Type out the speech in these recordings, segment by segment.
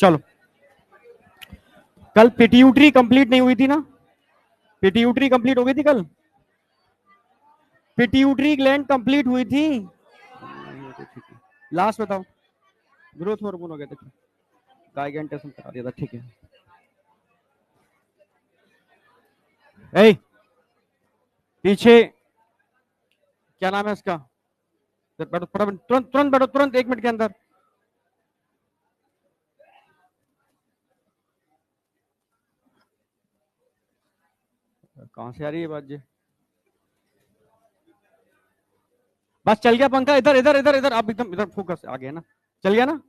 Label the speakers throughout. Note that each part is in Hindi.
Speaker 1: चलो, कल पिट्यूटरी कंप्लीट नहीं हुई थी ना? पिट्यूटरी कंप्लीट हो गई थी कल? पिट्यूटरी ग्लैंड कंप्लीट हुई थी? लास्ट बताओ। ग्रोथ हार्मोन हो गया था, गाइगेंटेशन करा दिया था, ठीक है। ए, पीछे क्या नाम है इसका? बैठो, तुरंत तुरंत बैठो, तुरंत 1 मिनट के अंदर। कहां से आ रही है बात जी? बस चल गया पंखा, इधर इधर इधर इधर, आप एकदम इधर फोकस, आ गया ना? चल गया ना?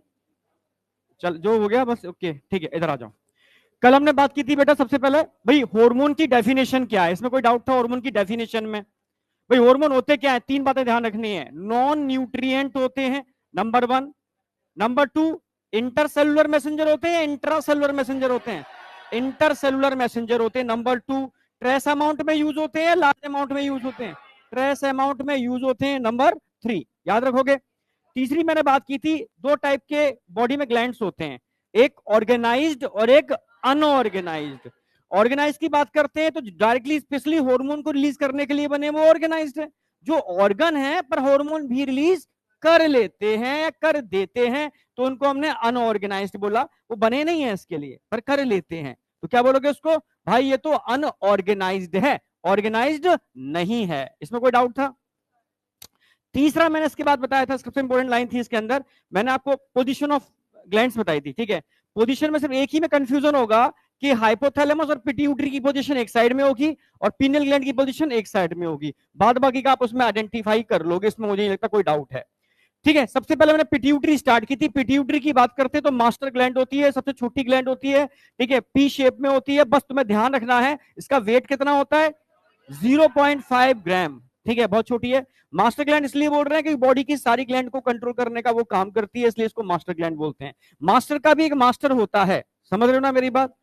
Speaker 1: चल, जो हो गया बस, ओके ठीक है, इधर आ जाओ। कल हमने बात की थी बेटा, सबसे पहले भाई हार्मोन की डेफिनेशन क्या है, इसमें कोई डाउट था हार्मोन की डेफिनेशन में? भाई हार्मोन होते क्या है, 3 बातें ध्यान रखनी है। नॉन न्यूट्रिएंट होते हैं, नंबर 1। नंबर 2, इंटरसेलुलर मैसेंजर होते हैं, इंट्रासेलुलर मैसेंजर होते हैं? इंटरसेलुलर मैसेंजर होते हैं। नंबर 2, ट्रेस अमाउंट में यूज होते हैं, लार्ज अमाउंट में यूज होते हैं? ट्रेस अमाउंट में यूज होते हैं। नंबर 3 याद रखोगे। तीसरी मैंने बात की थी, 2 टाइप के बॉडी में ग्लैंड्स होते हैं, एक ऑर्गेनाइज्ड और एक अनऑर्गेनाइज्ड। ऑर्गेनाइज की बात करते हैं तो डायरेक्टली स्पेशली हार्मोन को रिलीज करने के लिए बने, वो ऑर्गेनाइज्ड है। जो ऑर्गन है पर हार्मोन भी रिलीज कर लेते हैं या कर देते हैं, तो उनको हमने अनऑर्गेनाइज्ड बोला। वो बने नहीं है इसके लिए, पर कर लेते हैं, तो क्या बोलोगे उसको? भाई ये तो अनऑर्गेनाइज्ड है, ऑर्गेनाइज्ड नहीं है। इसमें कोई डाउट था? तीसरा मैंने इसके बाद बताया था, सबसे इंपॉर्टेंट लाइन थी इसके अंदर, मैंने आपको पोजीशन ऑफ ग्लैंड्स बताई थी, ठीक है? पोजीशन में सिर्फ एक ही में कंफ्यूजन होगा कि हाइपोथैलेमस और पिट्यूटरी की पोजीशन एक साइड में होगी और पीनियल ग्लैंड की पोजीशन एक साइड में होगी, बाद बाकी का आप उसमें आइडेंटिफाई कर लोगे, इसमें मुझे नहीं लगता कोई डाउट है, ठीक है? सबसे पहले मैंने पिट्यूटरी स्टार्ट की थी। पिट्यूटरी की बात करते हैं तो मास्टर ग्लैंड होती है, सबसे छोटी ग्लैंड होती है, ठीक है? पी शेप में होती है। बस तुम्हें ध्यान रखना है इसका वेट कितना होता है, 0.5 ग्राम, ठीक है? बहुत छोटी है। मास्टर ग्लैंड इसलिए बोल रहे हैं कि बॉडी की सारी ग्लैंड को कंट्रोल करने का वो काम करती है, इसलिए इसको मास्टर ग्लैंड बोलते हैं। मास्टर का भी एक मास्टर होता है, समझ रहे हो ना मेरी बात?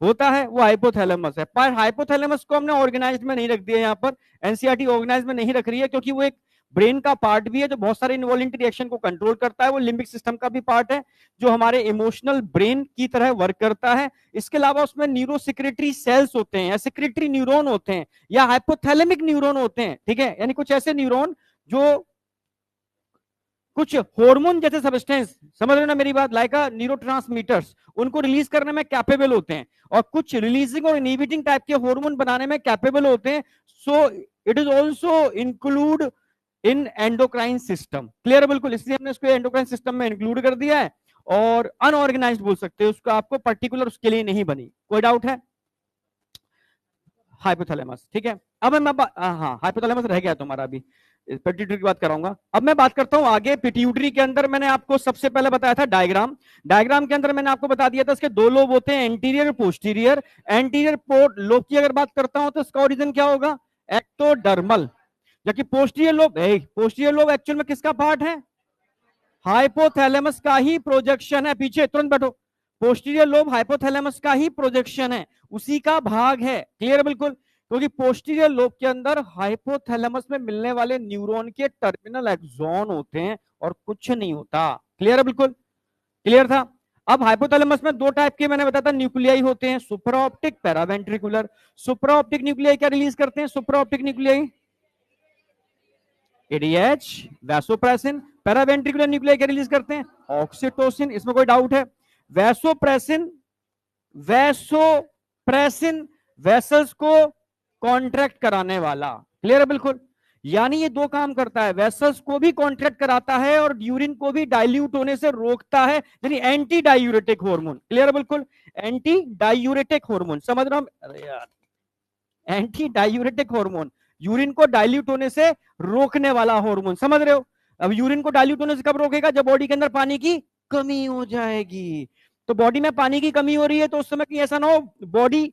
Speaker 1: होता है, वो हाइपोथैलेमस है। पर हाइपोथैलेमस को हमने ऑर्गेनाइज्ड में नहीं रख दिया यहाँ पर, एनसीईआरटी ऑर्गेनाइज्ड में नहीं रख रही है, क्योंकि वो एक ब्रेन का पार्ट भी है जो बहुत सारे इनवॉल्यूंटरी रिएक्शन को कंट्रोल करता है। वो लिम्बिक सिस्टम का भी पार्ट है जो हमारे इमोशनल ब्रेन की तरह वर्क करता है। इसके अलावा उसमें न्यूरो सिक्रेटरी सेल्स होते हैं या सिक्रेटरी न्यूरॉन होते हैं या हाइपोथैलेमिक न्यूरॉन होते हैं, ठीक है? यानी कुछ ऐसे न्यूरॉन जो कुछ हार्मोन जैसे सब्सटेंस, समझ रहे हो ना मेरी बात, लाइक न्यूरोट्रांसमीटर्स, उनको रिलीज करने में कैपेबल होते हैं, और कुछ रिलीजिंग और इनहिबिटिंग टाइप के हार्मोन बनाने में कैपेबल होते हैं। सो it is also include in endocrine system. Clear? बिल्कुल, इसलिए हमने इसको एंडोक्राइन सिस्टम में इंक्लूड कर दिया है। और अनऑर्गेनाइज्ड बोल सकते हो उसको, आपको पर्टिकुलर उसके लिए नहीं बनी। कोई डाउट है? हाइपोथैलेमस, ठीक है? अब मैं हाँ, हाइपोथैलेमस रह गया तुम्हारा अभी, पिट्यूटरी की बात कराऊंगा। अब मैं बात करता हूं आगे। पिट्यूटरी के अंदर मैंने आपको सबसे पहले बताया था डायग्राम। डायग्राम के अंदर मैंने आपको बता दिया था इसके 2 लोब होते हैं, एंटीरियर और पोस्टीरियर। एंटीरियर लोब की अगर बात करता हूं तो इसका ओरिजिन क्या होगा, एक्टोडर्मल। जबकि पोस्टीरियर लोब एक्चुअल में किसका पार्ट है, हाइपोथैलेमस का ही प्रोजेक्शन है। पीछे तुरंत बैठो, पोस्टीरियर लोब हाइपोथैलेमस का ही प्रोजेक्शन है, उसी का भाग है। क्लियर? बिल्कुल, क्योंकि पोस्टीरियर लोब के अंदर हाइपोथैलेमस में मिलने वाले न्यूरॉन के टर्मिनल एक्सॉन होते हैं और कुछ नहीं होता। क्लियर है? बिल्कुल क्लियर था। अब हाइपोथैलेमस में 2 टाइप के मैंने बताया था न्यूक्लियाई होते हैं, सुपराऑप्टिक, पैरावेंट्रिकुलर। सुपराऑप्टिक न्यूक्लियाई क्या रिलीज करते हैं, supraoptic nuclei ADH, vasopressin. Paraventricular nuclei क्या रिलीज करते हैं, ऑक्सीटोसिन। इसमें कोई डाउट है? वैसोप्रेसिन वैसोप्रेसिन वेसल्स को कॉन्ट्रैक्ट कराने वाला। क्लियर है? बिल्कुल, यानी ये 2 काम करता है, वेसल्स को भी कॉन्ट्रैक्ट कराता है और यूरिन को भी डाइल्यूट होने से रोकता है, यानी एंटी डायूरेटिक हार्मोन। क्लियर है? बिल्कुल, एंटी डायूरेटिक हार्मोन, समझ रहा हूं? अरे यार, एंटी डायूरेटिक हार्मोन, यूरिन को डाइल्यूट होने से रोकने वाला हार्मोन, समझ रहे हो? अब यूरिन को डाइल्यूट होने से कब रोकेगा, जब बॉडी के अंदर पानी की कमी हो जाएगी। तो बॉडी में पानी की कमी हो रही है तो उस समय ऐसा ना हो बॉडी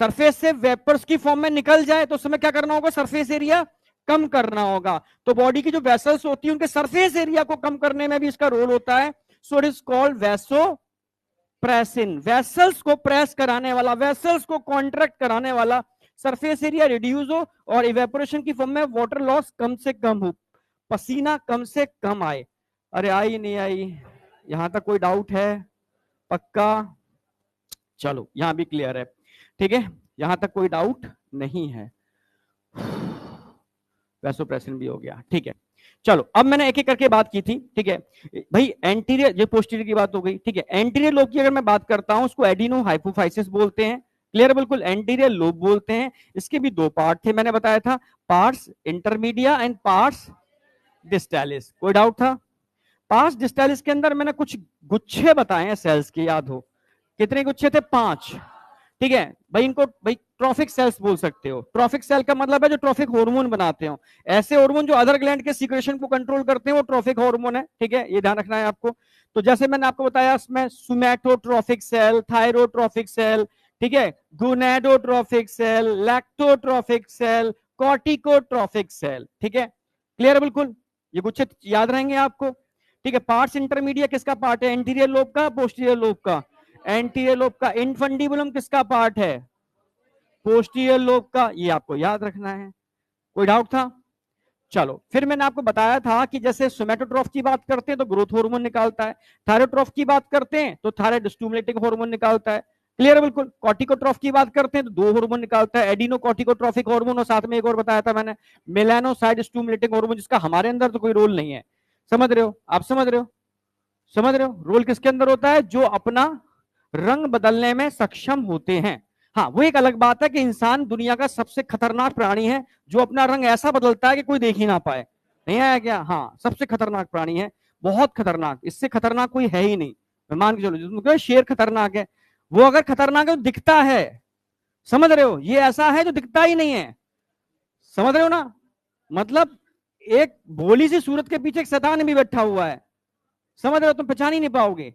Speaker 1: सरफेस से वेपर्स की फॉर्म में निकल जाए, तो उस समय क्या करना होगा, सरफेस एरिया कम करना होगा। तो बॉडी की जो वेसल्स होती है उनके सरफेस एरिया को कम करने में भी इसका रोल होता है। सो it is called vasopressin, vessels को प्रेस कराने वाला, वेसल्स को कॉन्ट्रैक्ट कराने वाला, सरफेस एरिया रिड्यूस हो और इवेपोरेशन की फॉर्म में वाटर लॉस कम से कम हो, पसीना कम से कम आए। अरे आई नहीं आई, यहां तक कोई डाउट है? पक्का? चलो यहां भी क्लियर है, ठीक है, यहां तक कोई डाउट नहीं है। वैसोप्रेसिन भी हो गया, ठीक है। चलो अब मैंने एक एक करके बात की थी, ठीक है भाई। एंटीरियर, ये पोस्टीरियर की बात हो गई, ठीक है। एंटीरियर लोब की अगर मैं बात करता हूं, उसको एडिनो हाइपोफाइसिस बोलते हैं, क्लियर, बिल्कुल, एंटीरियर लोब बोलते हैं। इसके भी दो पार्ट थे, मैंने बताया था, पार्ट्स इंटरमीडिया एंड पार्ट्स डिस्टालिस। कोई डाउट था? पार्ट्स डिस्टालिस के अंदर मैंने कुछ गुच्छे बताए हैं सेल्स के, याद हो कितने गुच्छे थे? 5, ठीक है भाई। इनको भाई ट्रॉफिक सेल्स बोल सकते हो। ट्रॉफिक सेल का मतलब है जो ट्रॉफिक हार्मोन बनाते हो। ऐसे हार्मोन जो अदर ग्लैंड के सीक्रेशन को कंट्रोल करते हैं वो ट्रॉफिक हार्मोन है, ठीक है, ये ध्यान रखना है आपको। तो जैसे मैंने आपको बताया, इसमें सोमैटोट्रॉफिक सेल, थायरोट्रॉफिक सेल, ठीक है, गोनेडोट्रॉफिक सेल, लैक्टोट्रॉफिक सेल, कॉर्टिकोट्रॉफिक सेल, ठीक है, क्लियर है बिल्कुल। ये कुछ याद रहेंगे आपको, ठीक है। पार्ट्स इंटरमीडिएट किसका पार्ट है? एंटीरियर लोब का, पोस्टीरियर लोब का? एंटीरियर लोब का। इनफंडिबुलम किसका पार्ट है? पोस्टीरियर लोब का। ये आपको याद रखना है। कोई डाउट था? चलो फिर मैंने आपको बताया था कि जैसे सोमैटोट्रॉफ की बात करते हैं तो ग्रोथ हार्मोन निकालता है, थायरोट्रॉफ की बात करते हैं तो थायराइड स्टिमुलेटिंग हार्मोन निकालता है, क्लियर है बिल्कुल। कॉर्टिकोट्रॉफ की बात करते हैं तो दो हार्मोन निकालता है, एडिनो कॉर्टिकोट्रॉफिक हार्मोन और साथ में एक और बताया था मैंने, मेलानोसाइड स्टिमुलेटिंग हार्मोन, जिसका हमारे अंदर तो कोई रोल नहीं है। समझ रहे हो आप? समझ रहे हो? समझ रहे हो? रोल किसके अंदर होता है? जो अपना रंग बदलने में सक्षम होते हैं। हाँ, वो एक अलग बात है कि इंसान दुनिया का सबसे खतरनाक प्राणी है जो अपना रंग ऐसा बदलता है कि कोई देख ही ना पाए। नहीं आया क्या? हाँ, सबसे खतरनाक प्राणी है, बहुत खतरनाक, इससे खतरनाक कोई है ही नहीं। मैं मान के चलो, जिसमें शेर खतरनाक है, वो अगर खतरनाक है तो दिखता है, समझ रहे हो? ये ऐसा है जो दिखता ही नहीं है, समझ रहे हो ना? मतलब एक भोली सी सूरत के पीछे एक शैतान भी बैठा हुआ है, समझ रहे हो? तुम पहचान ही नहीं पाओगे,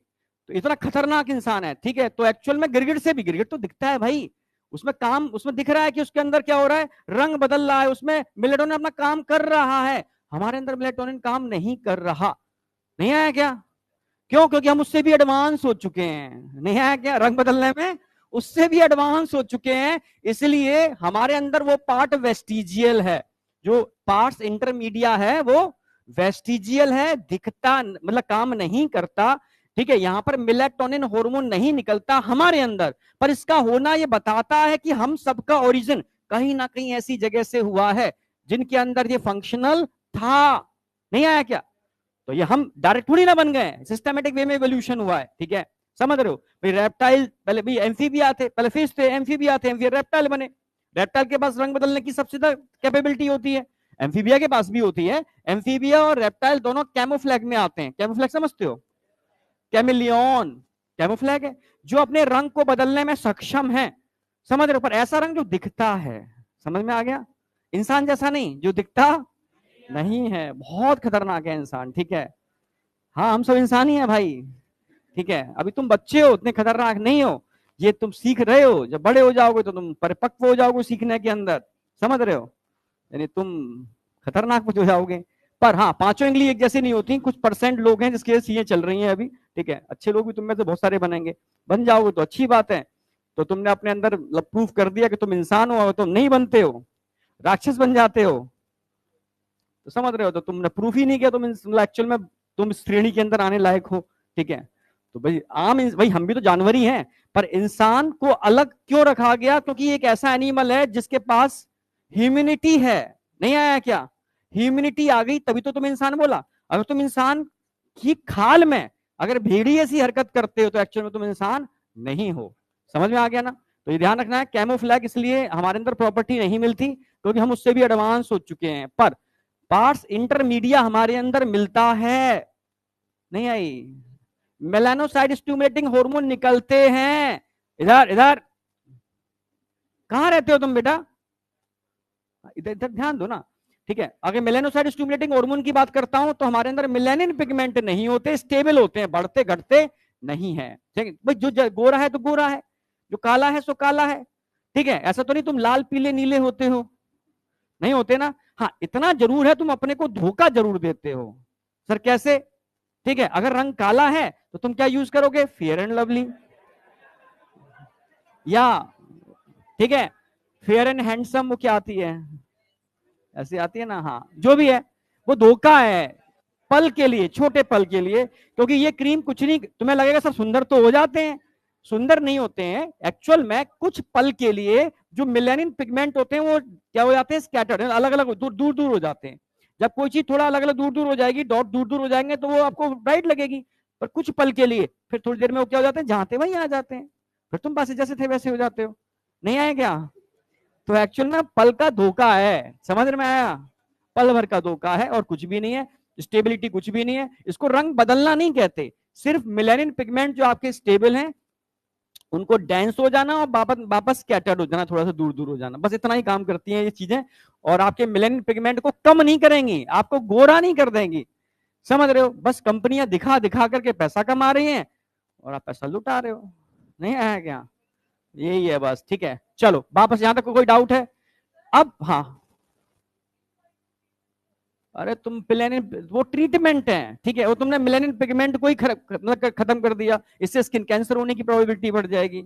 Speaker 1: तो इतना खतरनाक इंसान है, ठीक है। तो एक्चुअल में गिरगिट से भी, गिरगिट तो दिखता है भाई, उसमें काम, उसमें दिख रहा है कि उसके अंदर क्या हो रहा है, रंग बदल रहा है, उसमें मेलेटोनिन अपना काम कर रहा है। हमारे अंदर मेलेटोनिन काम नहीं कर रहा। नहीं आया क्या? क्यों? क्योंकि हम उससे भी एडवांस हो चुके हैं। नहीं आया क्या? रंग बदलने में उससे भी एडवांस हो चुके हैं, इसलिए हमारे अंदर वो पार्ट वेस्टिजियल है, जो पार्ट्स इंटरमीडिया है वो वेस्टिजियल है, दिखता मतलब काम नहीं करता, ठीक है। यहां पर मेलेटोनिन हार्मोन नहीं निकलता हमारे अंदर, पर इसका होना ये बताता है कि हम सबका ओरिजिन कहीं ना कहीं ऐसी जगह से हुआ है जिनके अंदर ये फंक्शनल था। नहीं आया क्या? तो ये हम डायरेक्ट थोड़ी ना बन गए, सिस्टमेटिक वे में एवोल्यूशन हुआ है, ठीक है, समझ रहे हो भाई? रेप्टाइल पहले भाई एम्फीबिया थे, पहले फिश थे, एम्फीबिया थे, फिर रेप्टाइल बने। रेप्टाइल के पास रंग बदलने की सबसे ज्यादा कैपेबिलिटी होती है, एम्फीबिया के पास भी होती है। एम्फीबिया और रेप्टाइल दोनों कैमोफ्लैग में आते हैं। कैमोफ्लैग समझते हो? कैमिलियन कैमोफ्लैग है, जो अपने रंग को बदलने में सक्षम है, समझ रहे हो? पर ऐसा रंग जो दिखता है, समझ में आ गया? इंसान जैसा नहीं, जो दिखता नहीं है। बहुत खतरनाक है इंसान, ठीक है। हाँ, हम सब इंसान ही है भाई, ठीक है। अभी तुम बच्चे हो, उतने खतरनाक नहीं हो, ये तुम सीख रहे हो, जब बड़े हो जाओगे तो तुम परिपक्व हो जाओगे सीखने के अंदर, समझ रहे हो? यानी तुम खतरनाक हो जाओगे। पर हाँ, पांचों इंगली एक जैसी नहीं होती, कुछ परसेंट लोग हैं जिसके चीजें चल रही हैं अभी, ठीक है। अच्छे लोग भी तुम में से बहुत सारे बनेंगे, बन जाओगे तो अच्छी बात है। तो तुमने अपने अंदर प्रूफ कर दिया कि तुम इंसान हो, तुम नहीं बनते हो, राक्षस बन जाते हो, तो समझ रहे हो? तो तुमने प्रूफ ही नहीं किया तुम एक्चुअल में तुम इस श्रेणी के अंदर आने लायक हो, ठीक है। तो भाई भाई हम भी तो जानवर ही हैं, पर इंसान को अलग क्यों रखा गया? क्योंकि एक ऐसा एनिमल है जिसके पास ह्यूमिनिटी है। नहीं आया क्या? ह्यूमिनिटी आ गई तभी तो तुम इंसान बोला। अगर तुम इंसान की खाल में अगर भेड़ी ऐसी हरकत करते हो तो एक्चुअल में तुम इंसान नहीं हो। समझ में आ गया ना? तो ये ध्यान रखना है, कैमोफ्लैग इसलिए हमारे अंदर प्रॉपर्टी नहीं मिलती क्योंकि हम उससे भी एडवांस हो चुके हैं, पर पार्ट्स इंटरमीडिया हमारे अंदर मिलता है। नहीं आई? मेलानोसाइड स्टिमुलेटिंग हार्मोन निकलते हैं। इधर इधर कहां रहते हो तुम बेटा? इधर इधर ध्यान दो ना, ठीक है। अगर मेलानोसाइड स्टिमुलेटिंग हार्मोन की बात करता हूं तो हमारे अंदर मेलानिन पिगमेंट नहीं होते, स्टेबल होते हैं, बढ़ते घटते नहीं है, ठीक है भाई। जो गोरा है तो गोरा है, जो काला है सो काला है, ठीक है। ऐसा तो नहीं तुम लाल पीले नीले होते हो, नहीं होते ना। हाँ, इतना जरूर है तुम अपने को धोखा जरूर देते हो। सर कैसे? ठीक है, अगर रंग काला है तो तुम क्या यूज करोगे? फेयर एंड लवली, या ठीक है, फेयर एंड हैंडसम, वो क्या आती है, ऐसे आती है ना, हाँ जो भी है, वो धोखा है। पल के लिए, छोटे पल के लिए, क्योंकि ये क्रीम कुछ नहीं, तुम्हें लगेगा सब सुंदर तो हो जाते हैं, सुंदर नहीं होते हैं एक्चुअल में। कुछ पल के लिए जो मेलानिन पिगमेंट होते हैं वो क्या हो जाते हैं, स्कैटर्ड, अलग अलग दूर दूर दूर हो जाते हैं। जब कोई चीज थोड़ा अलग अलग दूर दूर हो जाएगी, डॉट दूर दूर हो जाएंगे, तो वो आपको ब्राइट लगेगी, पर कुछ पल के लिए, फिर थोड़ी देर में वो क्या हो जाते हैं, जहां थे वहीं आ जाते हैं, फिर तुम बस जैसे थे वैसे हो जाते हो। नहीं आए क्या? तो एक्चुअल में पल का धोखा है, समझ में आया? पल भर का धोखा है और कुछ भी नहीं है, स्टेबिलिटी कुछ भी नहीं है। इसको रंग बदलना नहीं कहते, सिर्फ मेलानिन पिगमेंट जो आपके स्टेबल हैं उनको डेंस हो जाना और वापस वापस स्कैटर्ड हो जाना, थोड़ा सा दूर दूर हो जाना, बस इतना ही काम करती हैं ये चीजें। और आपके मेलानिन पिगमेंट को कम नहीं करेंगी, आपको गोरा नहीं कर देंगी, समझ रहे हो? बस कंपनियां दिखा दिखा करके पैसा कमा रही हैं और आप पैसा लुटा रहे हो। नहीं आया क्या? यही है बस, ठीक है। चलो वापस, यहां तक कोई डाउट है? अब हाँ, अरे तुम मेलानिन, वो ट्रीटमेंट है, ठीक है, वो तुमने मेलानिन पिगमेंट को ही मतलब खत्म कर दिया, इससे स्किन कैंसर होने की प्रोबेबिलिटी बढ़ जाएगी।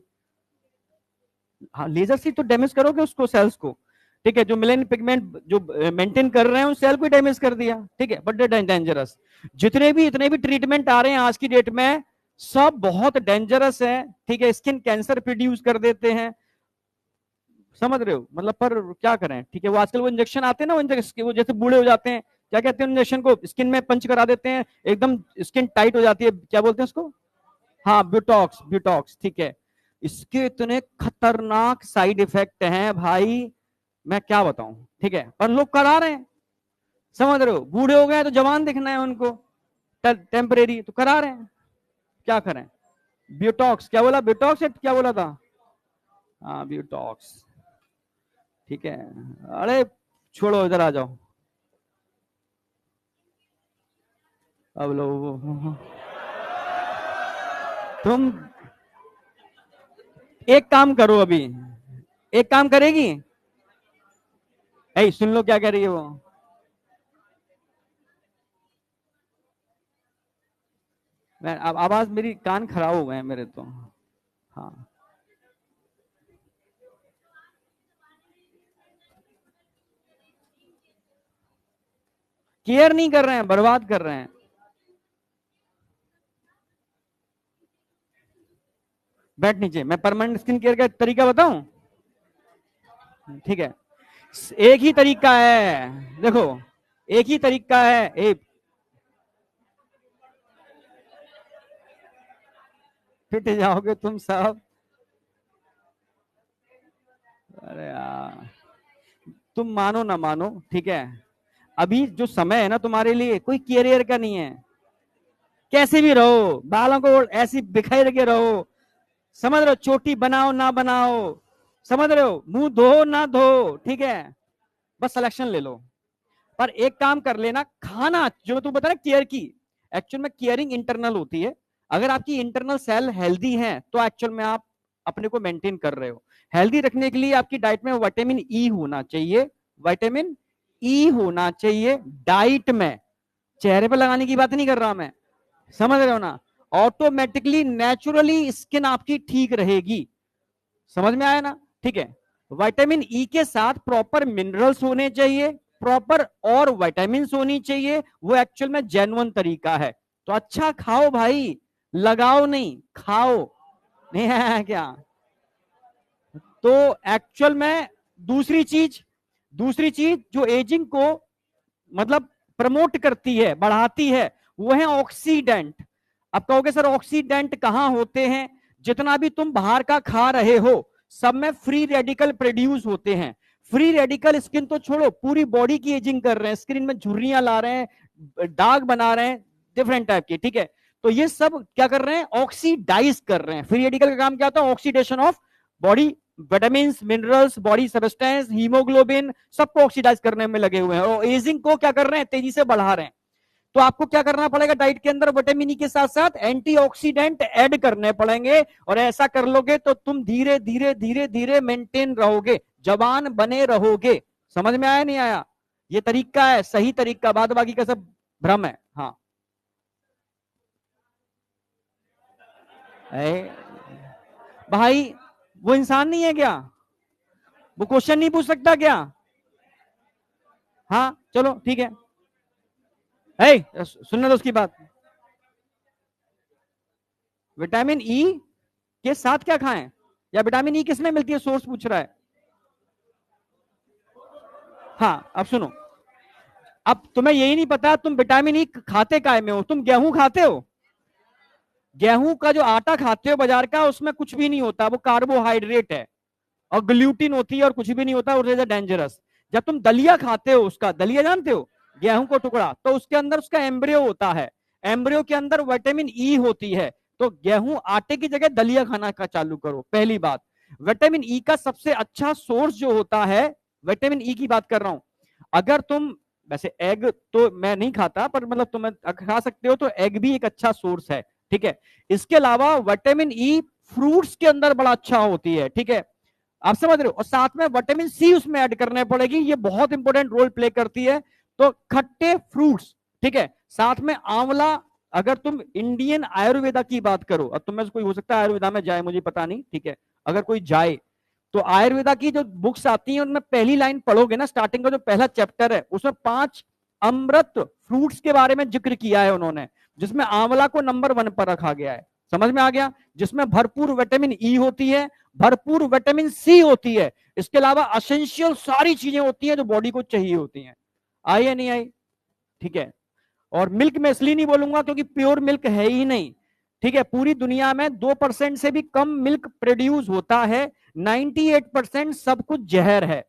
Speaker 1: हाँ, लेजर से तो डैमेज करोगे उसको, सेल्स को, ठीक है, जो मेलानिन पिगमेंट जो मेंटेन कर रहे हैं उस सेल को डैमेज कर दिया, ठीक है, बट डेंजरस। इतने भी ट्रीटमेंट आ रहे हैं आज की डेट में, सब बहुत डेंजरस है, ठीक है, स्किन कैंसर प्रोड्यूस कर देते हैं, समझ रहे हो? मतलब पर क्या करें, ठीक है, वो आजकल वो इंजेक्शन आते हैं ना, वो इंजेक्शन, वो जैसे बूढ़े हो जाते हैं, क्या कहते हैं इंजेक्शन को, स्किन में पंच करा देते हैं, एकदम स्किन टाइट हो जाती है, क्या बोलते हैं उसको? हाँ, ब्यूटॉक्स, ब्यूटॉक्स, ठीक है। इसके इतने खतरनाक साइड इफेक्ट हैं भाई, मैं क्या बताऊं, ठीक है, पर लोग करा रहे हैं, समझ रहे हो? बूढ़े हो गए तो जवान दिखना है उनको, टेम्परेरी, तो करा रहे हैं, क्या करें? ब्यूटॉक्स, क्या बोला? ब्यूटॉक्स क्या बोला था? हाँ, ब्यूटॉक्स, ठीक है। अरे छोड़ो, इधर आ जाओ। अब लो, तुम एक काम करो अभी, एक काम करेगी? ऐ सुन लो क्या कह रही है वो। मैं अब आवाज, मेरी कान खराब हो गए हैं मेरे तो। हाँ, केयर नहीं कर रहे हैं, बर्बाद कर रहे हैं। बैठ नीचे, मैं परमानेंट स्किन केयर का तरीका बताऊं, ठीक है? एक ही तरीका है, देखो, एक ही तरीका है। एक फिट जाओगे तुम सब। अरे यार, तुम मानो ना मानो, ठीक है, अभी जो समय है ना तुम्हारे लिए, कोई कैरियर का नहीं है। कैसे भी रहो, बालों को ऐसी बिखेर के रहो, समझ रहे हो? चोटी बनाओ ना बनाओ, समझ रहे हो? मुंह धो ना धो, ठीक है, बस सिलेक्शन ले लो। पर एक काम कर लेना, खाना जो तुम बता रहे केयर की, एक्चुअल में केयरिंग इंटरनल होती है। अगर आपकी इंटरनल सेल हेल्दी है तो एक्चुअल में आप अपने को मेंटेन कर रहे हो। हेल्दी रखने के लिए आपकी डाइट में विटामिन ई होना चाहिए, विटामिन ई होना चाहिए डाइट में। चेहरे पर लगाने की बात नहीं कर रहा मैं, समझ रहे हो ना? ऑटोमेटिकली नेचुरली स्किन आपकी ठीक रहेगी, समझ में आया ना? ठीक है, विटामिन ई के साथ प्रॉपर मिनरल्स होने चाहिए, प्रॉपर और विटामिन होनी चाहिए, वो एक्चुअल में जेन्युइन तरीका है। तो अच्छा खाओ भाई, लगाओ नहीं, खाओ। नहीं है क्या? तो एक्चुअल में दूसरी चीज, दूसरी चीज जो एजिंग को मतलब प्रमोट करती है, बढ़ाती है, वो है ऑक्सीडेंट। अब कहोगे सर ऑक्सीडेंट कहां होते हैं? जितना भी तुम बाहर का खा रहे हो सब में फ्री रेडिकल प्रोड्यूस होते हैं। फ्री रेडिकल स्किन तो छोड़ो, पूरी बॉडी की एजिंग कर रहे हैं, स्किन में झुर्रियां ला रहे हैं, दाग बना रहे हैं डिफरेंट टाइप के, ठीक है? तो ये सब क्या कर रहे हैं? ऑक्सीडाइज कर रहे हैं। फ्री रेडिकल का काम क्या होता है? Oxidation of body vitamin, minerals, body substance, haemoglobin, सबको ऑक्सीडाइज करने में लगे हुए हैं और एजिंग को क्या कर रहे हैं? तेजी से बढ़ा रहे हैं। तो आपको क्या करना पड़ेगा? डाइट के अंदर विटामिन ई के साथ साथ एंटीऑक्सीडेंट ऐड करने पड़ेंगे, और ऐसा कर लोगे तो तुम धीरे धीरे धीरे धीरे मेंटेन रहोगे, जवान बने रहोगे। समझ में आया नहीं आया? ये तरीका है सही तरीका, बाद बाकी का सब भ्रम है। हाँ, भाई वो इंसान नहीं है क्या? वो क्वेश्चन नहीं पूछ सकता क्या? हाँ चलो ठीक है, सुनना तो उसकी बात। विटामिन ई के साथ क्या खाएं, या विटामिन ई किसमें मिलती है, सोर्स पूछ रहा है। हाँ अब सुनो, अब तुम्हें यही नहीं पता तुम विटामिन ई खाते काय में हो, तुम गेहूं खाते हो, गेहूं का जो आटा खाते हो बाजार का, उसमें कुछ भी नहीं होता, वो कार्बोहाइड्रेट है, और ग्लूटीन होती है, और कुछ भी नहीं होता, और डेंजरस। जब तुम दलिया खाते हो, उसका दलिया जानते हो, गेहूं को टुकड़ा, तो उसके अंदर उसका एम्ब्रियो होता है, एम्ब्रियो के अंदर विटामिन ई होती है। तो गेहूं आटे की जगह दलिया खाना का चालू करो, पहली बात। विटामिन ई का सबसे अच्छा सोर्स जो होता है, विटामिन ई की बात कर रहा हूं, अगर तुम, वैसे एग तो मैं नहीं खाता, पर मतलब तुम खा सकते हो, तो एग भी एक अच्छा सोर्स है, ठीक है। इसके अलावा विटामिन ई फ्रूट्स के अंदर बड़ा अच्छा होती है, ठीक है, आप समझ रहे हो, और साथ में विटामिन सी उसमें ऐड करने पड़ेगी, ये बहुत इंपॉर्टेंट रोल प्ले करती है। तो खट्टे फ्रूट्स, ठीक है, साथ में आंवला। अगर तुम इंडियन आयुर्वेदा की बात करो, अब तुम्हें कोई हो सकता है आयुर्वेदा में जाए, मुझे पता नहीं, ठीक है, अगर कोई जाए तो आयुर्वेदा की जो बुक्स आती हैं उनमें पहली लाइन पढ़ोगे ना, स्टार्टिंग का जो पहला चैप्टर है, उसमें 5 अमृत फ्रूट्स के बारे में जिक्र किया है उन्होंने, जिसमें आंवला को नंबर 1 पर रखा गया है, समझ में आ गया, जिसमें भरपूर विटामिन ई होती है, भरपूर विटामिन सी होती है, इसके अलावा असेंशियल सारी चीजें होती हैं जो बॉडी को चाहिए होती हैं। आई या नहीं आई, ठीक है। और मिल्क में इसलिए नहीं बोलूंगा क्योंकि प्योर मिल्क है ही नहीं, ठीक है, पूरी दुनिया में 2% से भी कम मिल्क प्रोड्यूस होता है, 98% सब कुछ जहर है,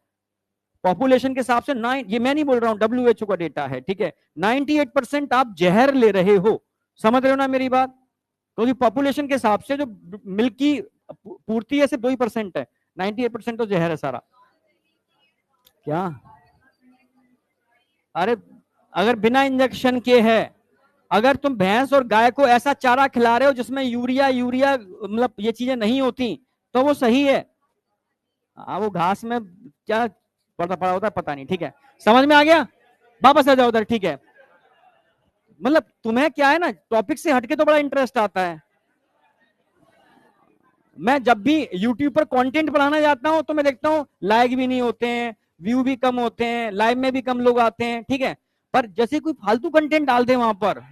Speaker 1: पॉपुलेशन के हिसाब से। ये मैं नहीं बोल रहा हूं, डब्ल्यूएचओ का डेटा है, ठीक है, 98% आप जहर ले रहे हो, समझ रहे हो ना मेरी बात, क्योंकि पॉपुलेशन के हिसाब से जो मिल्क की पूर्ति है सिर्फ 2% है, 98% तो जहर है सारा। क्या, अरे अगर बिना इंजेक्शन के है, अगर तुम भैंस और गाय को ऐसा चारा खिला रहे हो जिसमें यूरिया यूरिया मतलब ये चीजें नहीं होती, तो वो सही है। हाँ वो घास में क्या पड़ा पड़ा होता है पता नहीं, ठीक है, समझ में आ गया, वापस आ जाओ उधर, ठीक है। मतलब तुम्हें क्या है ना, टॉपिक से हटके तो बड़ा इंटरेस्ट आता है। मैं जब भी यूट्यूब पर कंटेंट बनाना जाता हूं तो मैं देखता हूं लाइक भी नहीं होते हैं, व्यू भी कम होते हैं, लाइव में भी कम लोग आते हैं, ठीक है, पर जैसे कोई फालतू कंटेंट डाल दे वहां पर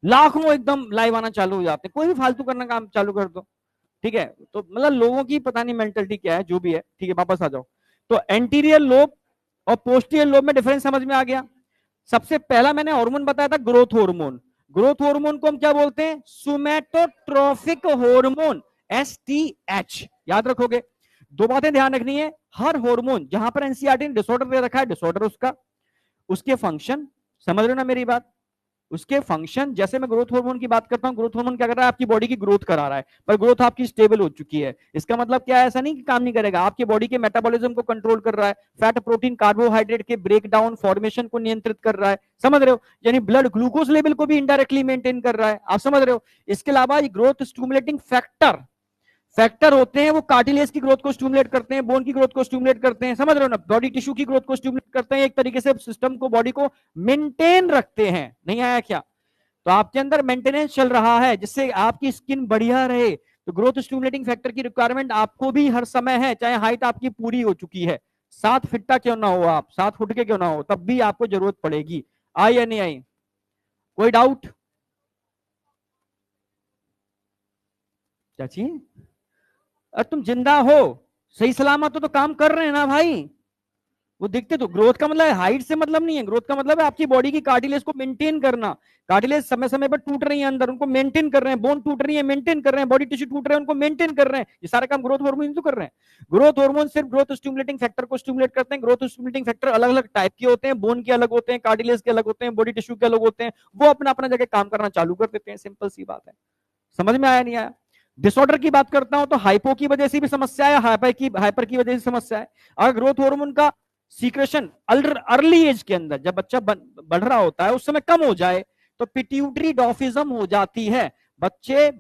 Speaker 1: लाखों एकदम लाइव आना चालू हो जाते हैं, कोई भी फालतू करना काम चालू कर दो, ठीक है। तो मतलब लोगों की पता नहीं मेंटलिटी क्या है, जो भी है, ठीक है, वापस आ जाओ। तो एंटीरियर लोब और पोस्टीरियर लोब में डिफरेंस समझ में आ गया। सबसे पहला मैंने हार्मोन बताया था ग्रोथ हार्मोन, ग्रोथ हार्मोन को हम क्या बोलते हैं, सोमैटोट्रोफिक हार्मोन, STH, याद रखोगे। 2 बातें ध्यान रखनी है, हर हार्मोन जहां पर एनसीईआरटी ने डिसऑर्डर दे रखा है, डिसऑर्डर उसका, उसके फंक्शन, समझ रहे हो ना मेरी बात, उसके फंक्शन। जैसे मैं ग्रोथ हार्मोन की बात करता हूं, ग्रोथ हार्मोन क्या कर रहा है, आपकी बॉडी की ग्रोथ करा रहा है, पर ग्रोथ आपकी स्टेबल हो चुकी है, इसका मतलब क्या है, ऐसा नहीं कि काम नहीं करेगा, आपकी बॉडी के मेटाबॉलिज्म को कंट्रोल कर रहा है, फैट प्रोटीन कार्बोहाइड्रेट के ब्रेक डाउन फॉर्मेशन को नियंत्रित कर रहा है, समझ रहे हो, यानी ब्लड ग्लूकोज लेवल को भी इनडायरेक्टली मेंटेन कर रहा है, आप समझ रहे हो। इसके अलावा ग्रोथ स्टिमुलेटिंग फैक्टर फैक्टर होते हैं, वो कार्टिलेज की ग्रोथ को स्टिमुलेट करते हैं, बोन की ग्रोथ को स्टिमुलेट करते हैं, समझ रहे हो ना, बॉडी टिश्यू की ग्रोथ को स्टिमुलेट करते हैं, एक तरीके से सिस्टम को, बॉडी को मेंटेन रखते हैं, नहीं आया क्या। तो आपके अंदर मेंटेनेंस चल रहा है जिससे आपकी स्किन बढ़िया रहे, तो ग्रोथ स्टिमुलेटिंग फैक्टर की रिक्वायरमेंट आपको भी हर समय है, चाहे हाइट आपकी पूरी हो चुकी है, 7 फीट क्यों ना हो, आप 7 फुट के क्यों ना हो, तब भी आपको जरूरत पड़ेगी। आई या नहीं आई, कोई डाउट चाची, और तुम जिंदा हो, सही सलामत हो, तो काम कर रहे हैं ना भाई, वो दिखते, तो ग्रोथ का मतलब हाइट से मतलब नहीं है, ग्रोथ का मतलब है आपकी बॉडी की कार्टिलेज को मेंटेन करना, कार्टिलेज समय समय पर टूट रही है अंदर, उनको मेंटेन कर रहे हैं, बोन टूट रही है मेंटेन कर रहे हैं, बॉडी टिश्यू टूट रहे हैं उनको मेंटेन कर रहे हैं, ये सारा काम ग्रोथ हार्मोन तो कर रहे हैं। ग्रोथ हार्मोन सिर्फ ग्रोथ स्टिमुलेटिंग फैक्टर को स्टिमुलेट करते हैं, ग्रोथ स्टिमुलेटिंग फैक्टर अलग अलग टाइप के होते हैं, बोन के अलग होते हैं, कार्टिलेज के अलग होते हैं, बॉडी टिश्यू के अलग होते हैं, वो अपना अपना जगह काम करना चालू कर देते हैं, सिंपल सी बात है, समझ में आया नहीं आया। डिसऑर्डर की बात करता हूं तो हाइपो की वजह से भी समस्या है, हाइपर की वजह से समस्या है। अगर ग्रोथ हार्मोन का सीक्रेशन अर्ली एज के अंदर, जब बच्चा बढ़ रहा होता है, उस समय कम हो जाए तो पिट्यूटरी डॉफिज्म हो जाती है, बच्चे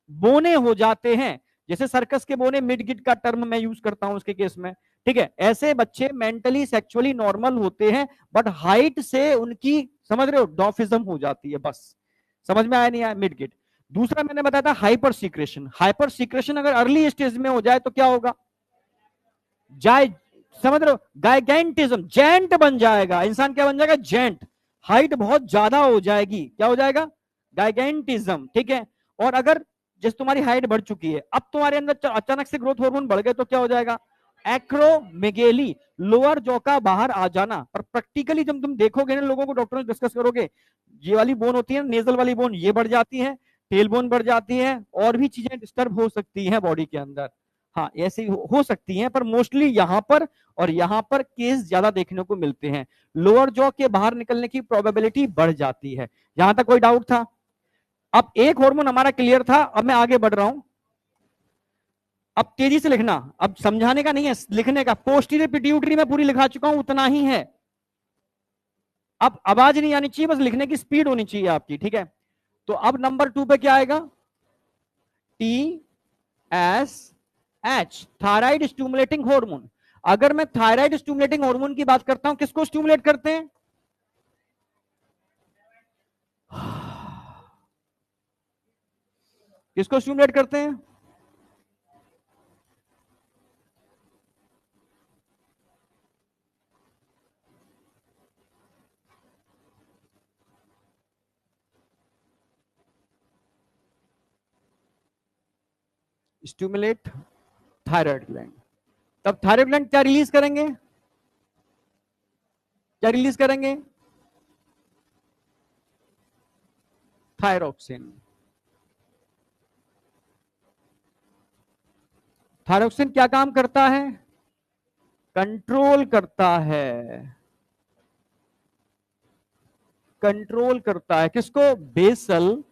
Speaker 1: बोने हो जाते हैं, जैसे सर्कस के बोने, मिडगिट का टर्म मैं यूज करता हूं उसके केस में, ठीक है, ऐसे बच्चे मेंटली सेक्सुअली नॉर्मल होते हैं, बट हाइट से उनकी, समझ रहे हो, डॉफिज्म हो जाती है, बस समझ में आया नहीं आया, मिडगिट। दूसरा मैंने बताया था हाइपर सीक्रेशन, हाइपर सीक्रेशन अगर अर्ली स्टेज में हो जाए तो क्या होगा, जाए, समझ रहे हो, गाइगेंटिज्म, जेंट बन जाएगा इंसान, क्या बन जाएगा, जेंट, हाइट बहुत ज्यादा हो जाएगी, क्या हो जाएगा, गाइगेंटिज्म, ठीक है। और अगर जैसे तुम्हारी हाइट बढ़ चुकी है, अब तुम्हारे अंदर अचानक से ग्रोथ हार्मोन बढ़ गए तो क्या हो जाएगा, एक्रोमेगेली, लोअर जॉ का बाहर आ जाना। और प्रैक्टिकली जब तुम देखोगे ना लोगों को, डॉक्टर से डिस्कस करोगे, ये वाली बोन होती है नेजल वाली बोन, ये बढ़ जाती है, टेल बोन बढ़ जाती है, और भी चीजें डिस्टर्ब हो सकती हैं बॉडी के अंदर। हाँ ऐसे हो सकती हैं, पर मोस्टली यहाँ पर और यहाँ पर केस ज्यादा देखने को मिलते हैं। लोअर जॉ के बाहर निकलने की प्रोबेबिलिटी बढ़ जाती है। यहां तक कोई डाउट था? अब एक हार्मोन हमारा क्लियर था, अब मैं आगे बढ़ रहा हूं। अब तेजी से लिखना, अब समझाने का नहीं है, लिखने का। पोस्टीरियर पिट्यूटरी में पूरी लिखा चुका हूं, उतना ही है। अब आवाज नहीं आनी चाहिए, बस लिखने की स्पीड होनी चाहिए आपकी, ठीक है। तो अब नंबर 2 पे क्या आएगा, T S H, thyroid stimulating hormone. अगर मैं थायराइड स्टिमुलेटिंग हार्मोन की बात करता हूं, किसको स्टिमुलेट करते हैं, किसको स्टिमुलेट करते हैं, स्टिमुलेट थायराइड ग्लैंड। तब थायराइड ग्लैंड क्या रिलीज करेंगे, क्या रिलीज करेंगे, थायरोक्सिन। थायरोक्सिन क्या काम करता है, कंट्रोल करता है, कंट्रोल करता है किसको, बेसल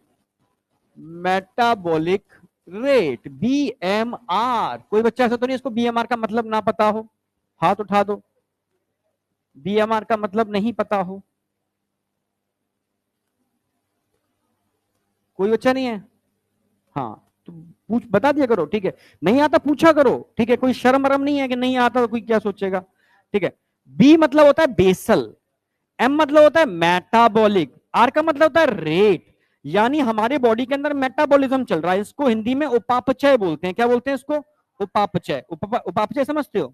Speaker 1: मेटाबॉलिक रेट, बीएमआर। कोई बच्चा ऐसा तो नहीं इसको बीएमआर का मतलब ना पता हो, हाथ उठा दो, बीएमआर का मतलब नहीं पता हो, कोई बच्चा नहीं है? हाँ तो पूछ बता दिया करो, ठीक है। नहीं आता पूछा करो, ठीक है, कोई शर्म वरम नहीं है कि नहीं आता तो कोई क्या सोचेगा, ठीक है। बी मतलब होता है बेसल, एम मतलब होता है मेटाबॉलिक, आर का मतलब होता है रेट। यानी हमारे बॉडी के अंदर मेटाबॉलिज्म चल रहा है, इसको हिंदी में उपापचय बोलते हैं। क्या बोलते हैं इसको, उपापचय। उपापचय समझते हो,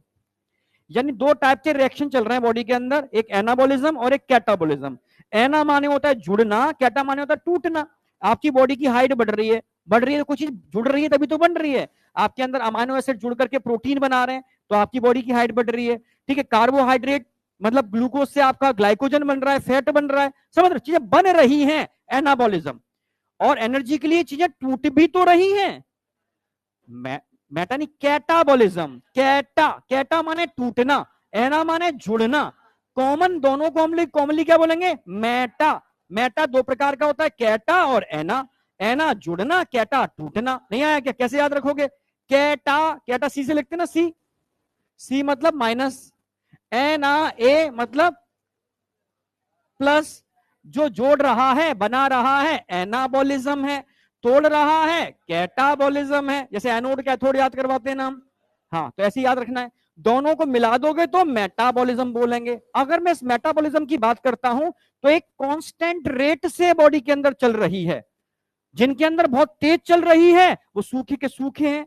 Speaker 1: यानी दो टाइप के रिएक्शन चल रहे हैं बॉडी के अंदर, एक एनाबॉलिज्म और एक कैटाबॉलिज्म। एना माने होता है जुड़ना, कैटा माने होता है टूटना। आपकी बॉडी की हाइट बढ़ रही है, बढ़ रही है तो कुछ चीज जुड़ रही है तभी तो बन रही है। आपके अंदर अमाइनो एसिड जुड़ करके प्रोटीन बना रहे हैं, तो आपकी बॉडी की हाइट बढ़ रही है, ठीक है। कार्बोहाइड्रेट मतलब ग्लूकोज से आपका ग्लाइकोजन बन रहा है, फैट बन रहा है, समझ रहे, चीजें बन रही हैं, एनाबॉलिज्म। और एनर्जी के लिए चीजें टूट भी तो रही हैं, मेटा नहीं, कैटाबॉलिज्म। कैटा, कैटा माने टूटना, एना माने जुड़ना। कॉमन दोनों कॉमनली कॉमनली क्या बोलेंगे, मेटा। मेटा दो प्रकार का होता है, कैटा और एना। एना जुड़ना, कैटा टूटना। नहीं आया क्या, कैसे याद रखोगे, कैटा, कैटा सी से लिखते ना, सी, सी मतलब माइनस, एना ए मतलब प्लस। जो जोड़ रहा है, बना रहा है, एनाबॉलिज्म है, तोड़ रहा है, कैटाबॉलिज्म है। जैसे एनोड कैथोड याद करवाते हैं ना हम, हाँ तो ऐसे याद रखना है। दोनों को मिला दोगे तो मेटाबॉलिज्म बोलेंगे। अगर मैं इस मेटाबॉलिज्म की बात करता हूं तो एक कांस्टेंट रेट से बॉडी के अंदर चल रही है। जिनके अंदर बहुत तेज चल रही है वो सूखे के सूखे हैं,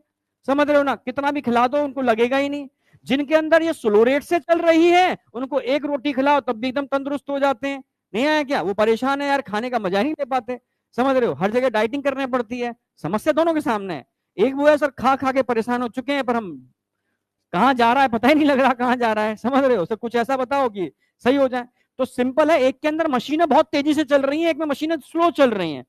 Speaker 1: समझ रहे हो ना, कितना भी खिला दो उनको लगेगा ही नहीं। जिनके अंदर ये स्लो रेट से चल रही है उनको एक रोटी खिलाओ तब भी एकदम तंदुरुस्त हो जाते हैं। नहीं आया क्या, वो परेशान है यार, खाने का मजा ही नहीं ले पाते, समझ रहे हो, हर जगह डाइटिंग करनी पड़ती है। समस्या दोनों के सामने है। एक वो है सर खा खा के परेशान हो चुके हैं, पर हम कहाँ जा रहा है पता ही नहीं लग रहा कहाँ जा रहा है, समझ रहे हो, सर कुछ ऐसा बताओ कि सही हो जाए। तो सिंपल है, एक के अंदर मशीनें बहुत तेजी से चल रही हैं, एक में मशीनें स्लो चल रही हैं,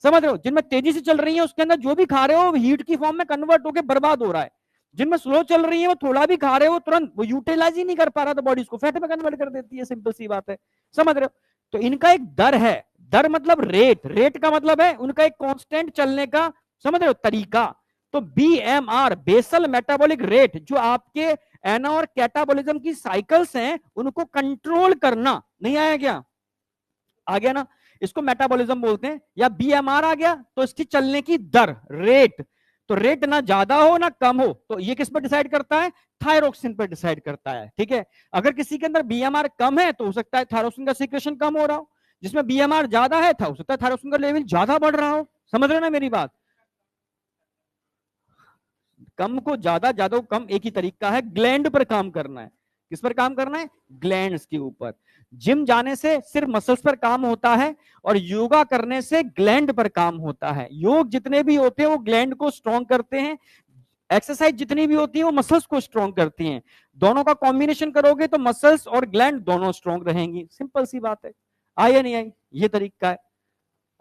Speaker 1: समझ रहे हो। जिनमें तेजी से चल रही है उसके अंदर जो भी खा रहे हो हीट की फॉर्म में कन्वर्ट होकर बर्बाद हो रहा है। जिनमें स्लो चल रही है वो थोड़ा भी खा रहे हो तुरंत वो यूटिलाइज ही नहीं कर पा रहा, तो बॉडी उसको फैट में कन्वर्ट कर देती है, सिंपल सी बात है, समझ रहे हो। तो इनका एक दर है, दर मतलब रेट, रेट का मतलब है उनका एक कांस्टेंट चलने का, समझ रहे हो, तरीका। तो बीएमआर बेसल मेटाबॉलिक रेट, जो आपके एना और कैटाबॉलिज्म की साइकिल्स हैं उनको कंट्रोल करना। नहीं आया क्या, आ गया ना, इसको मेटाबॉलिज्म बोलते हैं। या बीएमआर आ गया तो इसकी चलने की दर, रेट। तो रेट ना ज्यादा हो ना कम हो, तो ये किस पर डिसाइड करता है, थायरोक्सिन पर डिसाइड करता है, ठीक है। अगर किसी के अंदर बीएमआर कम है तो हो सकता है थायरोक्सिन का सीक्रेशन कम हो रहा हो, जिसमें बीएमआर ज्यादा है था हो सकता है थायरोक्सिन का लेवल ज्यादा बढ़ रहा हो, समझ रहे ना मेरी बात। कम को ज्यादा, ज्यादा को कम, एक ही तरीका है, ग्लैंड पर काम करना है। किस पर काम करना है? ग्लैंड्स के ऊपर। जिम जाने से सिर्फ मसल्स पर काम होता है और योगा करने से ग्लैंड पर काम होता है। योग जितने भी होते हैं वो ग्लैंड को स्ट्रॉन्ग करते हैं, एक्सरसाइज जितनी भी होती है वो मसल्स को स्ट्रॉन्ग करती हैं। दोनों का कॉम्बिनेशन करोगे तो मसल्स और ग्लैंड दोनों स्ट्रॉन्ग रहेंगी। सिंपल सी बात है। आई या नहीं आई? ये तरीका है।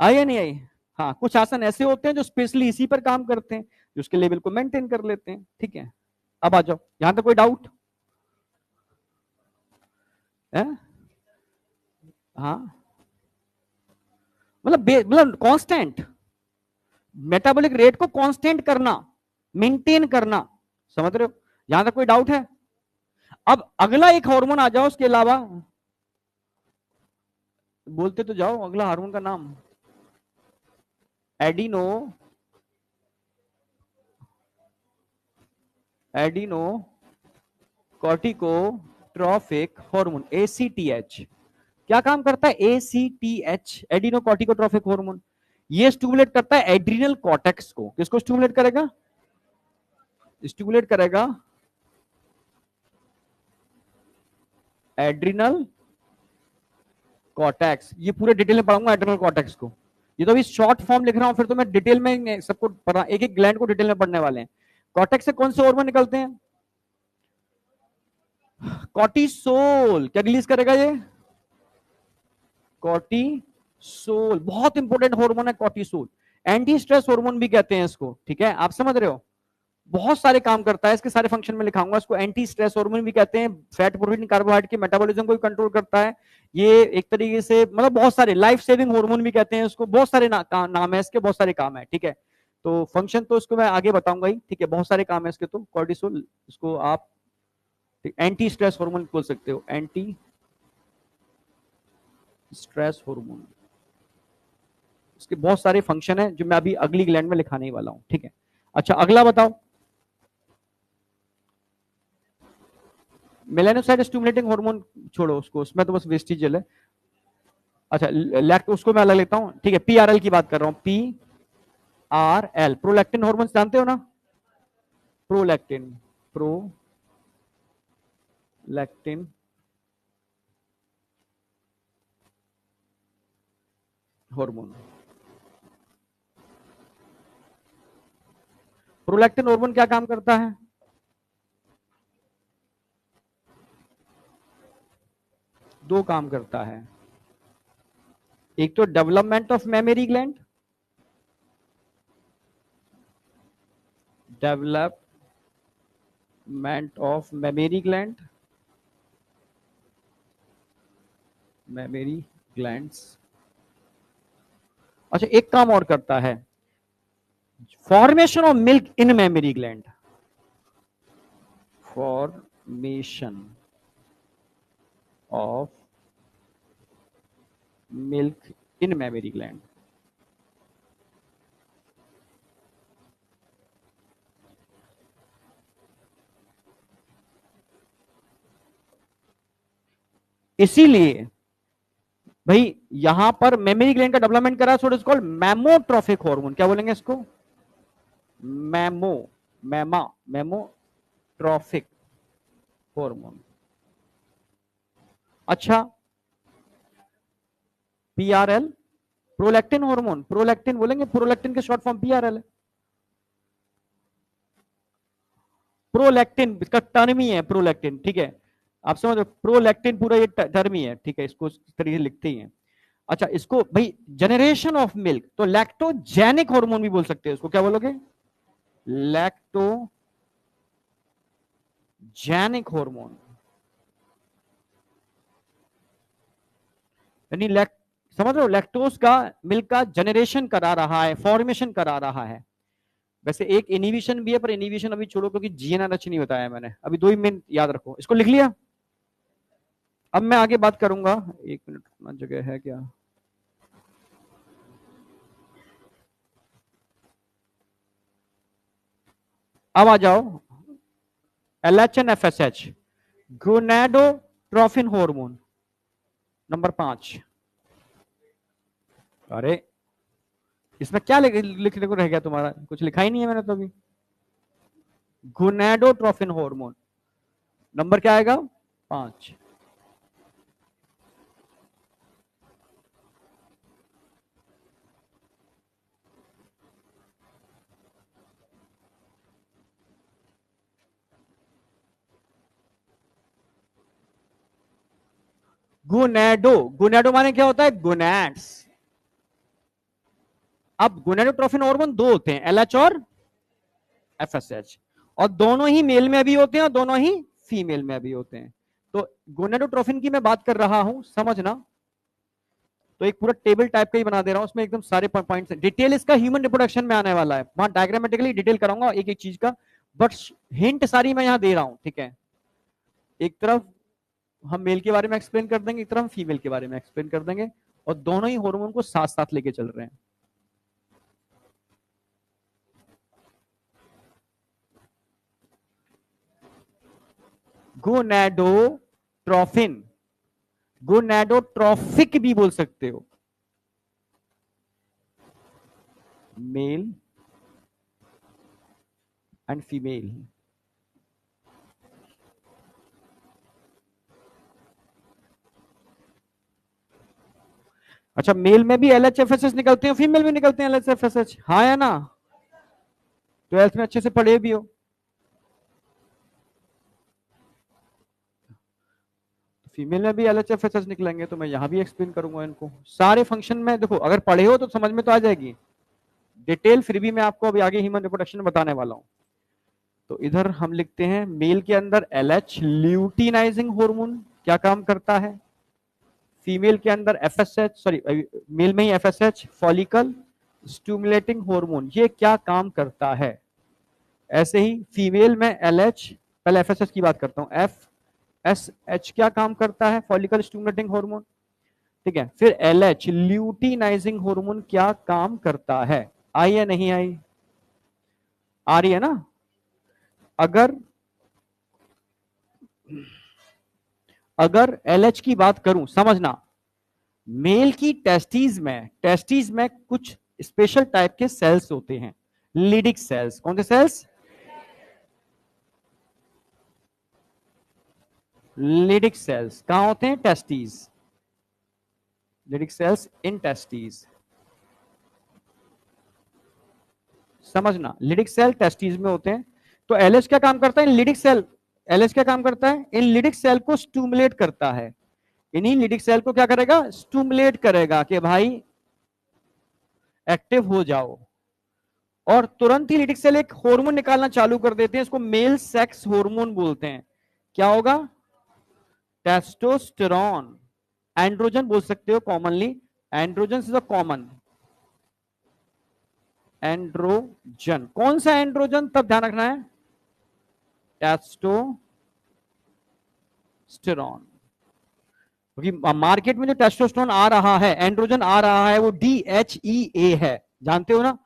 Speaker 1: आई या नहीं आई? हाँ, कुछ आसन ऐसे होते हैं जो स्पेशली इसी पर काम करते हैं, जो उसके लेवल को मेंटेन कर लेते हैं। ठीक है, अब आ जाओ, यहां तक कोई डाउट है? हाँ, मतलब कांस्टेंट मेटाबॉलिक रेट को कांस्टेंट करना, मेंटेन करना, समझ रहे हो? यहां तक कोई डाउट है? अब अगला एक हार्मोन आ जाओ उसके अलावा, बोलते तो जाओ अगला हार्मोन का नाम। Adeno adeno corticotrophic hormone, ACTH. क्या काम करता है? ACTH, adeno corticotrophic hormone. ये स्टिमुलेट करता है एड्रिनल कॉर्टेक्स को। किसको स्टिमुलेट करेगा? स्टिमुलेट करेगा एड्रिनल कॉर्टेक्स। ये पूरे डिटेल में पढ़ाऊंगा एड्रिनल कॉर्टेक्स को। ये तो अभी शॉर्ट फॉर्म लिख रहा हूं, फिर तो मैं डिटेल में सबको पढ़ा, एक एक ग्लैंड को डिटेल में पढ़ने वाले हैं। कॉर्टेक्स से कौन से हार्मोन निकलते हैं? कॉर्टिसोल। क्या रिलीज करेगा ये? कॉर्टिसोल। बहुत इंपॉर्टेंट हार्मोन है कॉर्टिसोल। एंटी स्ट्रेस हार्मोन भी कहते हैं इसको। ठीक है, आप समझ रहे हो? बहुत सारे काम करता है, इसके सारे फंक्शन में लिखाऊंगा। इसको एंटी स्ट्रेस हार्मोन भी कहते हैं। फैट, प्रोटीन, कार्बोहाइड्रेट के मेटाबॉलिज्म को भी कंट्रोल करता है। ये एक तरीके से मतलब बहुत सारे लाइफ सेविंग हार्मोन भी कहते हैं इसको। बहुत सारे नाम है इसके, बहुत सारे काम है। ठीक है, तो फंक्शन तो इसको मैं आगे बताऊंगा ही। ठीक है, बहुत सारे काम है इसके। तो कॉर्टिसोल, इसको आप एंटी स्ट्रेस हार्मोन बोल सकते हो, एंटी स्ट्रेस हार्मोन। इसके बहुत सारे फंक्शन है जो मैं अभी अगली ग्लैंड में लिखाने ही वाला हूं। ठीक है, अच्छा अगला बताओ। मेलानोसाइट स्टिमुलेटिंग हार्मोन छोड़ो उसको, उसमें तो बस वेस्टिजियल है। अच्छा, लैक्ट उसको मैं अलग लेता हूं। ठीक है, पीआरएल की बात कर रहा हूं। पीआरएल, प्रोलैक्टिन हार्मोन जानते हो ना? Prolactin, prolactin hormone. Prolactin hormone क्या काम करता है? दो काम करता है। एक तो development of memory gland, development of memory gland, memory glands. अच्छा, एक काम और करता है, formation of milk in memory gland, formation of milk in memory gland. इसीलिए भाई यहां पर मेमोरी ग्लैंड का डेवलपमेंट करा, so it is called mammotrophic hormone. क्या बोलेंगे इसको? Mammo, mamma, mammotrophic hormone. अच्छा, पीआरएल, प्रोलैक्टिन हार्मोन। प्रोलैक्टिन बोलेंगे, प्रोलैक्टिन के शॉर्ट फॉर्म पीआरएल है। प्रोलैक्टिन इसका टर्म ही है, प्रोलैक्टिन। ठीक है, आप समझ रहे हो? प्रोलैक्टिन पूरा ये टर्म ही है। ठीक है, इसको इस तरीके से लिखते ही हैं। अच्छा, इसको भाई जनरेशन ऑफ मिल्क, तो लैक्टोजेनिक हार्मोन भी बोल सकते हैं इसको। क्या बोलोगे? Lactogenic hormone. यानी समझ रहे हो, लैक्टोज का मिल्क का जनरेशन करा रहा है, फॉर्मेशन करा रहा है। वैसे एक इनिबिशन भी है, पर इनिबिशन अभी छोड़ो क्योंकि जीएनआरएच नहीं बताया मैंने अभी। 2 ही मिनट याद रखो, इसको लिख लिया। अब मैं आगे बात करूंगा। 1 मिनट, अपना जगह है क्या? अब आ जाओ, एलएचएन एफएसएच, गोनेडोट्रोफिन हार्मोन, नंबर 5। अरे इसमें क्या लिखने को रह गया तुम्हारा? कुछ लिखा ही नहीं है मैंने तो अभी। गोनेडोट्रोफिन हार्मोन, नंबर क्या आएगा? 5। गुनेडो, गुनेडो माने क्या होता है? गुनैड्स। अब गोनेडोट्रोफिन हार्मोन दो होते हैं, एलएच और एफएसएच, और दोनों ही मेल में भी होते हैं और दोनों ही फीमेल में भी होते हैं। तो गोनेडोट्रोफिन की मैं बात कर रहा हूं, समझना। तो एक पूरा टेबल टाइप का ही बना दे रहा हूं, उसमें एकदम सारे पॉइंट्स हैं। डिटेल इसका ह्यूमन रिप्रोडक्शन में आने वाला है, वहां डायग्रामेटिकली डिटेल कराऊंगा एक एक चीज का, बट हिंट सारी मैं यहां दे रहा हूं, ठीक है। एक तरफ हम मेल के बारे में एक्सप्लेन कर देंगे, एक तरफ हम फीमेल के बारे में एक्सप्लेन कर देंगे, और दोनों ही हार्मोन को साथ साथ लेके चल रहे हैं। गोनेडोट्रोफिन, गोनेडोट्रोफिक भी बोल सकते हो, मेल एंड फीमेल। अच्छा, मेल में भी एलएचएफएसएच निकलते हैं, फीमेल में निकलते हैं एलएचएफएसएच, हाँ है ना? 12th में अच्छे से पढ़े भी हो। फीमेल में भी एलएचएफएसएच निकलेंगे, तो मैं यहां भी एक्सप्लेन करूंगा इनको सारे फंक्शन में। देखो अगर पढ़े हो तो समझ में तो आ जाएगी डिटेल, फिर भी मैं आपको अभी आगे ह्यूमन रिप्रोडक्शन बताने वाला हूं। तो इधर हम लिखते हैं मेल के अंदर एलएच ल्यूटिनाइजिंग हार्मोन क्या काम करता है, फीमेल के अंदर एफएसएच, सॉरी मेल में ही एफएसएच फॉलिकल स्टिमुलेटिंग हार्मोन, ये क्या काम करता है। ऐसे ही फीमेल में एलएच, पहले एफएसएच की बात करता हूं, एफ एस एच क्या काम करता है, फॉलिकल स्टिमुलेटिंग हार्मोन, ठीक है। फिर एलएच ल्यूटिनाइजिंग हार्मोन क्या काम करता है, आई या नहीं आई, आ रही है ना? अगर अगर एलएच की बात करूं, समझना, मेल की टेस्टीज में कुछ स्पेशल टाइप के सेल्स होते हैं, लिडिक सेल्स। कौन से सेल्स? लिडिक सेल्स कहां होते हैं? टेस्टीज। लिडिक सेल्स इन टेस्टीज, समझना, लिडिक सेल टेस्टीज में होते हैं। तो एलएच क्या काम करता है? लिडिक सेल, एलएच क्या काम करता है? इन लिडिक सेल को स्टूमुलेट करता है। इन्हीं लिडिक सेल को क्या करेगा? स्टूमुलेट करेगा कि भाई एक्टिव हो जाओ, और तुरंत ही लिडिक सेल एक हार्मोन निकालना चालू कर देते हैं, इसको मेल सेक्स हार्मोन बोलते हैं। क्या होगा? टेस्टोस्टेरोन, एंड्रोजन बोल सकते हो commonly, androgen is a common, androgen. कौन सा एंड्रोजन? तब ध्यान रखना है, टेस्टोस्टेरोन। क्योंकि मार्केट में जो टेस्टोस्टेरोन आ रहा है, एंड्रोजन आ रहा है, वो DHEA है, जानते हो ना?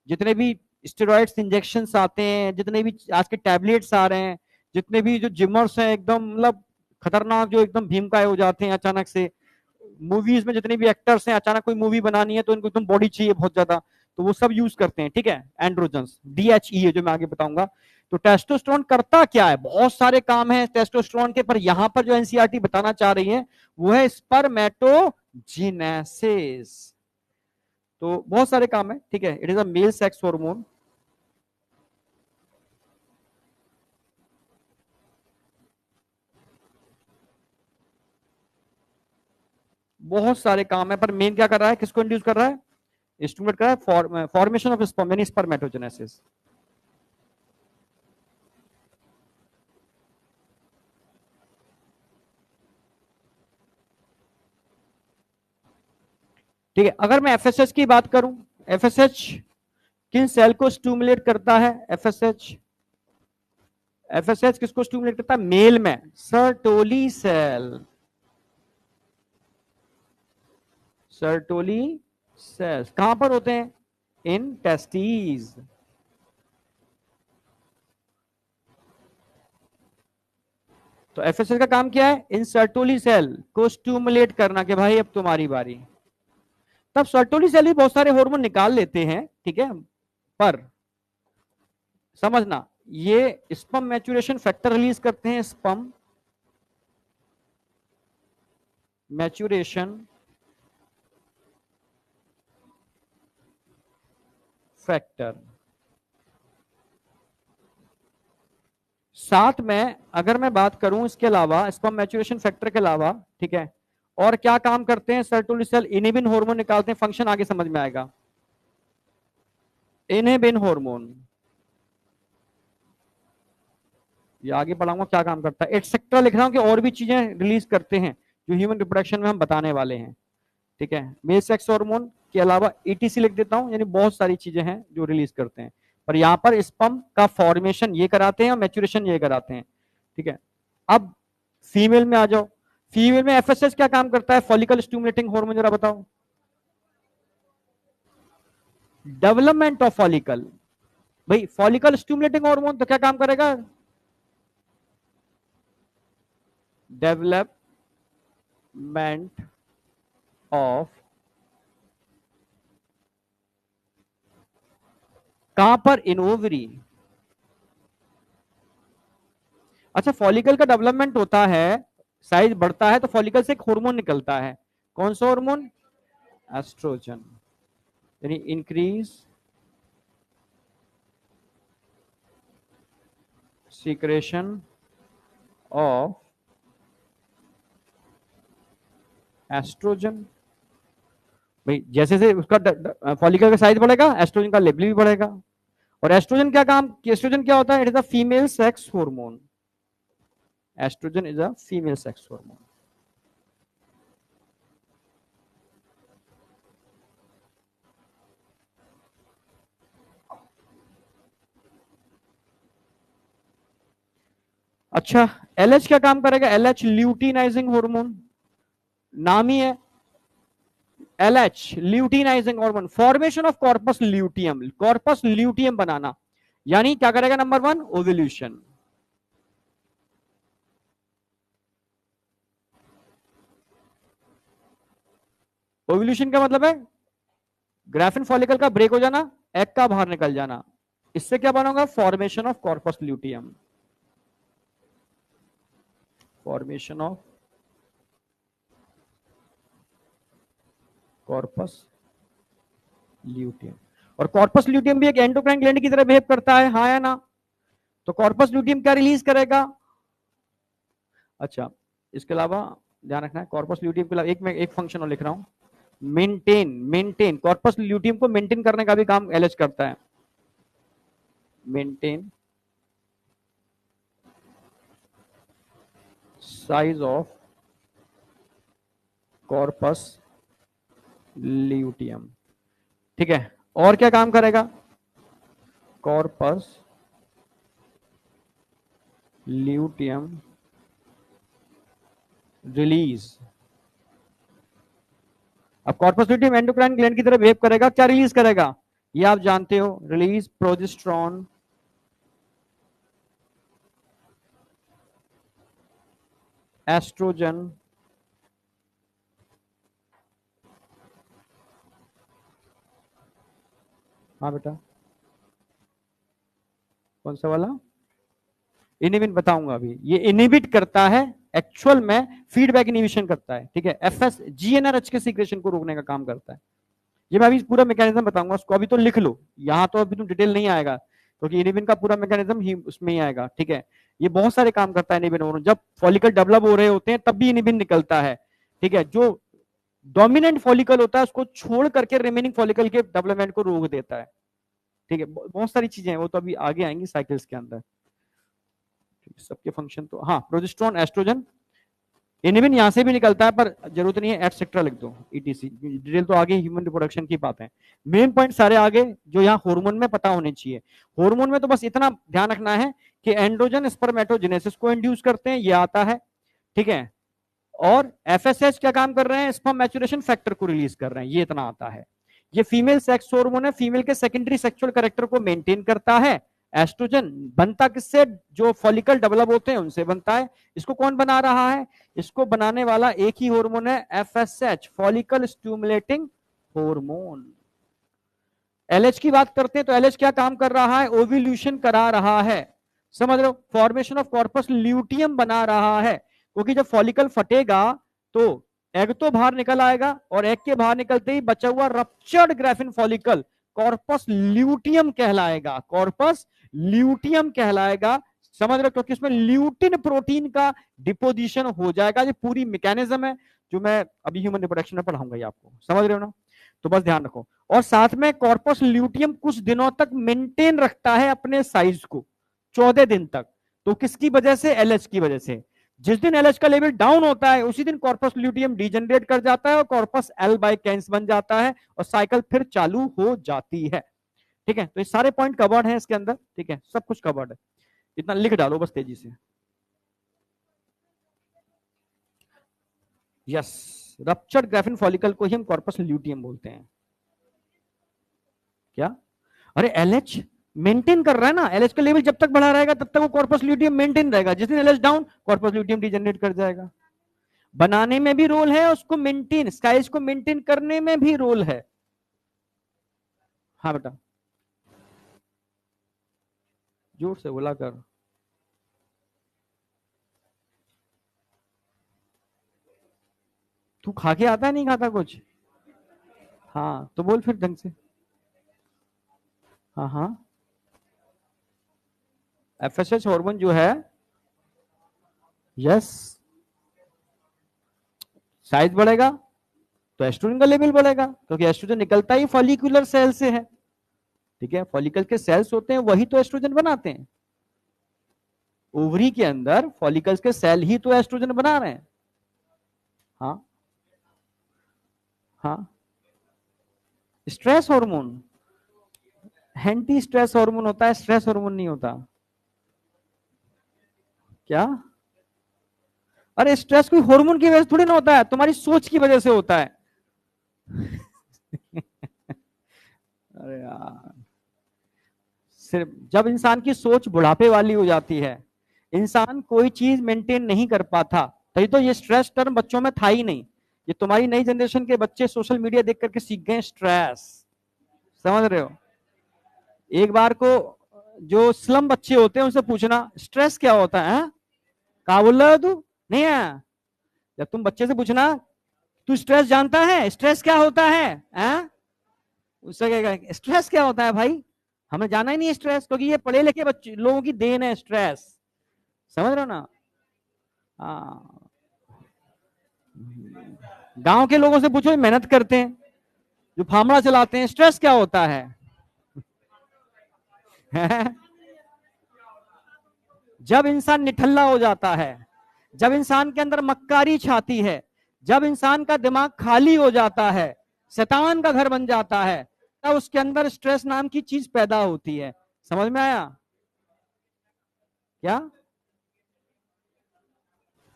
Speaker 1: जितने भी स्टेरॉइड्स इंजेक्शन आते हैं, जितने भी आज के टैबलेट्स आ रहे हैं, जितने भी जो जिमर्स हैं एकदम मतलब खतरनाक, जो एकदम भीमकाय हो जाते हैं अचानक से, मूवीज में जितने भी एक्टर्स हैं, अचानक कोई मूवी बनानी है तो इनको एकदम बॉडी चाहिए बहुत ज्यादा, तो वो सब यूज करते हैं, ठीक है, एंड्रोजन, DHEA जो मैं आगे बताऊंगा। तो टेस्टोस्टेरोन करता क्या है? बहुत सारे काम है टेस्टोस्टेरोन के, पर यहां पर जो एनसीईआरटी बताना चाह रही है वो है स्पर्मेटोजेनेसिस। तो बहुत सारे काम है, ठीक है, it is a male sex hormone. बहुत सारे काम है, पर मेन क्या कर रहा है, किसको इंड्यूस कर रहा है? स्टिमुलेट कर रहा है फॉर्मेशन ऑफ स्पर्म, यानी स्पर्मेटोजेनेसिस। ठीक है, अगर मैं एफएसएच की बात करूं, एफएसएच किन सेल को स्टिमुलेट करता है? एफएसएच, एफएसएच किसको स्टिमुलेट करता है? मेल में सर्टोली सेल, सर्टोली सेल्स कहां पर होते हैं? इन टेस्टीज। तो एफएसएच का काम क्या है? इन सर्टोली सेल को स्टिमुलेट करना कि भाई अब तुम्हारी बारी। तब सर्टोली सेल भी बहुत सारे हार्मोन निकाल लेते हैं, ठीक है, पर समझना, ये स्पर्म मैच्योरेशन फैक्टर रिलीज करते हैं, स्पर्म मैच्यूरेशन फैक्टर। साथ में अगर मैं बात करूं इसके अलावा, स्पर्म मैच्यूरेशन फैक्टर के अलावा, ठीक है, और क्या काम करते हैं, सर्टोलिसिल इनिबिन हार्मोन निकालते हैं, फंक्शन आगे समझ में आएगा। इनिबिन हार्मोन, ये आगे पढ़ाऊंगा क्या काम करता है। एटसेट्रा लिख रहा हूं कि और भी चीजें रिलीज करते हैं जो ह्यूमन रिप्रोडक्शन में हम बताने वाले हैं, ठीक है। मेल सेक्स हार्मोन के अलावा ईटीसी लिख देता हूं, यानी बहुत सारी चीजें हैं जो रिलीज करते हैं, पर यहां पर स्पर्म का फॉर्मेशन ये कराते हैं और मैच्यूरेशन ये कराते हैं, ठीक है। अब फीमेल में आ जाओ। फीमेल में एफएसएच क्या काम करता है, फॉलिकल स्टिमुलेटिंग हार्मोन, जरा बताओ। डेवलपमेंट ऑफ फॉलिकल, भाई फॉलिकल स्टिमुलेटिंग हार्मोन तो क्या काम करेगा, डेवलपमेंट ऑफ, कहां पर, इन ओवरी। अच्छा, फॉलिकल का डेवलपमेंट होता है, साइज बढ़ता है तो फॉलिकल से एक हार्मोन निकलता है, कौन सा हार्मोन, एस्ट्रोजन, यानी इंक्रीज सीक्रेशन ऑफ एस्ट्रोजन। भाई जैसे जैसे उसका फॉलिकल का साइज बढ़ेगा, एस्ट्रोजन का लेवल भी बढ़ेगा। और एस्ट्रोजन क्या काम, एस्ट्रोजन क्या होता है, it is a female sex hormone. Estrogen is a female sex hormone. अच्छा, एलएच क्या काम करेगा, एलएच ल्यूटिनाइजिंग हार्मोन, नाम ही है LH, luteinizing hormone, formation of corpus luteum, corpus luteum बनाना, यानी क्या करेगा, नंबर वन, ओव्यूलेशन। ओव्यूलेशन का मतलब है ग्राफिन फॉलिकल का ब्रेक हो जाना, एग का बाहर निकल जाना, इससे क्या बनोगा, formation of corpus luteum, formation of corpus luteum. और कॉर्पस ल्यूटियम भी एक एंडोक्राइन ग्लैंड की तरह बिहेव करता है, हाँ या ना। तो कॉर्पस ल्यूटियम क्या रिलीज करेगा। अच्छा, इसके अलावा ध्यान रखना है, कॉर्पस ल्यूटियम के अलावा एक मैं एक फंक्शन और लिख रहा हूं, मेंटेन, मेंटेन कॉर्पस ल्यूटियम को मेंटेन करने का भी काम एलएच करता है, maintain size of corpus luteum, ठीक है। और क्या काम करेगा, कॉर्पस ल्यूटियम रिलीज। अब कॉर्पस ल्यूटियम एंडोक्राइन ग्लैंड की तरह बिहेव करेगा, क्या रिलीज करेगा, ये आप जानते हो, रिलीज प्रोजेस्टेरॉन, एस्ट्रोजन, हाँ बेटा, कौन सा वाला, इनिबिन बताऊंगा अभी, ये इनिबिट करता है, एक्चुअल में फीडबैक इनिबिशन करता है, ठीक है। एफएस जीएनआरएच के सीक्रेशन को रोकने का काम करता है। ये मैं अभी पूरा मैकेनिज्म बताऊंगा, उसको अभी तो लिख लो, यहां तो अभी तुम डिटेल नहीं आएगा, क्योंकि इनिबिन का पूरा मैकेनिज्म ही उसमें ही आएगा, ठीक है। ये बहुत सारे काम करता है इनिबिन, और जब फॉलिकल डेवलप हो रहे होते हैं तब भी इनिबिन निकलता है, ठीक है। जो डोमिनेंट फॉलिकल होता है उसको छोड़ करके रिमेनिंग फॉलिकल के डेवलपमेंट को रोक देता है, ठीक है। बहुत सारी चीजें हैं, वो तो अभी आगे आएंगी साइकिल्स के अंदर, सबके फंक्शन तो, हाँ, प्रोजेस्टेरॉन, एस्ट्रोजन, इनिबिन यहां से भी निकलता है, पर जरूरत नहीं है, एटसेट्रा लिख दो, ईटीसी, डिटेल तो आगे ह्यूमन रिप्रोडक्शन की बात है। मेन पॉइंट सारे आगे जो यहाँ हार्मोन में पता होने चाहिए। हार्मोन में तो बस इतना ध्यान रखना है कि एंड्रोजन स्पर्मेटोजेनेसिस को इंड्यूस करते हैं, ये आता है, ठीक है। और एफएसएच क्या काम कर रहे हैं, स्पर्म मैच्योरेशन फैक्टर को रिलीज कर रहे हैं, ये इतना आता है। ये फीमेल सेक्स हार्मोन है, फीमेल के सेकेंडरी सेक्सुअल कैरेक्टर को मेंटेन करता है। एस्ट्रोजन बनता किससे, जो फॉलिकल डेवलप होते हैं उनसे बनता है। इसको कौन बना रहा है, इसको बनाने वाला एक ही हार्मोन है, FSH, follicle stimulating hormone. LH की बात करते हैं तो एलएच क्या काम कर रहा है, ओव्यूल्यूशन करा रहा है, समझ लो, फॉर्मेशन ऑफ कॉर्पस ल्यूटियम बना रहा है, क्योंकि जब फॉलिकल फटेगा तो एग तो बाहर निकल आएगा और एग के बाहर निकलते ही बचा हुआ ruptured graphene follicle corpus luteum कहलाएगा, कॉर्पस ल्यूटियम कहलाएगा। समझ रहे हो, क्योंकि इसमें ल्यूटिन प्रोटीन का डिपोजिशन हो जाएगा। ये पूरी मैकेनिज्म है जो मैं अभी ह्यूमन रिप्रोडक्शन में पढ़ाऊंगा, ये आपको समझ रहे हो ना, तो बस ध्यान रखो। और साथ में कॉर्पस ल्यूटियम कुछ दिनों तक मेंटेन रखता है अपने साइज को, 14 दिन तक। तो किसकी वजह से? एलएच की वजह से। जिस दिन एलएच का लेवल डाउन होता है उसी दिन कॉर्पस ल्यूटियम डीजनरेट कर जाता है और कॉर्पस एल्बाइकेंस बन जाता है और साइकिल फिर चालू हो जाती है। ठीक है, तो ये सारे पॉइंट कवर्ड हैं इसके अंदर। ठीक है, सब कुछ कवर्ड है, इतना लिख डालो बस तेजी से। यस, रप्चर्ड ग्राफिन फॉलिकल को ही हम कॉर्पस ल्यूटियम बोलते हैं। क्या? अरे एलएच मेंटेन कर रहा है ना, एलएच का लेवल जब तक बढ़ा रहेगा तब तक वो कॉर्पस ल्यूटियम मेंटेन रहेगा। जिस दिन LH down, corpus luteum degenerate कर जाएगा। बनाने में भी रोल है, उसको मेंटेन, साइज को मेंटेन करने में भी रोल है। हाँ बेटा, जोर से बोला कर। तू खा के आता है, नहीं खाता कुछ? हाँ तो बोल फिर ढंग से। हाँ हाँ, एफएसएच हार्मोन जो है, यस, साइज बढ़ेगा तो एस्ट्रोजन का लेवल बढ़ेगा, क्योंकि एस्ट्रोजन निकलता ही फॉलिकुलर सेल से है। ठीक है, फॉलिकल के सेल्स होते हैं वही तो एस्ट्रोजन बनाते हैं। ओवरी के अंदर फॉलिकल्स के सेल ही तो एस्ट्रोजन बना रहे हैं। हाँ हाँ, stress hormone anti stress hormone होता है, स्ट्रेस हार्मोन नहीं होता। क्या? अरे स्ट्रेस कोई हार्मोन की वजह से थोड़ी ना होता है, तुम्हारी सोच की वजह से होता है। अरे यार, सिर्फ जब इंसान की सोच बुढ़ापे वाली हो जाती है, इंसान कोई चीज मेंटेन नहीं कर पाता, तभी तो ये स्ट्रेस टर्म बच्चों में था ही नहीं। ये तुम्हारी नई जनरेशन के बच्चे सोशल मीडिया देख करके सीख गए स्ट्रेस। समझ रहे हो? एक बार को जो स्लम बच्चे होते हैं उनसे पूछना स्ट्रेस क्या होता है? कहा बोल रहा है तू? नहीं है? जब तुम बच्चे से पूछना तू स्ट्रेस जानता है, स्ट्रेस क्या होता है? उससे कहेगा स्ट्रेस क्या होता है भाई, हमें जाना ही नहीं है स्ट्रेस, क्योंकि ये पढ़े लिखे बच्चे लोगों की देन है स्ट्रेस। समझ रहे हो ना? हाँ, गांव के लोगों से पूछो, मेहनत करते हैं, जो फार्मूला चलाते हैं, स्ट्रेस क्या होता है? जब इंसान निठल्ला हो जाता है, जब इंसान के अंदर मक्कारी छाती है, जब इंसान का दिमाग खाली हो जाता है, शैतान का घर बन जाता है, तब उसके अंदर स्ट्रेस नाम की चीज पैदा होती है। समझ में आया? क्या?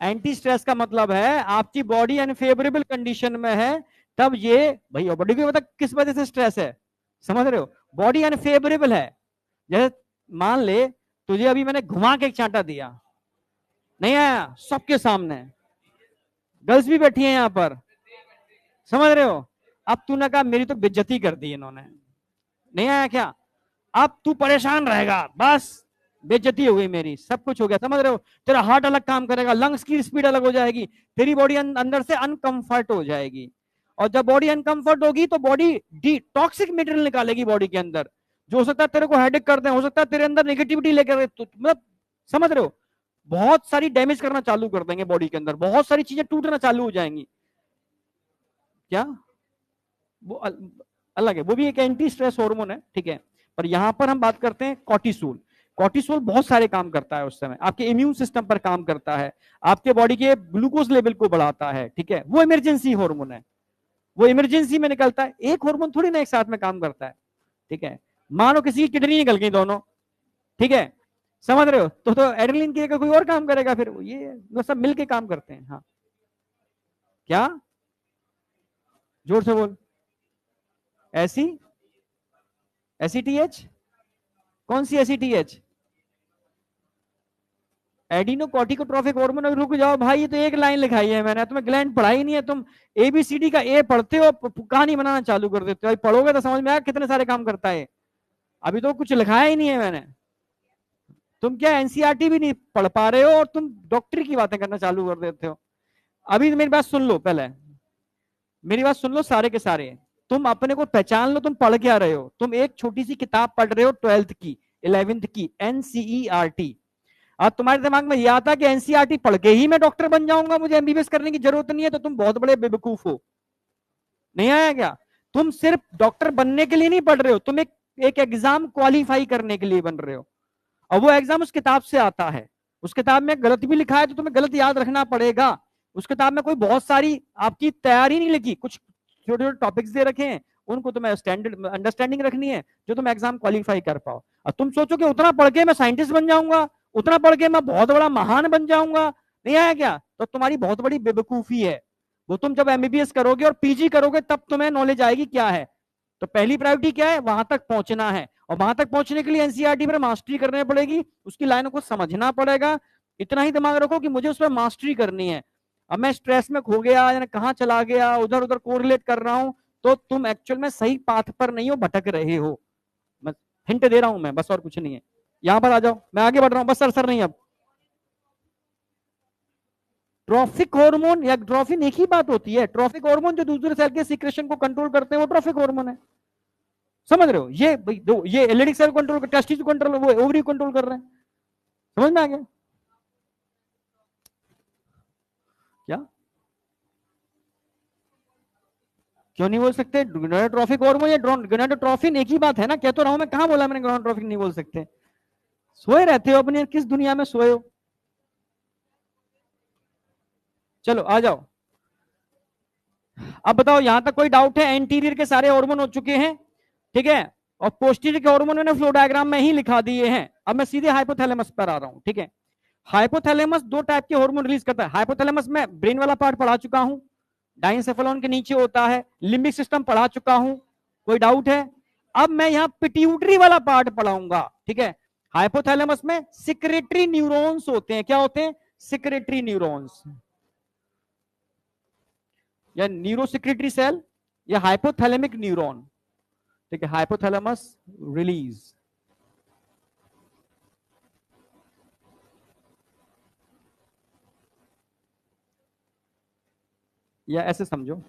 Speaker 1: एंटी स्ट्रेस का मतलब है आपकी बॉडी अनफेवरेबल कंडीशन में है, तब ये भाई बॉडी को पता किस वजह से स्ट्रेस है। समझ रहे हो? बॉडी अनफेवरेबल है। जैसे मान ले तुझे अभी मैंने घुमा के एक चांटा दिया, नहीं आया सबके सामने, गर्ल्स भी बैठी हैं यहां पर, समझ रहे हो? अब तूने कहा मेरी तो बेइज्जती कर दी इन्होंने, नहीं आया क्या? अब तू परेशान रहेगा, बस बेइज्जती हो गई मेरी, सब कुछ हो गया। समझ रहे हो? तेरा हार्ट अलग काम करेगा, लंग्स की स्पीड अलग हो जाएगी, तेरी बॉडी अंदर से अनकंफर्ट हो जाएगी। और जब बॉडी अनकंफर्ट होगी तो बॉडी टॉक्सिक मटेरियल निकालेगी बॉडी के अंदर, जो हो सकता है तेरे को हेडेक कर दे, हो सकता है तेरे अंदर नेगेटिविटी लेकर, मतलब समझ रहे हो, बहुत सारी डैमेज करना चालू कर देंगे बॉडी के अंदर, बहुत सारी चीजें टूटना चालू हो जाएंगी। क्या? वो अलग है, वो भी एक एंटी स्ट्रेस हार्मोन है। ठीक है, पर यहां पर हम बात करते हैं कॉर्टिसोल। कॉर्टिसोल बहुत सारे काम करता है उस समय, आपके इम्यून सिस्टम पर काम करता है, आपके बॉडी के ग्लूकोज लेवल को बढ़ाता है। ठीक है, वो इमरजेंसी हार्मोन है, वो इमरजेंसी में निकलता है, एक हार्मोन थोड़ी ना एक साथ में काम करता है। ठीक है, मानो किसी की किडनी निकल गई दोनों, ठीक है, समझ रहे हो, तो एड्रेनलिन की जगह कोई और काम करेगा, फिर ये सब मिलके काम करते हैं। हाँ, क्या? जोर से बोल। ऐसी एसीटीएच? कौन सी एसीटीएच? एडिनोकॉर्टिकोट्रोफिक हार्मोन। रुक जाओ भाई, ये तो एक लाइन लिखाई है मैंने, तुम्हें ग्लैंड पढ़ाई नहीं है, तुम एबीसीडी का ए पढ़ते हो, कहानी बनाना चालू कर देते हो। पढ़ोगे तो समझ में आया कितने सारे काम करता है, अभी तो कुछ लिखाया ही नहीं है मैंने। तुम क्या एनसीईआरटी भी नहीं पढ़ पा रहे हो और तुम डॉक्टरी की बातें करना चालू कर देते हो। अभी मेरी बात सुन लो पहले, मेरी बात सुन लो सारे के सारे, तुम अपने को पहचान लो, तुम पढ़ क्या रहे हो। तुम एक छोटी सी किताब पढ़ रहे हो 12th की, 11th की, एनसीईआरटी। अब तुम्हारे दिमाग में यह आता है कि एनसीईआरटी पढ़ के ही मैं डॉक्टर बन जाऊंगा, मुझे एमबीबीएस करने की जरूरत नहीं है, तो तुम बहुत बड़े बेवकूफ हो। नहीं आया क्या? तुम सिर्फ डॉक्टर बनने के लिए नहीं पढ़ रहे हो, तुम एक एग्जाम क्वालिफाई करने के लिए बन रहे हो। और वो एग्जाम उस किताब से आता है। उस किताब में गलत भी लिखा है तो तुम्हें गलत याद रखना पड़ेगा। उस किताब में कोई बहुत सारी आपकी तैयारी नहीं लिखी, कुछ छोटे छोटे टॉपिक्स दे रखे हैं, उनको तुम्हें स्टैंडर्ड अंडरस्टैंडिंग रखनी है, जो तुम एग्जाम क्वालिफाई कर पाओ। और तुम सोचो कि उतना पढ़ के मैं साइंटिस्ट बन जाऊंगा, उतना पढ़ के मैं बहुत बड़ा महान बन जाऊंगा। नहीं आया क्या? तो तुम्हारी बहुत बड़ी बेवकूफी है। वो तुम जब एमबीबीएस करोगे और पीजी करोगे तब तुम्हें नॉलेज आएगी क्या है। तो पहली प्रायोरिटी क्या है? वहां तक पहुंचना है, और वहां तक पहुंचने के लिए एनसीईआरटी पर मास्टरी करनी पड़ेगी, उसकी लाइनों को समझना पड़ेगा। इतना ही दिमाग रखो कि मुझे उस पर मास्टरी करनी है। अब मैं स्ट्रेस में खो गया या कहां चला गया, उधर उधर कोरिलेट कर रहा हूं, तो तुम एक्चुअल में सही पाथ पर नहीं हो, भटक रहे हो। मैं हिंट दे रहा हूं मैं, बस और कुछ नहीं है। यहां पर आ जाओ, मैं आगे बढ़ रहा हूं, बस सर सर नहीं अब। ट्रॉफिक हार्मोन या ट्रॉफिन एक ही बात होती है। ट्रॉफिक हार्मोन जो दूसरे सेल के सीक्रेशन को कंट्रोल करते हैं वो ट्रॉफिक हार्मोन है। समझ रहे हो? ये दो, ये LED cell control, testis control, वो ओवरी कंट्रोल कर रहे हैं। समझ में आ गया क्या? क्यों नहीं बोल सकते? ट्रॉफिक हार्मोन या गोनाडोट्रोफिन एक ही बात है ना, कह तो रहा हूं मैं, कहां बोला मैंने गोनाडोट्रोफिन नहीं बोल सकते? सोए रहते हो अपने, किस दुनिया में सोए हो? चलो आ जाओ। अब बताओ, यहां तक कोई डाउट है? एंटीरियर के सारे हार्मोन हो चुके हैं, ठीक है। और पोस्टीरियर के हार्मोन मैंने फ्लो डायग्राम में ही लिखा दिए हैं। अब मैं सीधे हाइपोथैलेमस पर आ रहा हूं, ठीक है। हाइपोथैलेमस दो टाइप के हार्मोन रिलीज करता है। हाइपोथैलेमस में ब्रेन वाला पार्ट पढ़ा चुका हूं, डाइनसेफेलॉन के नीचे होता है। लिम्बिक सिस्टम पढ़ा चुका हूं, कोई डाउट है? अब मैं यहां पिट्यूटरी वाला पार्ट पढ़ाऊंगा, ठीक है। हाइपोथैलेमस में सिक्रेटरी न्यूरॉन्स होते हैं। क्या होते हैं? सिक्रेटरी न्यूरॉन्स, या न्यूरो सिक्रेटरी सेल, या हाइपोथैलेमिक न्यूरॉन, ठीक है। हाइपोथैलेमस रिलीज, या ऐसे समझो,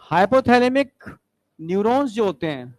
Speaker 1: हाइपोथैलेमिक न्यूरॉन्स जो होते हैं,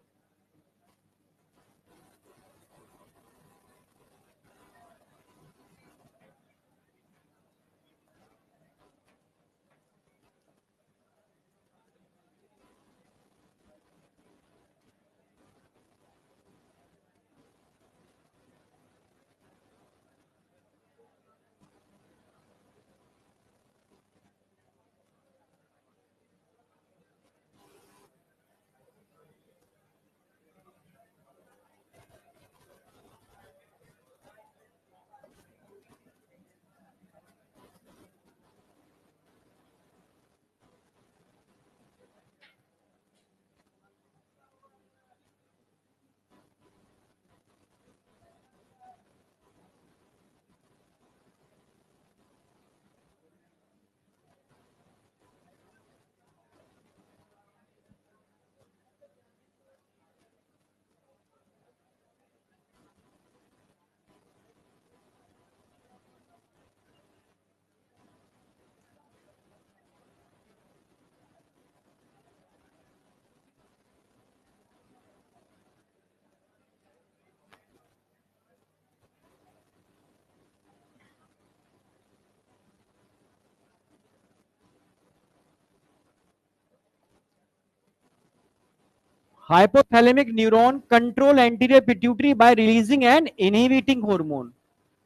Speaker 1: hypothalamic neuron control anterior pituitary bye releasing and inhibiting hormone.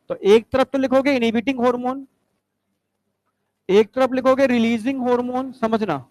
Speaker 1: तो एक तरफ तो लिखोगे इनहिबिटिंग हार्मोन, एक तरफ लिखोगे रिलीजिंग हार्मोन, समझना।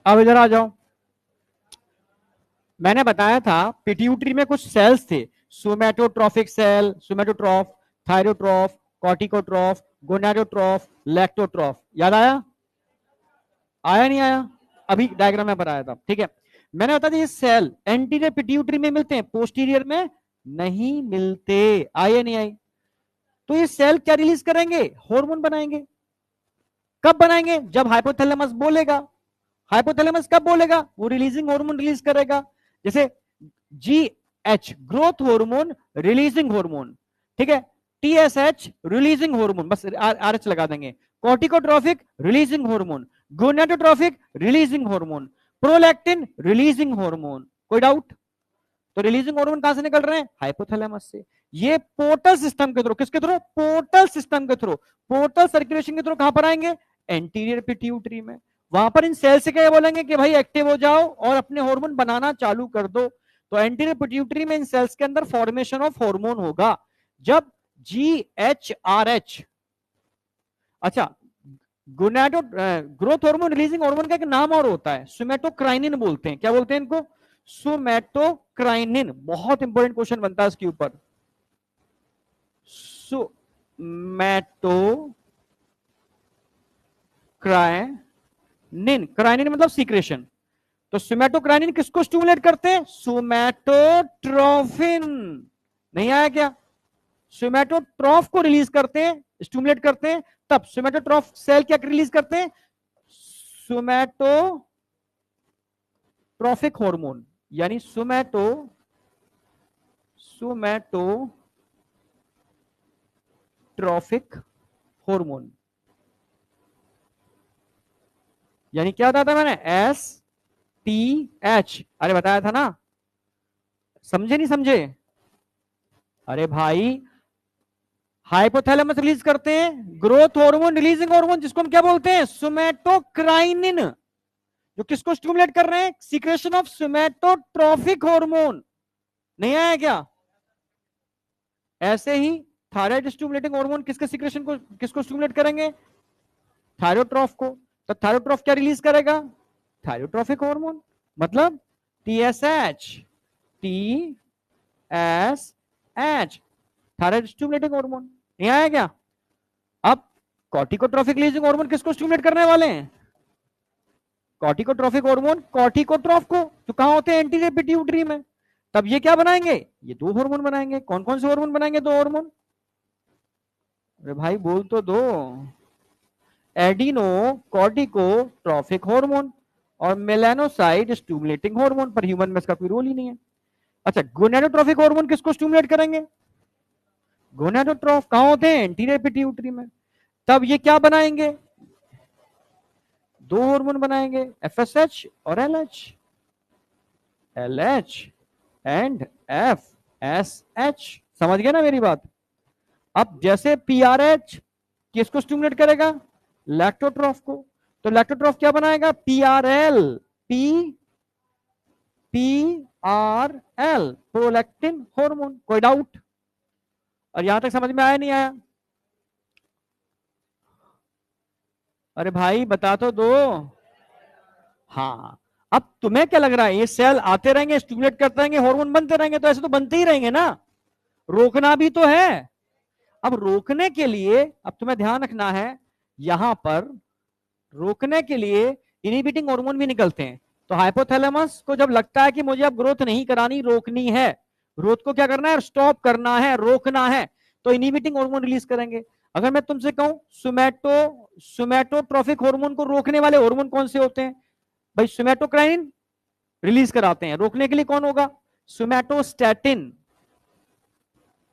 Speaker 1: अब इधर आ जाओ, मैंने बताया था पिट्यूटरी में कुछ सेल्स थे, सोमैटोट्रॉफिक सेल, सोमैटोट्रॉफ, थायरोट्रॉफ, कॉर्टिकोट्रॉफ, गोनाडोट्रॉफ, लैक्टोट्रॉफ, याद आया? आया नहीं आया? अभी डायग्राम में बनाया था, ठीक है। मैंने बता दिया ये सेल एंटीरियर पिट्यूटरी में मिलते हैं, पोस्टीरियर में नहीं मिलते। आए नहीं आई? तो ये सेल क्या रिलीज करेंगे? हार्मोन बनाएंगे। कब बनाएंगे? जब हाइपोथैलेमस बोलेगा। हाइपोथैलेमस कब बोलेगा? वो रिलीजिंग हार्मोन रिलीज करेगा, जैसे GH growth hormone releasing hormone, ठीक है। TSH रिलीजिंग हार्मोन, बस RH लगा देंगे। Corticotrophic releasing hormone, gonadotrophic releasing hormone, prolactin releasing hormone. कोई डाउट? तो रिलीजिंग हार्मोन कहां से निकल रहे हैं? हाइपोथैलेमस से। ये पोर्टल सिस्टम के थ्रू, किसके थ्रू? पोर्टल सिस्टम के थ्रू, पोर्टल सर्कुलेशन के थ्रू कहां पर आएंगे? एंटीरियर पिट्यूटरी में। वहां पर इन सेल से क्या बोलेंगे कि भाई एक्टिव हो जाओ और अपने हार्मोन बनाना चालू कर दो। तो एंटीरियर पिट्यूटरी में इन सेल्स के अंदर फॉर्मेशन ऑफ हार्मोन होगा जब GHRH, अच्छा, गोनाडो ग्रोथ हार्मोन रिलीजिंग हार्मोन का एक नाम और होता है, सोमैटोकाइनिन बोलते हैं। क्या बोलते हैं इनको? सोमैटोकाइनिन। बहुत इंपॉर्टेंट क्वेश्चन बनता है इसके ऊपर। सोमैटोकाइनिन, क्राइनिन मतलब सीक्रेशन। तो सोमैटोकाइनिन किसको स्टिमुलेट करते हैं? सोमैटोट्रोफिन। नहीं आया क्या? सोमैटोट्रॉफ को रिलीज करते हैं, स्टिमुलेट करते हैं। तब सोमैटोट्रॉफ सेल क्या रिलीज करते हैं? सोमैटोट्रॉफिक हार्मोन, यानी सोमैटोट्रॉफिक हार्मोन। यानी क्या बताया था मैंने? STH। अरे बताया था ना, समझे नहीं समझे? अरे भाई, हाइपोथैलेमस रिलीज करते हैं ग्रोथ हार्मोन रिलीजिंग हार्मोन, जिसको हम क्या बोलते हैं? सोमैटोकाइनिन। जो किसको स्टिमुलेट कर रहे हैं? Secretion of somatotrophic hormone. नहीं आया क्या? ऐसे ही थायराइड स्टिमुलेटिंग हार्मोन किसके सीक्रेशन को, किसको स्टिमुलेट करेंगे? थायरोट्रॉफ को। तो थायरोट्रॉफ क्या रिलीज करेगा? थायरोट्रॉफिक हार्मोन, मतलब TSH, TSH, thyroid stimulating hormone. नहीं आया क्या? अब कॉर्टिकोट्रॉफिक रिलीजिंग हार्मोन किसको स्टिमुलेट करने वाले हैं? कॉर्टिकोट्रॉफिक हार्मोन कॉर्टिकोट्रॉफ को, जो कहां होते हैं? एंटीरियर पिट्यूटरी में। तब ये क्या बनाएंगे? ये दो हार्मोन बनाएंगे। कौन कौन से हार्मोन बनाएंगे? दो हार्मोन। अरे भाई बोल तो दो। एडिनो कॉर्टिकोट्रॉफिक हार्मोन और मेलानोसाइट स्टिमुलेटिंग हार्मोन। पर ह्यूमन में इसका कोई रोल ही नहीं है। अच्छा, गोनाडोट्रॉफिक हार्मोन किसको स्टिमुलेट करेंगे? गोनाडोट्रॉफ। कहां होते हैं? एंटीरियर पिट्यूटरी में। तब ये क्या बनाएंगे? दो हार्मोन बनाएंगे, FSH और LH, LH एंड FSH। समझ गए ना मेरी बात? अब जैसे PRH किसको स्टिमुलेट करेगा? लैक्टोट्रॉफ को। तो लैक्टोट्रॉफ क्या बनाएगा? PRL, PRL, prolactin hormone. कोई डाउट? और यहां तक समझ में आया नहीं आया? अरे भाई बता तो दो। हाँ, अब तुम्हें क्या लग रहा है? ये सेल आते रहेंगे, स्टिमुलेट करते रहेंगे, हार्मोन बनते रहेंगे, तो ऐसे तो बनते ही रहेंगे ना। रोकना भी तो है। अब रोकने के लिए, अब तुम्हें ध्यान रखना है, यहां पर रोकने के लिए इनहिबिटिंग हार्मोन भी निकलते हैं। तो हाइपोथैलेमस को जब लगता है कि मुझे अब ग्रोथ नहीं करानी, रोकनी है, ग्रोथ को क्या करना है? स्टॉप करना है, रोकना है, तो इनहिबिटिंग हार्मोन रिलीज करेंगे। अगर मैं तुमसे कहूं सोमैटोट्रॉफिक हार्मोन को रोकने वाले हार्मोन कौन से होते हैं? भाई सोमैटोकाइनिन रिलीज कराते हैं। रोकने के लिए कौन होगा? सोमैटोस्टैटिन।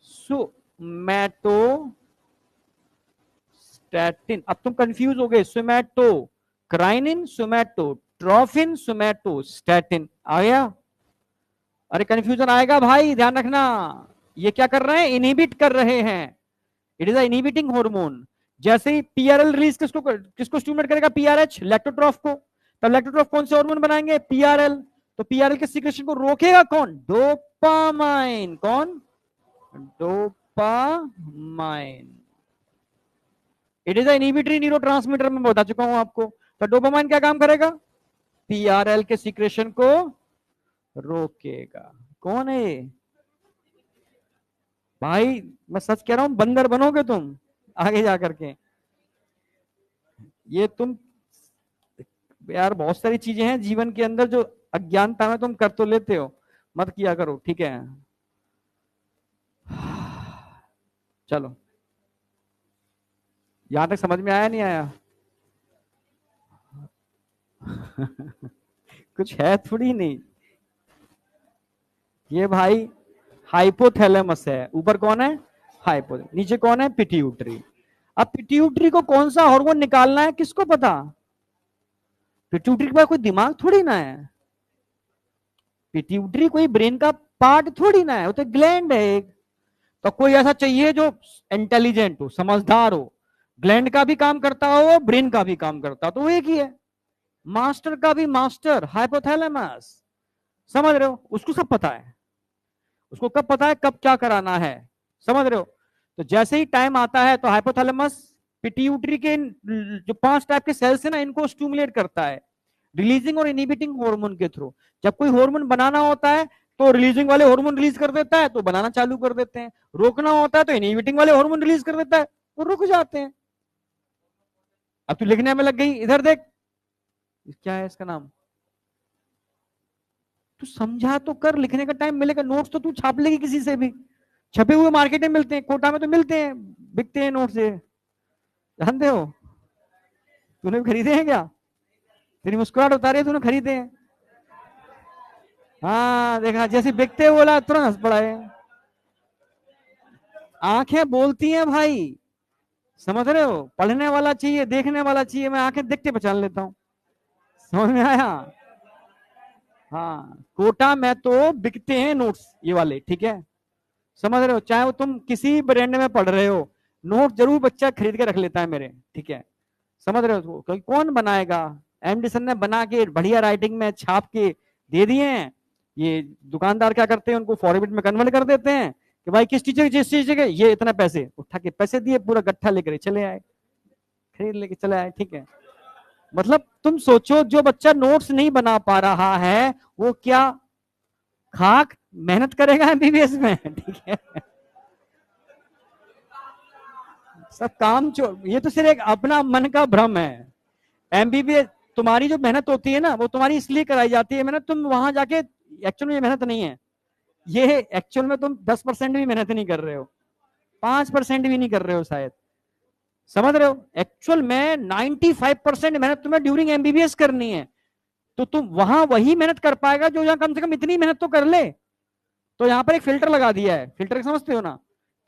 Speaker 1: सोमैटोस्टैटिन। अब तुम कंफ्यूज हो गए, सोमैटोकाइनिन, सोमैटोट्रॉफिन, सोमैटोस्टैटिन। आ गया? अरे कंफ्यूजन आएगा भाई, ध्यान रखना। ये क्या कर रहे हैं? इनहिबिट कर रहे हैं। It is a inhibiting hormone. जैसे ही PRL रिलीज किसको किसको स्टिमुलेट करेगा? PRH, लैक्टोट्रॉफ को। तब लैक्टोट्रॉफ कौन से हार्मोन बनाएंगे? PRL। तो PRL के सीक्रेशन को रोकेगा कौन? डोपामाइन। कौन? Dopamine. It is a inhibitory neurotransmitter, मैं बता चुका हूं आपको। तो डोपामाइन क्या काम करेगा? पीआरएल के सीक्रेशन को रोकेगा। कौन है ये भाई? मैं सच कह रहा हूं, बंदर बनोगे तुम आगे जा करके। ये तुम यार, बहुत सारी चीजें हैं जीवन के अंदर जो अज्ञानता में तुम कर तो लेते हो, मत किया करो, ठीक है? चलो, यहां तक समझ में आया नहीं आया? कुछ है थोड़ी नहीं। ये भाई हाइपोथैलेमस है, ऊपर कौन है? हाइपो, नीचे कौन है? पिट्यूटरी। अब पिट्यूटरी को कौन सा हार्मोन निकालना है किसको पता? पिट्यूटरी के पास कोई दिमाग थोड़ी ना है। पिट्यूटरी कोई ब्रेन का पार्ट थोड़ी ना है, वो तो ग्लैंड है एक। तो कोई ऐसा चाहिए जो इंटेलिजेंट हो, समझदार हो, ग्लैंड का भी काम करता हो, ब्रेन का भी काम करता हो, तो वो एक ही है। मास्टर का भी मास्टर हाइपोथैलेमस, समझ रहे हो? उसको सब पता है, उसको कब पता है कब क्या कराना है, समझ रहे हो? तो जैसे ही टाइम आता है तो हाइपोथैलेमस पिट्यूटरी के जो 5 टाइप के सेल्स है ना, इनको स्टिमुलेट करता है रिलीजिंग और इनहिबिटिंग हार्मोन के थ्रू। जब कोई हार्मोन बनाना होता है तो रिलीजिंग वाले हार्मोन रिलीज कर देता है, तो बनाना चालू कर देते हैं। रोकना होता है तो इनहिबिटिंग वाले हार्मोन रिलीज कर देता है, वो रुक जाते हैं। अब तू लिखने में लग गई, इधर देख, क्या है इसका नाम? तू समझा तो कर, लिखने का टाइम मिलेगा। नोट्स तो तू छाप लेगी किसी से भी, छपे हुए मार्केट में मिलते हैं, कोटा में तो मिलते हैं, बिकते हैं नोट्स, ये जानते हो? तूने खरीदे हैं क्या? तेरी मुस्कुराहट बता रही है तूने खरीदे हैं। हाँ देखा, जैसे बिकते बोला तुरंत हंस पड़ा है। आंखें बोलती हैं भाई, समझ रहे हो? पढ़ने वाला चाहिए, देखने वाला चाहिए, मैं आंखें देख के पहचान लेता हूँ। समझ में आया? हाँ, कोटा में तो बिकते हैं नोट्स ये वाले, ठीक है? समझ रहे हो? चाहे वो तुम किसी ब्रांड में पढ़ रहे हो, नोट जरूर बच्चा खरीद के रख लेता है मेरे, ठीक है? समझ रहे हो? क्योंकि कौन बनाएगा? एमडिसन ने बना के बढ़िया राइटिंग में छाप के दे दिए हैं। ये दुकानदार क्या करते हैं, उनको फॉर्मेट में कन्वर्ट कर देते हैं कि भाई किस टीचर जिस चीज के ये इतना पैसे, उठा के पैसे दिए, पूरा गट्ठा लेकर चले आए, खरीद लेके चले आए, ठीक है? मतलब तुम सोचो, जो बच्चा नोट्स नहीं बना पा रहा है वो क्या खाक मेहनत करेगा एमबीबीएस में? ठीक है, सब काम छोड़, ये तो सिर्फ एक अपना मन का भ्रम है। एमबीबीएस, तुम्हारी जो मेहनत होती है ना, वो तुम्हारी इसलिए कराई जाती है मेहनत, तुम वहां जाके एक्चुअल में ये मेहनत नहीं है। ये एक्चुअल में तुम 10% भी मेहनत नहीं कर रहे हो, 5% भी नहीं कर रहे हो शायद, समझ रहे हो? एक्चुअल में 95% मेहनत तुम्हें ड्यूरिंग एमबीबीएस करनी है। तो तुम वहां वही मेहनत कर पाएगा जो यहाँ कम से कम इतनी मेहनत तो कर ले। तो यहाँ पर एक फिल्टर लगा दिया है, फिल्टर समझते हो ना,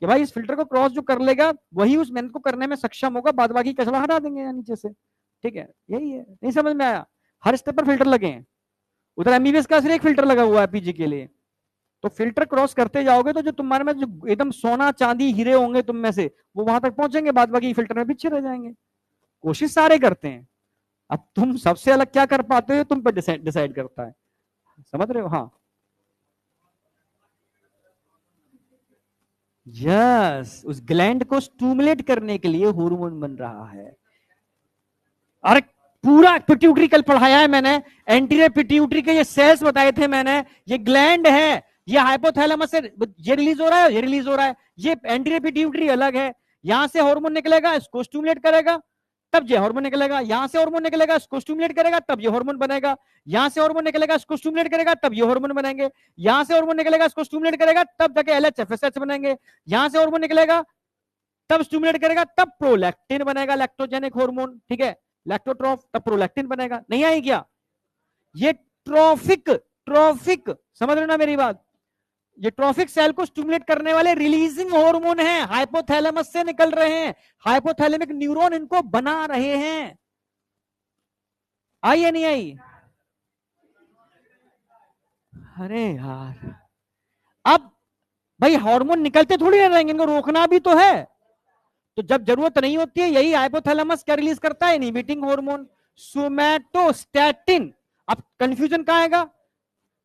Speaker 1: कि भाई इस फिल्टर को क्रॉस जो कर लेगा वही उस मेहनत को करने में सक्षम होगा, बाद बाकी कचरा हटा देंगे यहाँ नीचे से, ठीक है? यही है, नहीं समझ में आया? हर स्टेप पर फिल्टर लगे हैं। उधर एमबीबीएस का सिर्फ एक फिल्टर लगा हुआ है पीजी के लिए। तो फिल्टर क्रॉस करते जाओगे तो जो तुम्हारे में जो एकदम सोना चांदी हीरे होंगे तुम में से, वो वहां तक पहुंचेंगे, बाद बाकी फिल्टर में पीछे रह जाएंगे। कोशिश सारे करते हैं, अब तुम सबसे अलग क्या कर पाते हो तुम पर डिसाइड करता है, समझ रहे हो? हाँ, यस, उस ग्लैंड को स्टूमुलेट करने के लिए हार्मोन बन रहा है। अरे पूरा पिट्यूटरी कल पढ़ाया है मैंने, एंटीरियर पिट्यूटरी के ये सेल्स बताए थे मैंने, ये ग्लैंड है, ये हाइपोथैलेमस से ये रिलीज हो रहा है, ये रिलीज हो रहा है, ये एंटीरियर पिट्यूटरी अलग है। यहां से हार्मोन निकलेगा, इसको स्टिमुलेट करेगा, तब ये हार्मोन निकलेगा, यहां से हार्मोन निकलेगा, इसको स्टिमुलेट करेगा, तब ये हार्मोन बनेगा, यहां से हार्मोन निकलेगा, इसको स्टिमुलेट करेगा, तब ये हार्मोन बनेंगे, यहां से हार्मोन निकलेगा, इसको स्टिमुलेट करेगा, तब जाके एलएचएफएसएच बनेंगे, यहां से हार्मोन निकलेगा, तब स्टिमुलेट करेगा, तब प्रोलैक्टिन बनेगा, लैक्टोजेनिक हार्मोन, ठीक है? लैक्टोट्रॉफ, तब प्रोलैक्टिन बनेगा। नहीं आई क्या? ये ट्रॉफिक, ट्रॉफिक, समझ रहे हो ना मेरी बात? ये ट्रॉफिक सेल को स्टिमुलेट करने वाले रिलीजिंग हार्मोन हैं, हाइपोथैलेमस से निकल रहे हैं, हाइपोथैलेमिक न्यूरॉन इनको बना रहे हैं। आई या नहीं आई? अरे यार, अब भाई हार्मोन निकलते थोड़ी ना रहेंगे, इनको रोकना भी तो है। तो जब जरूरत नहीं होती है, यही हाइपोथैलेमस क्या रिलीज करता है? Inhibiting hormone, somatostatin. अब कंफ्यूजन कहां आएगा?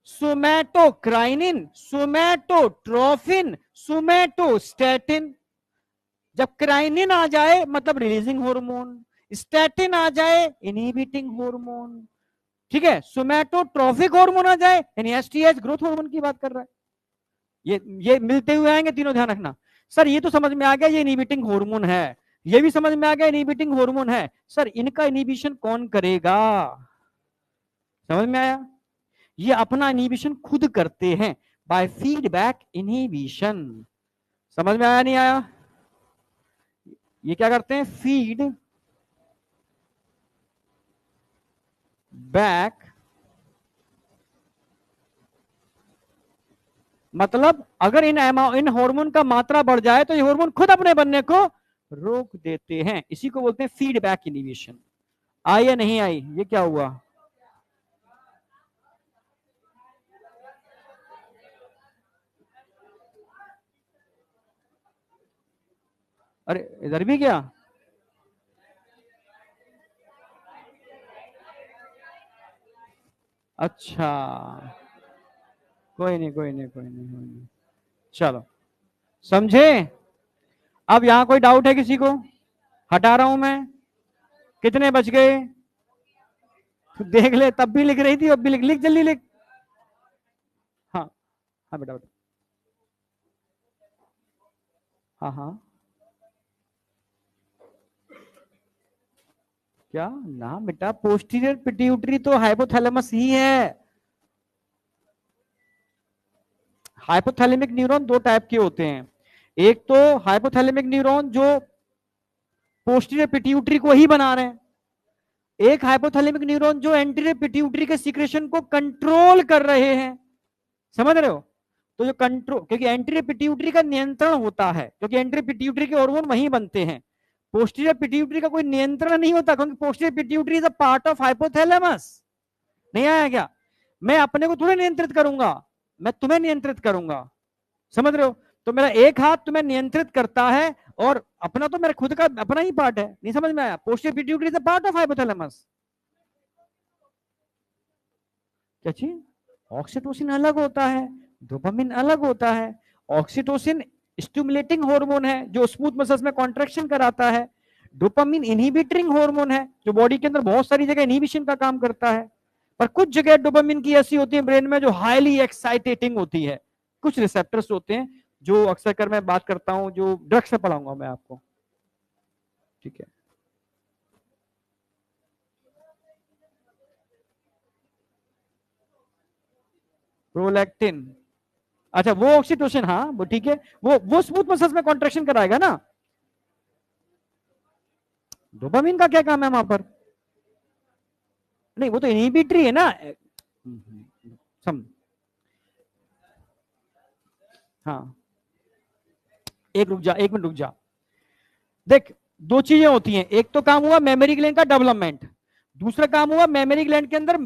Speaker 1: सोमैटोक्राइनिन, सोमैटोट्रोफिन, सोमैटोस्टैटिन। जब क्राइनिन आ जाए मतलब रिलीजिंग हार्मोन, स्टैटिन आ जाए इनहिबिटिंग हार्मोन। ठीक है, सोमैटोट्रोफिक हार्मोन आ जाए, यानी एसटीएच ग्रोथ हार्मोन की बात कर रहा है। ये मिलते हुए आएंगे तीनों, ध्यान रखना। सर ये तो समझ में आ गया ये इनहिबिटिंग हार्मोन है, ये भी समझ में आ गया इनहिबिटिंग हार्मोन है, सर इनका इनहिबिशन कौन करेगा? समझ में आया? ये अपना इनहिबिशन खुद करते हैं बाय फीडबैक इनहिबिशन। समझ में आया नहीं आया? ये क्या करते हैं? फीड बैक, मतलब अगर इन हार्मोन का मात्रा बढ़ जाए तो ये हार्मोन खुद अपने बनने को रोक देते हैं, इसी को बोलते हैं फीडबैक इनहिबिशन। आई या नहीं आई? ये क्या हुआ? अरे इधर भी क्या? अच्छा, कोई नहीं कोई नहीं कोई नहीं कोई नहीं, चलो समझे। अब यहां कोई डाउट है किसी को? हटा रहा हूं मैं। कितने बच गए? तो देख ले, तब भी लिख रही थी, अब भी लिख, लिख जल्दी लिख। हाँ हाँ बेटा बेटा, हाँ हाँ, क्या ना बेटा, पोस्टीरियर पिट्यूटरी तो हाइपोथैलेमस ही है। हाइपोथैलेमिक न्यूरॉन दो टाइप के होते हैं, एक तो हाइपोथैलेमिक न्यूरॉन जो पोस्टीरियर पिट्यूटरी को ही बना रहे हैं, एक हाइपोथैलेमिक न्यूरॉन जो एंटीरियर पिट्यूटरी के सीक्रेशन को कंट्रोल कर रहे हैं। समझ रहे हो? तो जो कंट्रोल, क्योंकि एंटीरियर पिट्यूटरी का नियंत्रण होता है, क्योंकि एंटीरियर पिट्यूटरी के हार्मोन वहीं बनते हैं, पोस्टीरियर पिट्यूटरी का कोई नियंत्रण नहीं होता, क्योंकि posterior pituitary is a part of hypothalamus. नहीं आया क्या? मैं अपने को थोड़े नियंत्रित करूंगा, मैं तुम्हें नियंत्रित करूंगा। समझ रहे हो? तो मेरा एक हाथ तुम्हें नियंत्रित करता है, और अपना तो मेरा खुद का अपना ही पार्ट है। नहीं समझ में आया? Posterior pituitary is a part of hypothalamus. क्या चीज? ऑक्सीटोसिन अलग होता है, डोपामिन अलग होता है। ऑक्सीटोसिन स्टिमुलेटिंग हार्मोन है जो स्मूथ मसल्स में कॉन्ट्रैक्शन कराता है, डोपामिन इनहिबिटिंग हार्मोन है जो बॉडी के अंदर बहुत सारी जगह इनहिबिशन का काम करता है। पर कुछ जगह डोपामिन की ऐसी होती है ब्रेन में जो हाईली एक्साइटेटिंग होती है, कुछ रिसेप्टर्स होते हैं जो अक्सर कर मैं बात करता हूं, जो ड्रग्स से पढ़ाऊंगा मैं आपको। ठीक है, प्रोलैक्टिन, अच्छा वो ऑक्सीटोसिन, हाँ वो ठीक है, वो स्मूथ मसल्स में कॉन्ट्रैक्शन कराएगा ना। डोपामिन का क्या काम है वहां पर? नहीं वो तो इनहिबिटरी है ना। सम, हाँ, एक रुक जा, एक मिनट रुक जा। देख, दो चीजें होती हैं, एक तो काम हुआ मेमोरी ग्लैंड का डेवलपमेंट, दूसरा काम हुआ मेमोरी ग्लैंड के अंदर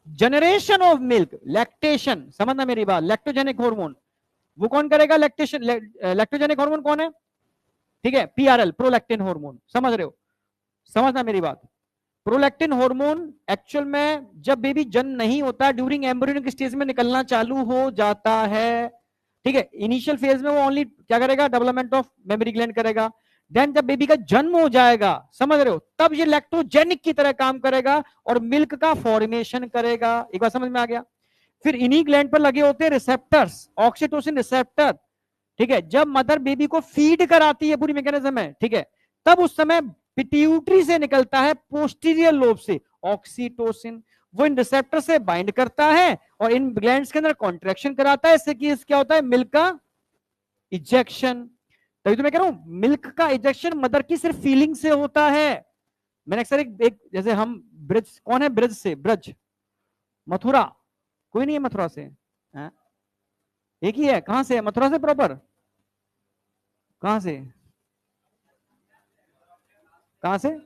Speaker 1: जनरेशन ऑफ मिल्क, लैक्टेशन। समझना मेरी बात, लैक्टोजेनिक हार्मोन वो कौन करेगा? लैक्टेशन, लैक्टोजेनिक हार्मोन कौन है? ठीक है, पीआरएल, प्रोलैक्टिन हार्मोन। समझ रहे हो? समझना मेरी बात, प्रोलैक्टिन हार्मोन एक्चुअल में जब बेबी जन्म नहीं होता, ड्यूरिंग एम्ब्रियोनिक स्टेज में निकलना चालू हो जाता है। ठीक है, इनिशियल फेज में वो ओनली क्या करेगा? डेवलपमेंट ऑफ मेमोरी ग्लैंड करेगा। देन जब बेबी का जन्म हो जाएगा, समझ रहे हो, तब ये लैक्टोजेनिक की तरह काम करेगा और मिल्क का फॉर्मेशन करेगा। एक बार समझ में आ गया? फिर इन्हीं ग्लैंड पर लगे होते हैं रिसेप्टर्स, ऑक्सीटोसिन रिसेप्टर। ठीक है, जब मदर बेबी को फीड कराती है, पूरी मैकेनिज्म है, ठीक है, तब उस समय पिट्यूटरी से निकलता है, पोस्टीरियर लोब से ऑक्सीटोसिन, वो इन रिसेप्टर से बाइंड करता है और इन ग्लैंड्स के अंदर कॉन्ट्रैक्शन कराता है। इससे क्या होता है? मिल्क का इजेक्शन। तभी तो मैं कह रहा हूं मिल्क का इजेक्शन मदर की सिर्फ फीलिंग से होता है। मैंने अक्सर एक जैसे हम ब्रज, कौन है ब्रज से? ब्रज, मथुरा, कोई नहीं है मथुरा से? है? एक ही है। कहां से है? मथुरा से प्रॉपर? कहां से? कहां से?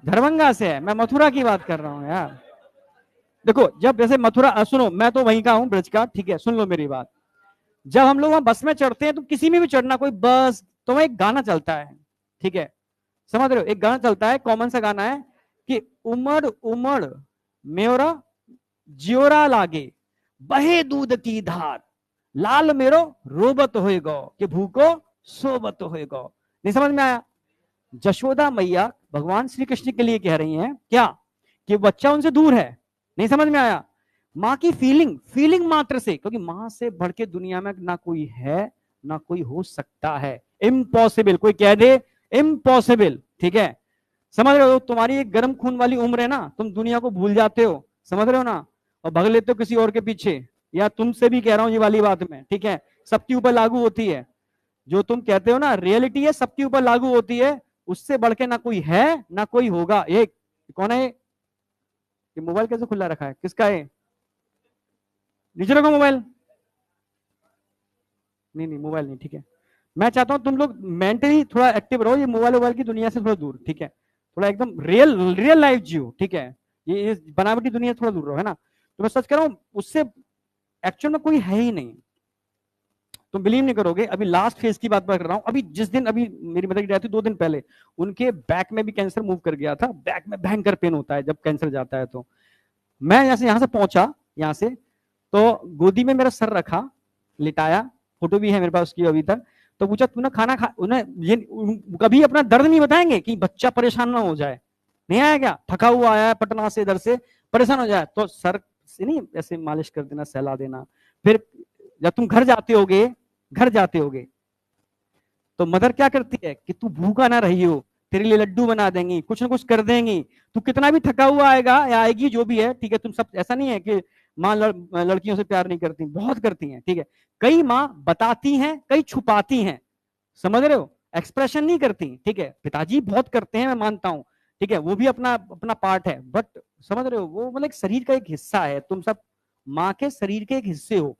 Speaker 1: दरभंगा से है। मैं मथुरा की बात कर रहा हूं यार। देखो जब जैसे मथुरा, सुनो मैं तो वहीं का हूं, ब्रज का, ठीक है, सुन लो मेरी बात। जब हम लोग वहां बस में चढ़ते हैं तो किसी में भी चढ़ना, कोई बस, तो वहां एक गाना चलता है, ठीक है, समझ रहे हो, एक गाना चलता है, कॉमन सा गाना है कि उमड़ उमड़ मेरा जियोरा लागे, बहे दूध की धार, लाल मेरो रोबत होएगो कि भूको सोबत होएगो। नहीं समझ में आया? जशोदा मैया भगवान श्री कृष्ण के लिए कह रही हैं क्या कि बच्चा उनसे दूर है। नहीं समझ में आया? माँ की फीलिंग, फीलिंग मात्र से, क्योंकि माँ से बढ़ के दुनिया में ना कोई है ना कोई हो सकता है, इम्पॉसिबल। कोई कह दे इम्पॉसिबल, ठीक है, समझ रहे हो? तुम्हारी एक गर्म खून वाली उम्र है ना, तुम दुनिया को भूल जाते हो, समझ रहे हो ना, और भाग लेते हो किसी और के पीछे। या तुमसे भी कह रहा हूं ये वाली बात में, ठीक है, सबके ऊपर लागू होती है। जो तुम कहते हो ना रियलिटी है, सबके ऊपर लागू होती है। उससे बढ़ के ना कोई है ना कोई होगा। ये कौन है? ये मोबाइल कैसे खुला रखा है, किसका है? नीचे रखो मोबाइल। नहीं नहीं मोबाइल नहीं, ठीक है। मैं चाहता हूं तुम लोग मेंटली थोड़ा एक्टिव रहो, ये मोबाइल वोबाइल की दुनिया से थोड़ा दूर, ठीक है, थोड़ा एकदम रियल रियल लाइफ जियो, ठीक है। ये बनावटी दुनिया से थोड़ा दूर रहो, है ना। तो मैं सच कह रहा हूं, उससे एक्चुअल में कोई है ही नहीं। तुम बिलीव नहीं करोगे, अभी लास्ट फेज की बात कर रहा हूं। अभी जिस दिन अभी मेरी मदर की डेथ हुई 2 दिन पहले, उनके बैक में भी कैंसर मूव कर गया था। बैक में भयंकर पेन होता है जब कैंसर जाता है। तो मैं यहां से पहुंचा, यहाँ से तो गोदी में मेरा सर रखा, लिटाया, फोटो भी है मेरे पास उसकी अभी तक। तो पूछा तूने खाना खा, उन्हें ये कभी अपना दर्द नहीं बताएंगे कि बच्चा परेशान ना हो जाए। नहीं आया क्या? थका हुआ आया है पटना से, इधर से परेशान हो जाए तो सर से नहीं ऐसे मालिश कर देना, सहला देना। फिर जब तुम घर जाते होगे, घर जाते होगे तो मदर क्या करती है कि तू भूखा ना रही हो, तेरे लिए लड्डू बना देंगी, कुछ ना कुछ कर देंगी। तू कितना भी थका हुआ आएगा या आएगी, जो भी है, ठीक है। तुम सब ऐसा नहीं है कि माँ लड़कियों से प्यार नहीं करती, बहुत करती हैं, ठीक है। कई माँ बताती हैं, कई छुपाती हैं, समझ रहे हो, एक्सप्रेशन नहीं करती, ठीक है। पिताजी बहुत करते हैं, मैं मानता हूं, ठीक है, वो भी अपना अपना पार्ट है, बट समझ रहे हो, वो मतलब एक शरीर का एक हिस्सा है। तुम सब माँ के शरीर के एक हिस्से हो,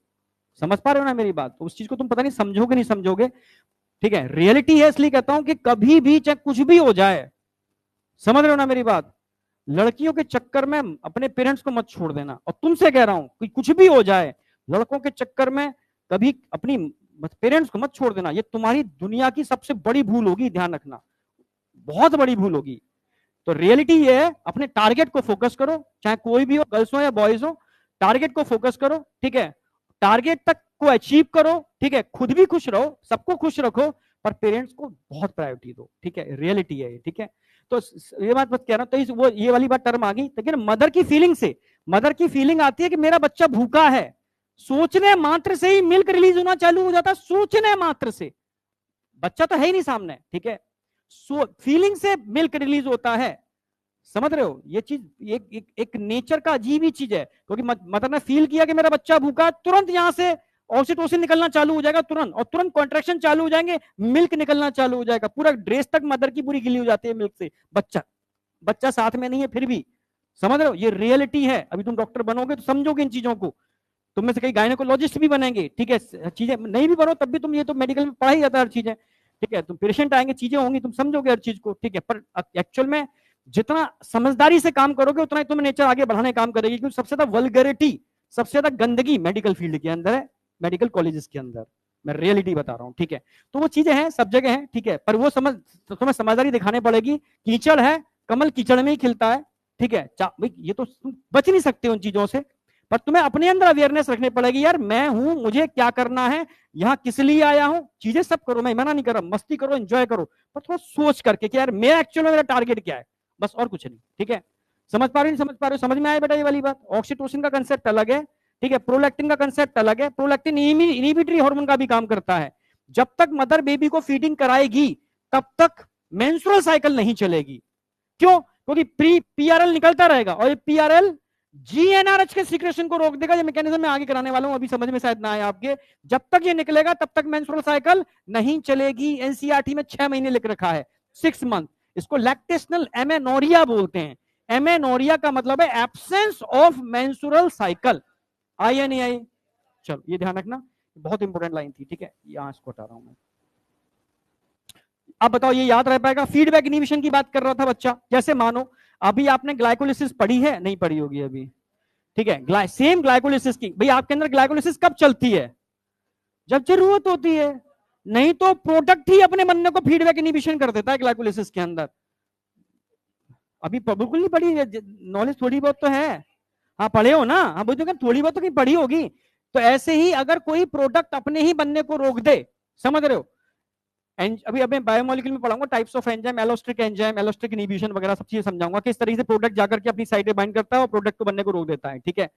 Speaker 1: समझ पा रहे हो ना मेरी बात? तो उस चीज को तुम पता नहीं समझोगे नहीं समझोगे, ठीक है। रियलिटी है, इसलिए कहता हूं कि कभी भी चाहे कुछ भी हो जाए, समझ रहे हो ना मेरी बात, लड़कियों के चक्कर में अपने पेरेंट्स को मत छोड़ देना। और तुमसे कह रहा हूं कि कुछ भी हो जाए, लड़कों के चक्कर में कभी अपनी पेरेंट्स को मत छोड़ देना। ये तुम्हारी दुनिया की सबसे बड़ी भूल होगी, ध्यान रखना, बहुत बड़ी भूल होगी। तो रियलिटी ये है, अपने टारगेट को फोकस करो, चाहे कोई भी हो, गर्ल्स हो या बॉयज हो, टारगेट को फोकस करो, ठीक है। टारगेट तक को अचीव करो, ठीक है, खुद भी खुश रहो, सबको खुश रखो, पर पेरेंट्स को बहुत प्रायोरिटी दो, ठीक है। रियलिटी है ये, ठीक है। तो ये बात कह रहा हूं, तो वो ये वाली बात टर्म आ गई। लेकिन मदर की फीलिंग से, मदर की फीलिंग आती है कि मेरा बच्चा भूखा है, सोचने मात्र से ही मिल्क रिलीज होना चालू हो जाता है, सोचने मात्र से। बच्चा तो है ही नहीं सामने, ठीक है, फीलिंग से मिल्क रिलीज होता है, समझ रहे हो? ये चीज एक नेचर का अजीब ही चीज है। क्योंकि मदर ने फील किया कि मेरा बच्चा भूखा, तुरंत यहां से ऑक्सीटोसिन निकलना चालू हो जाएगा तुरंत, और तुरंत कॉन्ट्रेक्शन चालू हो जाएंगे, मिल्क निकलना चालू हो जाएगा, पूरा ड्रेस तक मदर की पूरी गिली हो जाती है मिल्क से। बच्चा बच्चा साथ में नहीं है फिर भी, समझ रहे हो? ये रियलिटी है। अभी तुम डॉक्टर बनोगे तो समझोगे इन चीजों को, तुम में से कई गायनेकोलॉजिस्ट भी बनेंगे, ठीक है। चीजें नहीं भी बनो तब भी तुम, ये तो मेडिकल में पढ़ा ही जाता है हर चीजें, ठीक है। तुम पेशेंट आएंगे, चीजें होंगी, तुम समझोगे हर चीज को, ठीक है। पर एक्चुअल में जितना समझदारी से काम करोगे उतना ही तुम्हें नेचर आगे बढ़ाने काम करेगी। क्योंकि सबसे ज्यादा वल्गरिटी, सबसे ज्यादा गंदगी मेडिकल फील्ड के अंदर है, मेडिकल कॉलेजेस के अंदर। मैं रियलिटी बता रहा हूँ, ठीक है। तो वो चीजें हैं, सब जगह हैं, ठीक है, पर वो समझ, तो तुम्हें समझदारी दिखाने पड़ेगी। कीचड़ है, कमल कीचड़ में ही खिलता है, ठीक है। ये तो तुम बच नहीं सकते उन चीजों से, पर तुम्हें अपने अंदर अवेयरनेस रखनी पड़ेगी। यार मैं हूं, मुझे क्या करना है, यहाँ किस लिए आया हूं, चीजें सब करो, मैं मना नहीं कर रहा, मस्ती करो, एंजॉय करो, पर थोड़ा सोच करके कि यार मेरा एक्चुअल में मेरा टारगेट क्या है, बस, और कुछ नहीं, ठीक है। समझ पा रहे हो, नहीं समझ पा रहे हो? समझ में आया बेटा ये वाली बात? ऑक्सीटोसिन का कंसेप्ट अलग है, ठीक है, प्रोलैक्टिन का कंसेप्ट अलग है। प्रोलैक्टिन इनिबिटरी हार्मोन का भी काम करता है। जब तक मदर बेबी को फीडिंग कराएगी तब तक मेंस्ट्रुअल साइकिल नहीं चलेगी। क्यों? क्योंकि पीआरएल निकलता रहेगा, और ये पीआरएल जीएनआरएच के सीक्रेशन को रोक देगा। ये मैकेनिज्म मैं आगे कराने वाला हूं, अभी समझ में शायद ना आए आपके। जब तक ये निकलेगा तब तक मेंस्ट्रुअल साइकिल नहीं चलेगी। एनसीईआरटी में 6 महीने लिख रखा है, 6 मंथ। इसको लैक्टेशनल एमेनोरिया बोलते हैं। एमेनोरिया का मतलब है एब्सेंस ऑफ मेंस्ट्रुअल साइकिल। आई या नहीं आई? चलो ये ध्यान रखना, बहुत इंपॉर्टेंट लाइन थी, ठीक है। यहां इसको हटा रहा हूं मैं। अब बताओ ये याद रह पाएगा? फीडबैक इनिबिशन की बात कर रहा था बच्चा। जैसे मानो अभी आपने ग्लाइकोलिसिस पढ़ी है, नहीं पढ़ी होगी अभी, ठीक है। सेम ग्लाइकोलिसिस की, भाई आपके अंदर ग्लाइकोलिसिस कब चलती है? जब जरूरत होती है, नहीं तो प्रोडक्ट ही अपने बनने को फीडबैक इनिबिशन कर देता है ग्लाइकोलिसिस के अंदर। अभी बिल्कुल नहीं पढ़ी, नॉलेज थोड़ी बहुत तो है, हाँ पढ़े हो ना, हाँ बोलते थोड़ी बहुत तो कहीं पढ़ी होगी। तो ऐसे ही अगर कोई प्रोडक्ट अपने ही बनने को रोक दे, समझ रहे हो, अभी अभी बायोमोलिक्यूल में पढ़ाऊंगा टाइप्स ऑफ एंजाइम, एलोस्टिक इनहिबिशन वगैरह सब चीजें समझाऊंगा, किस तरीके से प्रोडक्ट जाकर के अपनी साइड पे बाइंड करता है और प्रोडक्ट को बनने को रोक देता है, ठीक है,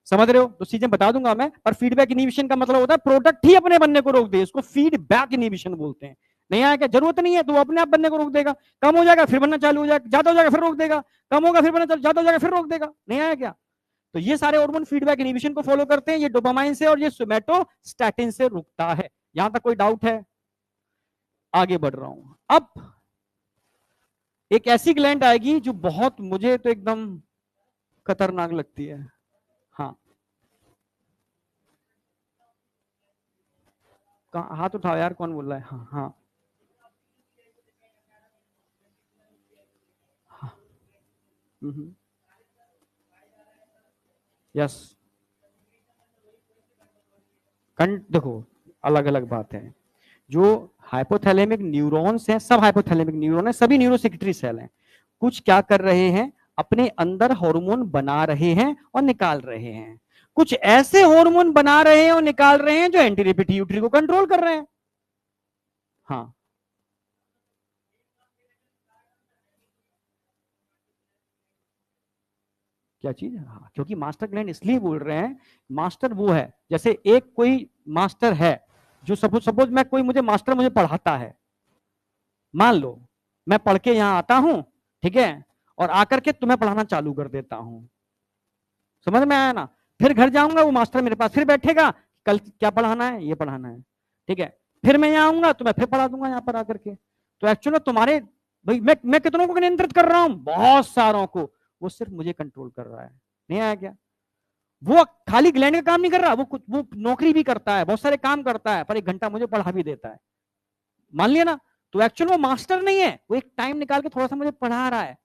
Speaker 1: समझ रहे हो, तो चीजें बता दूंगा मैं। पर फीडबैक इनहिबिशन का मतलब होता है प्रोडक्ट ही अपने बनने को रोक दे, इसको फीडबैक इनहिबिशन बोलते हैं। नहीं आया क्या, जरूरत नहीं है तो वो अपने आप बनने को रोक देगा, कम हो जाएगा फिर बनना चालू हो जाएगा, ज्यादा हो जाएगा फिर रोक देगा, कम होगा फिर बनना चालू, ज्यादा हो जाएगा फिर रोक देगा, नहीं आया क्या। तो ये सारे हार्मोन फीडबैक इनहिबिशन को फॉलो करते हैं, ये डोपामाइन से और ये सोमैटोस्टैटिन से रुकता है। यहां तक कोई डाउट है? आगे बढ़ रहा हूं। अब एक ऐसी ग्लैंड आएगी जो बहुत मुझे तो एकदम खतरनाक लगती है। हाँ, हाथ उठाओ यार, कौन बोल रहा है? हाँ हाँ हाँ। यस, देखो अलग अलग बात है। जो हाइपोथैलेमिक न्यूरॉन्स हैं, सब हाइपोथैलेमिक न्यूरॉन है, सभी न्यूरोसेक्रेटरी सेल हैं, कुछ क्या कर रहे हैं, अपने अंदर हार्मोन बना रहे हैं और निकाल रहे हैं, कुछ ऐसे हार्मोन बना रहे हैं और निकाल रहे हैं जो एंटीरियर पिट्यूटरी को कंट्रोल कर रहे हैं। हाँ, क्या चीज है? हाँ, क्योंकि मास्टर ग्लैंड इसलिए बोल रहे हैं, मास्टर वो है, जैसे एक कोई मास्टर है जो सपोज सपोज मैं कोई मुझे मास्टर मुझे पढ़ाता है, मान लो मैं पढ़ के यहाँ आता हूं, ठीक है, और आकर के तुम्हें पढ़ाना चालू कर देता हूं, समझ में आया ना, फिर घर जाऊंगा वो मास्टर मेरे पास फिर बैठेगा, कल क्या पढ़ाना है, ये पढ़ाना है, ठीक है, फिर मैं यहाँ आऊंगा तो मैं फिर पढ़ा दूंगा यहाँ पर आकर के। तो एक्चुअली तुम्हारे भाई मैं कितनों को नियंत्रित कर रहा हूँ, बहुत सारों को, वो सिर्फ मुझे कंट्रोल कर रहा है, नहीं आया क्या। वो खाली ग्लैंड का काम नहीं कर रहा, वो कुछ वो नौकरी भी करता है, बहुत सारे काम करता है, पर 1 घंटा मुझे पढ़ा भी देता है, मान लिया ना। तो एक्चुअल वो मास्टर नहीं है, वो एक टाइम निकाल के थोड़ा सा मुझे पढ़ा रहा है,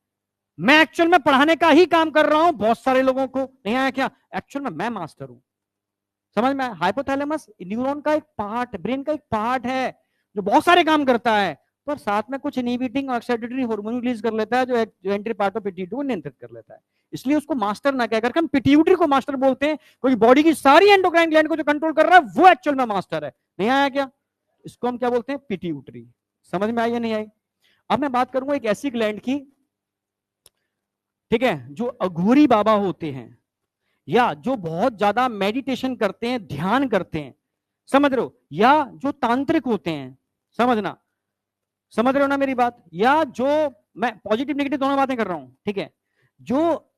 Speaker 1: मैं एक्चुअल में पढ़ाने का ही काम कर रहा हूं बहुत सारे लोगों को, नहीं आया क्या, एक्चुअल में मैं मास्टर हूं, समझ में। हाइपोथैलेमस न्यूरॉन का एक पार्ट, ब्रेन का एक पार्ट है जो बहुत सारे काम करता है, पर साथ में कुछ इनहिबिटिंग और एक्साइटेटरी हार्मोन रिलीज कर लेता है जो एंट्री पार्ट ऑफ पिट्यूटरी को नियंत्रित कर लेता है। इसलिए उसको मास्टर ना कहकर हम पिट्यूटरी को मास्टर बोलते हैं, क्योंकि बॉडी की सारी एंडोक्राइन ग्लैंड को जो कंट्रोल कर रहा है वो एक्चुअल में मास्टर है, नहीं आया क्या। इसको हम क्या बोलते हैं, पिट्यूटरी। समझ में आई या नहीं आई? अब मैं बात करूंगा एक ऐसी ग्लैंड की, ठीक है, जो अघोरी बाबा होते हैं या जो बहुत ज्यादा मेडिटेशन करते हैं, ध्यान करते हैं, समझ रहे हो, या जो तांत्रिक होते हैं, समझना, समझ रहे हो ना मेरी बात, या जो, मैं पॉजिटिव नेगेटिव दोनों बातें कर रहा हूं, ठीक है, जो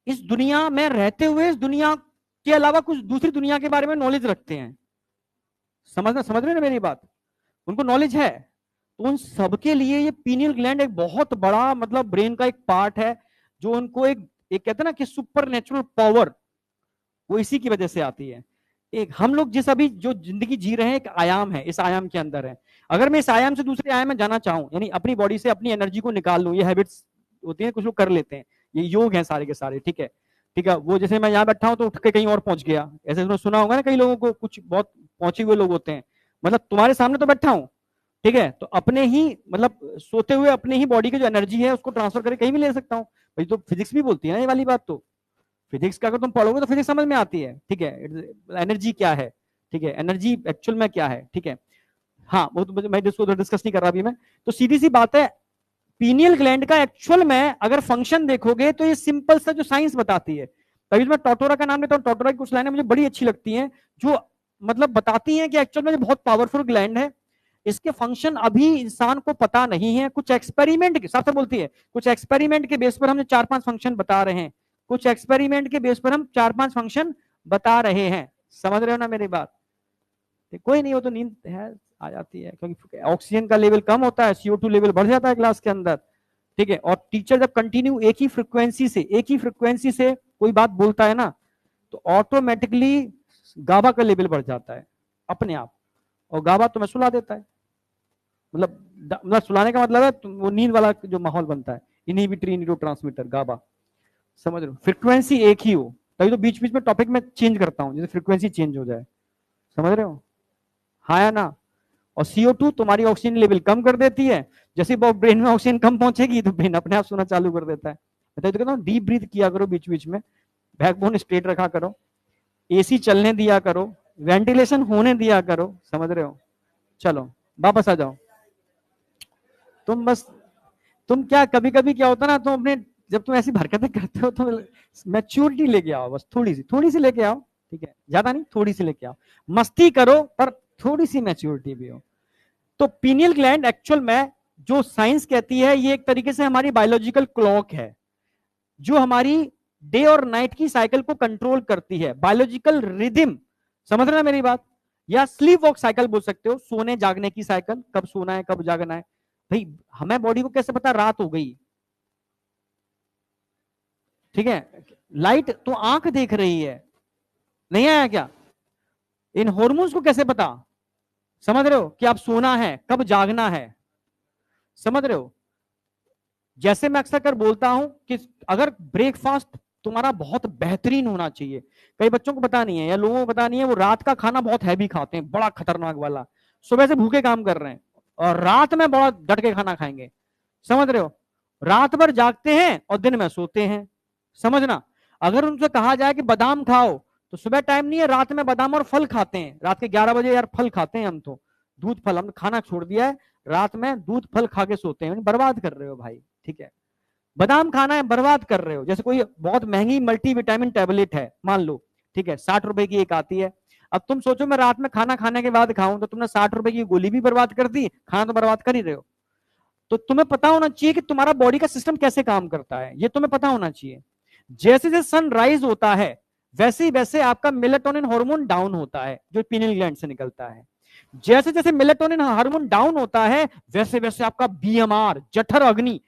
Speaker 1: इस दुनिया में रहते हुए इस दुनिया के अलावा कुछ दूसरी दुनिया के बारे में नॉलेज रखते हैं, समझ रहे हो ना मेरी बात, उनको नॉलेज है, तो उन सबके लिए ये पीनियल ग्लैंड एक बहुत बड़ा मतलब ब्रेन का एक पार्ट है, जो उनको एक कहते हैं ना कि सुपर नेचुरल पावर, वो इसी की वजह से आती है। एक हम लोग जिस अभी जो जिंदगी जी रहे हैं एक आयाम है, इस आयाम के अंदर है, अगर मैं इस आयाम से दूसरे आयाम में जाना चाहूं, यानी अपनी बॉडी से अपनी एनर्जी को निकाल लूं, ये हैबिट्स होती है, कुछ लोग कर लेते हैं, ये योग है सारे के सारे, ठीक है, ठीक है, वो जैसे मैं यहाँ बैठा हूं तो उठ के कहीं और पहुंच गया, ऐसे सुना होगा ना कई लोगों को, कुछ बहुत पहुंचे हुए लोग होते हैं, मतलब तुम्हारे सामने तो बैठा हूं, ठीक है, तो अपने ही मतलब सोते हुए अपने ही बॉडी की जो एनर्जी है उसको ट्रांसफर करके कहीं भी ले सकता हूँ भाई, तो फिजिक्स भी बोलती है ना ये वाली बात, तो फिजिक्स का अगर तुम पढ़ोगे तो फिजिक्स समझ में आती है, ठीक है, एनर्जी क्या है, ठीक है, एनर्जी एक्चुअल में क्या है, ठीक है, हाँ वो तो मैं इसको डिस्कस नहीं कर रहा अभी मैं, तो सीधी सी बात है, पीनियल ग्लैंड का एक्चुअल में अगर फंक्शन देखोगे तो ये सिंपल सा जो साइंस बताती है, तभी मैं टोटोरा का नाम लेता हूँ, टोटोरा की कुछ लाइनें मुझे बड़ी अच्छी लगती हैं, जो मतलब बताती हैं कि एक्चुअल में बहुत पावरफुल ग्लैंड है, इसके फंक्शन अभी इंसान को पता नहीं है, कुछ एक्सपेरिमेंट के साथ बोलती है, कुछ एक्सपेरिमेंट के बेस पर हम 4-5 फंक्शन बता रहे हैं, कुछ एक्सपेरिमेंट के बेस पर हम 4-5 फंक्शन बता रहे हैं, समझ रहे हो ना मेरी बात। कोई नहीं हो तो नींद है आ जाती है, क्योंकि ऑक्सीजन का लेवल कम होता है, CO2 लेवल बढ़ जाता है क्लास के अंदर, ठीक है, और टीचर जब कंटिन्यू एक ही फ्रिक्वेंसी से कोई बात बोलता है ना, तो ऑटोमेटिकली गाबा का लेवल बढ़ जाता है अपने आप, और गाबा तुम्हें सुला देता है, मतलब सुलाने का मतलब है वो नींद वाला जो माहौल बनता है, इनहिबिटरी न्यूरोट्रांसमीटर गाबा, समझ रहे हो, फ्रिक्वेंसी एक ही हो, तभी तो बीच बीच में टॉपिक में चेंज करता हूं, जैसे फ्रिक्वेंसी चेंज हो जाए, समझ रहे हो, हाँ या ना। और CO2 तुम्हारी ऑक्सीजन लेवल कम कर देती है, जैसे ब्रेन में ऑक्सीजन कम पहुंचेगी तो ब्रेन अपने आप सोना चालू कर देता है, तो कहता हूँ डीप ब्रीथ किया करो बीच बीच में, बैकबोन स्ट्रेट रखा करो, AC चलने दिया करो, वेंटिलेशन होने दिया करो, समझ रहे हो। चलो वापस आ जाओ, तुम बस, तुम क्या कभी कभी क्या होता ना, तुम अपने जब तुम ऐसी हरकतें करते हो तो मैच्योरिटी लेके आओ, बस थोड़ी सी लेके आओ, ठीक है, ज्यादा नहीं, थोड़ी सी लेके आओ, मस्ती करो पर थोड़ी सी मैच्योरिटी भी हो। तो पीनियल ग्लैंड एक्चुअल में जो साइंस कहती है, ये एक तरीके से हमारी बायोलॉजिकल क्लॉक है जो हमारी डे और नाइट की साइकिल को कंट्रोल करती है, बायोलॉजिकल रिदम, समझ रहे ना मेरी बात, या स्लीप वॉक साइकिल बोल सकते हो, सोने जागने की साइकिल, कब सोना है कब जागना है। भाई हमें बॉडी को कैसे पता रात हो गई, ठीक है, लाइट तो आंख देख रही है, नहीं आया क्या, इन हॉर्मोन्स को कैसे पता, समझ रहे हो कि आप सोना है कब जागना है, समझ रहे हो। जैसे मैं अक्सर कर बोलता हूं कि अगर ब्रेकफास्ट तुम्हारा बहुत बेहतरीन होना चाहिए, कई बच्चों को पता नहीं है या लोगों को पता नहीं है, वो रात का खाना बहुत हैवी खाते हैं, बड़ा खतरनाक वाला, सुबह से भूखे काम कर रहे हैं और रात में बड़ा डट के खाना खाएंगे, समझ रहे हो, रात भर जागते हैं और दिन में सोते हैं, समझना। अगर उनसे कहा जाए कि बादाम खाओ, तो सुबह टाइम नहीं है, रात में बादाम और फल खाते हैं, रात के 11 बजे यार फल खाते हैं हम तो, दूध फल हमने खाना छोड़ दिया है, रात में दूध फल खा के सोते हैं, बर्बाद कर रहे हो भाई, ठीक है, बादाम खाना है बर्बाद कर रहे हो। जैसे कोई बहुत महंगी मल्टीविटामिन टैबलेट है मान लो, ठीक है, 60 रुपए की एक आती है, अब तुम सोचो मैं रात में खाना खाने के बाद खाऊं, तो तुमने 60 रुपए की गोली भी बर्बाद कर दी, खाना तो बर्बाद कर ही रहे हो। तो तुम्हें पता होना चाहिए कि तुम्हारा बॉडी का सिस्टम कैसे काम करता है, ये तुम्हें पता होना चाहिए। जैसे जैसे सनराइज होता है वैसे ही वैसे आपका मेलेटोनिन हार्मोन डाउन होता है जो पीनियल ग्लैंड से निकलता है, जैसे जैसे मेलेटोनिन हार्मोन डाउन होता है वैसे वैसे आपका बीएमआर, जठर अग्नि,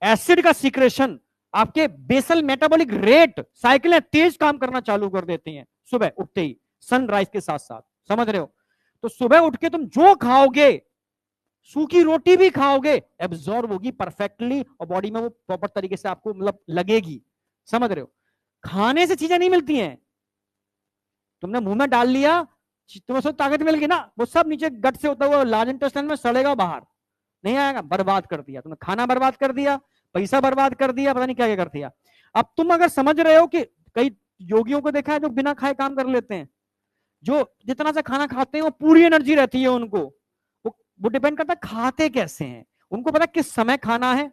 Speaker 1: एसिड का सीक्रेशन, आपके बेसल मेटाबॉलिक रेट साइकिलें तेज काम करना चालू कर देती हैं सुबह उठते ही, सनराइज के साथ साथ, समझ रहे हो। तो सुबह उठ के तुम जो खाओगे, सूखी रोटी भी खाओगे, एब्जॉर्ब होगी परफेक्टली और बॉडी में वो प्रॉपर तरीके से आपको मतलब लगेगी, समझ रहे हो। खाने से चीजें नहीं मिलती हैं, तुमने मुंह में डाल लिया, तुम्हें सब ताकत मिल गई ना, वो सब नीचे गट से होता हुआ लार्ज इंटेस्टाइन में सड़ेगा बाहर, नहीं आएगा, बर्बाद कर दिया तुमने, खाना बर्बाद कर दिया, पैसा बर्बाद कर दिया, पता नहीं क्या क्या कर दिया। अब तुम अगर समझ रहे हो कि कई योगियों को देखा है जो बिना खाए काम कर लेते हैं, जो जितना सा खाना खाते हैं वो पूरी एनर्जी रहती है उनको, वो डिपेंड करता है खाते कैसे हैं, उनको पता किस समय खाना है,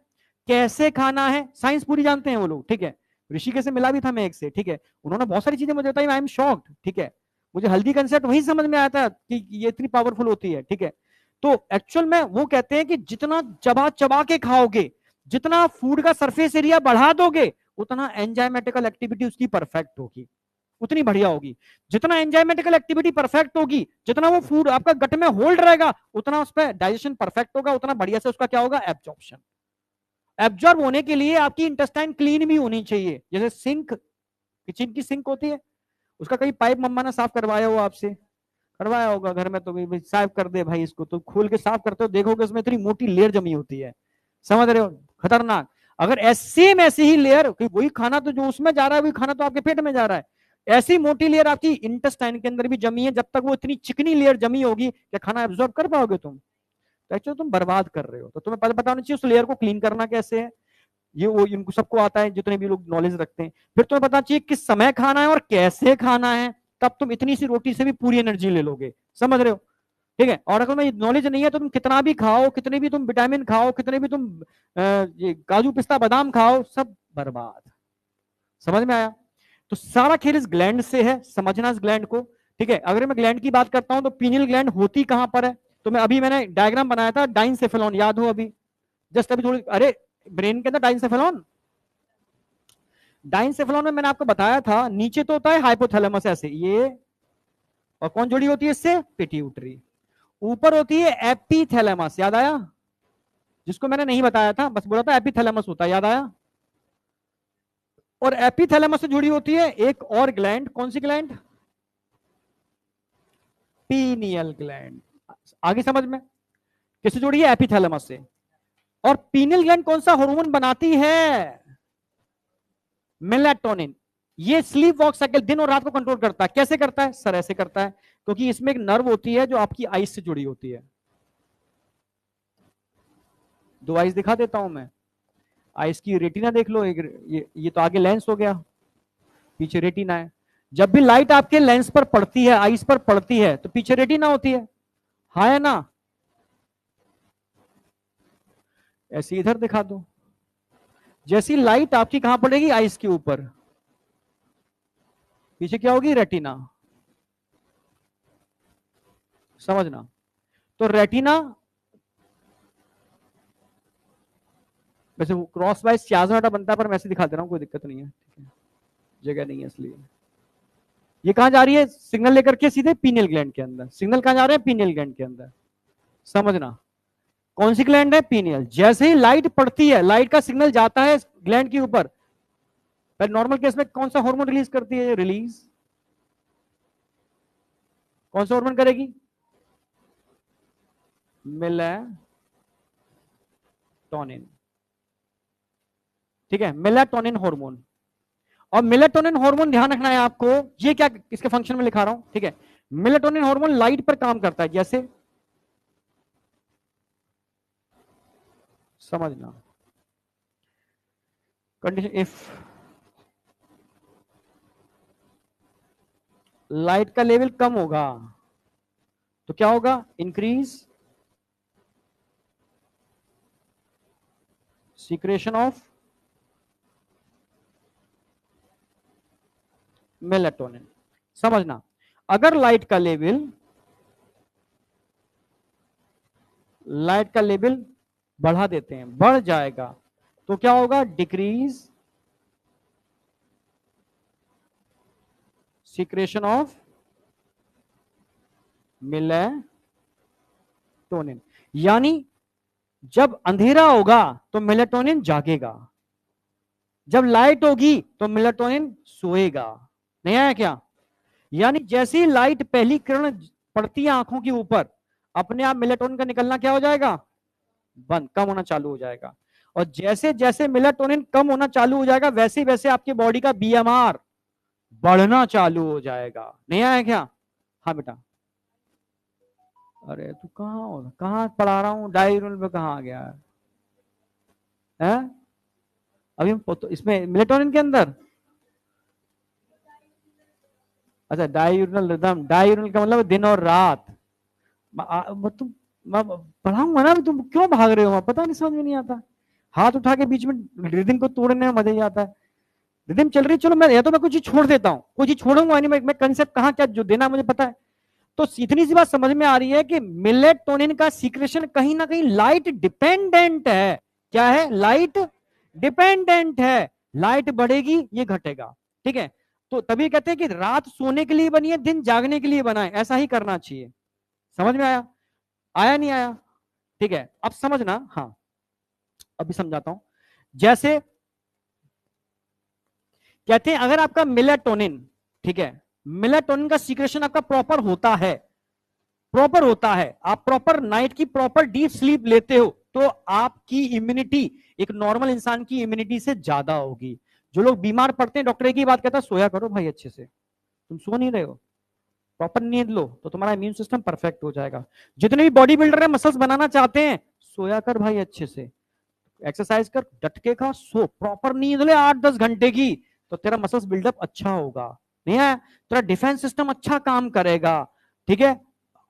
Speaker 1: कैसे खाना है, साइंस पूरी जानते हैं वो लोग, ठीक है। ऋषिकेश से मिला भी था मैं एक से, ठीक है, उन्होंने बहुत सारी चीजें मुझे बताई, आई एम शॉक्ड, ठीक है, मुझे हल्दी कंसेप्ट वही समझ में आया था कि ये इतनी पावरफुल होती है, ठीक है। तो एक्चुअल में वो कहते हैं कि जितना चबा चबा के खाओगे, जितना फूड का सरफेस एरिया बढ़ा दोगे, उतना एंजाइमेटिकल एक्टिविटी उसकी परफेक्ट होगी, उतनी बढ़िया होगी। जितना एंजाइमेटिकल एक्टिविटी परफेक्ट होगी, जितना वो फूड आपका गट में होल्ड रहेगा, उतना उस पर डाइजेशन परफेक्ट होगा, उतना बढ़िया से उसका क्या होगा, एब्जॉर्प्शन। एब्जॉर्ब होने के लिए आपकी इंटेस्टाइन क्लीन भी होनी चाहिए, जैसे सिंक, किचन की सिंक होती है, उसका कहीं पाइप मम्मा ने साफ करवाया हो आपसे, करवाया होगा घर में, तो भाई साफ कर दे भाई, इसको तो खोल के साफ करते हो, देखोगे उसमें इतनी मोटी लेयर जमी होती है, समझ रहे हो, खतरनाक। अगर सेम ऐसी ही लेयर, वही खाना तो जो उसमें जा रहा है वही खाना तो आपके पेट में जा रहा है, ऐसी मोटी लेयर आपकी इंटेस्टाइन के अंदर भी जमी है, जब तक वो इतनी चिकनी लेयर जमी होगी क्या खाना एब्जॉर्ब कर पाओगे तुम, तो एक्चुअली तुम बर्बाद कर रहे हो। तो तुम्हें पता होना चाहिए उस लेयर को क्लीन करना कैसे है, ये वो इनको सबको आता है जितने भी लोग नॉलेज रखते हैं। फिर तुम्हें पता चाहिए किस समय खाना है और कैसे खाना है, तब तुम इतनी सी रोटी से भी पूरी एनर्जी ले लोगे, समझ रहे हो, ठीक है। और अगर तुम्हें नॉलेज नहीं है तो तुम कितना भी खाओ, कितने भी तुम विटामिन खाओ, कितने भी तुम ये काजू पिस्ता बादाम खाओ, सब बर्बाद, समझ में आया। तो सारा खेल इस ग्लैंड से है, समझना इस ग्लैंड को, ठीक है। अगर मैं ग्लैंड की बात करता हूं तो पीनियल ग्लैंड होती कहां पर है, तो मैं अभी मैंने डायग्राम बनाया था डाइनसेफेलॉन, याद हो अभी, जस्ट अभी थोड़ी, अरे ब्रेन के अंदर डाइनसेफेलॉन, डाइनसेफेलॉन में मैंने आपको बताया था नीचे तो होता है हाइपोथैलेमस ऐसे ये, और कौन जुड़ी होती है इससे, पिट्यूटरी, ऊपर होती है एपीथैलेमस, याद आया, जिसको मैंने नहीं बताया था, बस बोला था एपीथैलेमस होता है, याद आया। और एपीथैलेमस से जुड़ी होती है एक और ग्लैंड, कौन सी ग्लैंड, पीनियल ग्लैंड, आगे समझ में, किससे जुड़ी है, एपीथैलेमस से। और पीनियल ग्लैंड कौन सा हार्मोन बनाती है, मेलाटोनिन, ये स्लीप वॉक साइकिल दिन और रात को कंट्रोल करता है, कैसे करता है सर, ऐसे करता है, क्योंकि इसमें एक नर्व होती है जो आपकी आईज से जुड़ी होती है, दो आईज दिखा देता हूं मैं, आईज की रेटिना देख लो, एक ये तो आगे लेंस हो गया, पीछे रेटिना है, जब भी लाइट आपके लेंस पर पड़ती है, आईज पर पड़ती है, तो पीछे रेटिना होती है, हाँ है ना। ऐसी इधर दिखा दो, जैसी लाइट आपकी कहां पड़ेगी, आइस के ऊपर, पीछे क्या होगी, रेटिना, समझना। तो रेटिना वैसे क्रॉस वाइज छियासठ बनता है, पर मैं ऐसे दिखा दे रहा हूं, कोई दिक्कत नहीं है, ठीक है, जगह नहीं है इसलिए। ये कहां जा रही है सिग्नल लेकर के, सीधे पीनियल ग्लैंड के अंदर, सिग्नल कहां जा रहे हैं, पीनियल ग्लैंड के अंदर, समझना। कौन सी ग्लैंड है, पीनियल। जैसे ही लाइट पड़ती है, लाइट का सिग्नल जाता है ग्लैंड के ऊपर, पर नॉर्मल केस में कौन सा हार्मोन रिलीज करती है, रिलीज कौन सा हार्मोन करेगी, मेलाटोनिन, ठीक है, मेलाटोनिन हार्मोन। और मेलाटोनिन हार्मोन ध्यान रखना है आपको, ये क्या इसके फंक्शन में लिखा रहा हूं, ठीक है। मेलाटोनिन हार्मोन लाइट पर काम करता है, जैसे समझना, कंडीशन इफ लाइट का लेवल कम होगा तो क्या होगा, इंक्रीज सीक्रेशन ऑफ मेलाटोनिन, समझना। अगर लाइट का लेवल बढ़ा देते हैं, बढ़ जाएगा, तो क्या होगा, डिक्रीज सीक्रेशन ऑफ मेलाटोनिन। यानी जब अंधेरा होगा तो मेलाटोनिन जागेगा, जब लाइट होगी तो मेलाटोनिन सोएगा। नहीं आया क्या? यानी जैसे ही लाइट पहली किरण पड़ती है आंखों के ऊपर, अपने आप मेलाटोनिन का निकलना क्या हो जाएगा, बंद, कम होना चालू हो जाएगा। और जैसे जैसे मेलाटोनिन कम होना चालू हो जाएगा, वैसे वैसे आपकी बॉडी का बीएमआर बढ़ना चालू हो जाएगा। नहीं आया क्या? हाँ बेटा। अरे तू कहाँ पढ़ा रहा हूँ, डायरूल में कहाँ आ गया है? अभी तो इसमें मेलेटोनिन के अंदर, अच्छा डाययूरनल रिदम, डाययूरनल का मतलब दिन और रात। तुम मैं पढ़ाऊंगा ना, तुम क्यों भाग रहे हो, पता नहीं, समझ में नहीं आता। हाथ उठा के बीच में रिदम को तोड़ने में मजा ही आता है। रिदम चल रही, चलो मैं या तो मैं कुछ चीज छोड़ देता हूँ, कोई चीज छोड़ूंगा नहीं, मैं कंसेप्ट कहाँ क्या जो देना मुझे पता है। तो इतनी सी बात समझ में आ रही है कि मेलेटोनिन का सीक्रेशन कहीं ना कहीं लाइट डिपेंडेंट है। क्या है? लाइट डिपेंडेंट है। लाइट बढ़ेगी ये घटेगा, ठीक है। तो तभी कहते हैं कि रात सोने के लिए बनी है, दिन जागने के लिए बना है, ऐसा ही करना चाहिए। समझ में आया? आया नहीं आया? ठीक है, अब समझना। हाँ अभी समझाता हूं। जैसे कहते हैं अगर आपका मेलाटोनिन, ठीक है, मेलाटोनिन का सीक्रेशन आपका प्रॉपर होता है, आप प्रॉपर नाइट की प्रॉपर डीप स्लीप लेते हो, तो आपकी इम्यूनिटी एक नॉर्मल इंसान की इम्यूनिटी से ज्यादा होगी। जो लोग बीमार पड़ते हैं, डॉक्टर एक ही बात कहता है, सोया करो भाई अच्छे से। तुम सो नहीं रहे हो, प्रॉपर नींद लो तो तुम्हारा इम्यून सिस्टम परफेक्ट हो जाएगा। जितने भी बॉडी बिल्डर है, मसल्स बनाना चाहते हैं, सोया कर भाई अच्छे से, एक्सरसाइज कर, डट के खा, सो, प्रॉपर नींद ले 8-10 घंटे की, तो तेरा मसल्स बिल्डअप अच्छा होगा। नहीं है? तेरा डिफेंस सिस्टम अच्छा काम करेगा, ठीक है।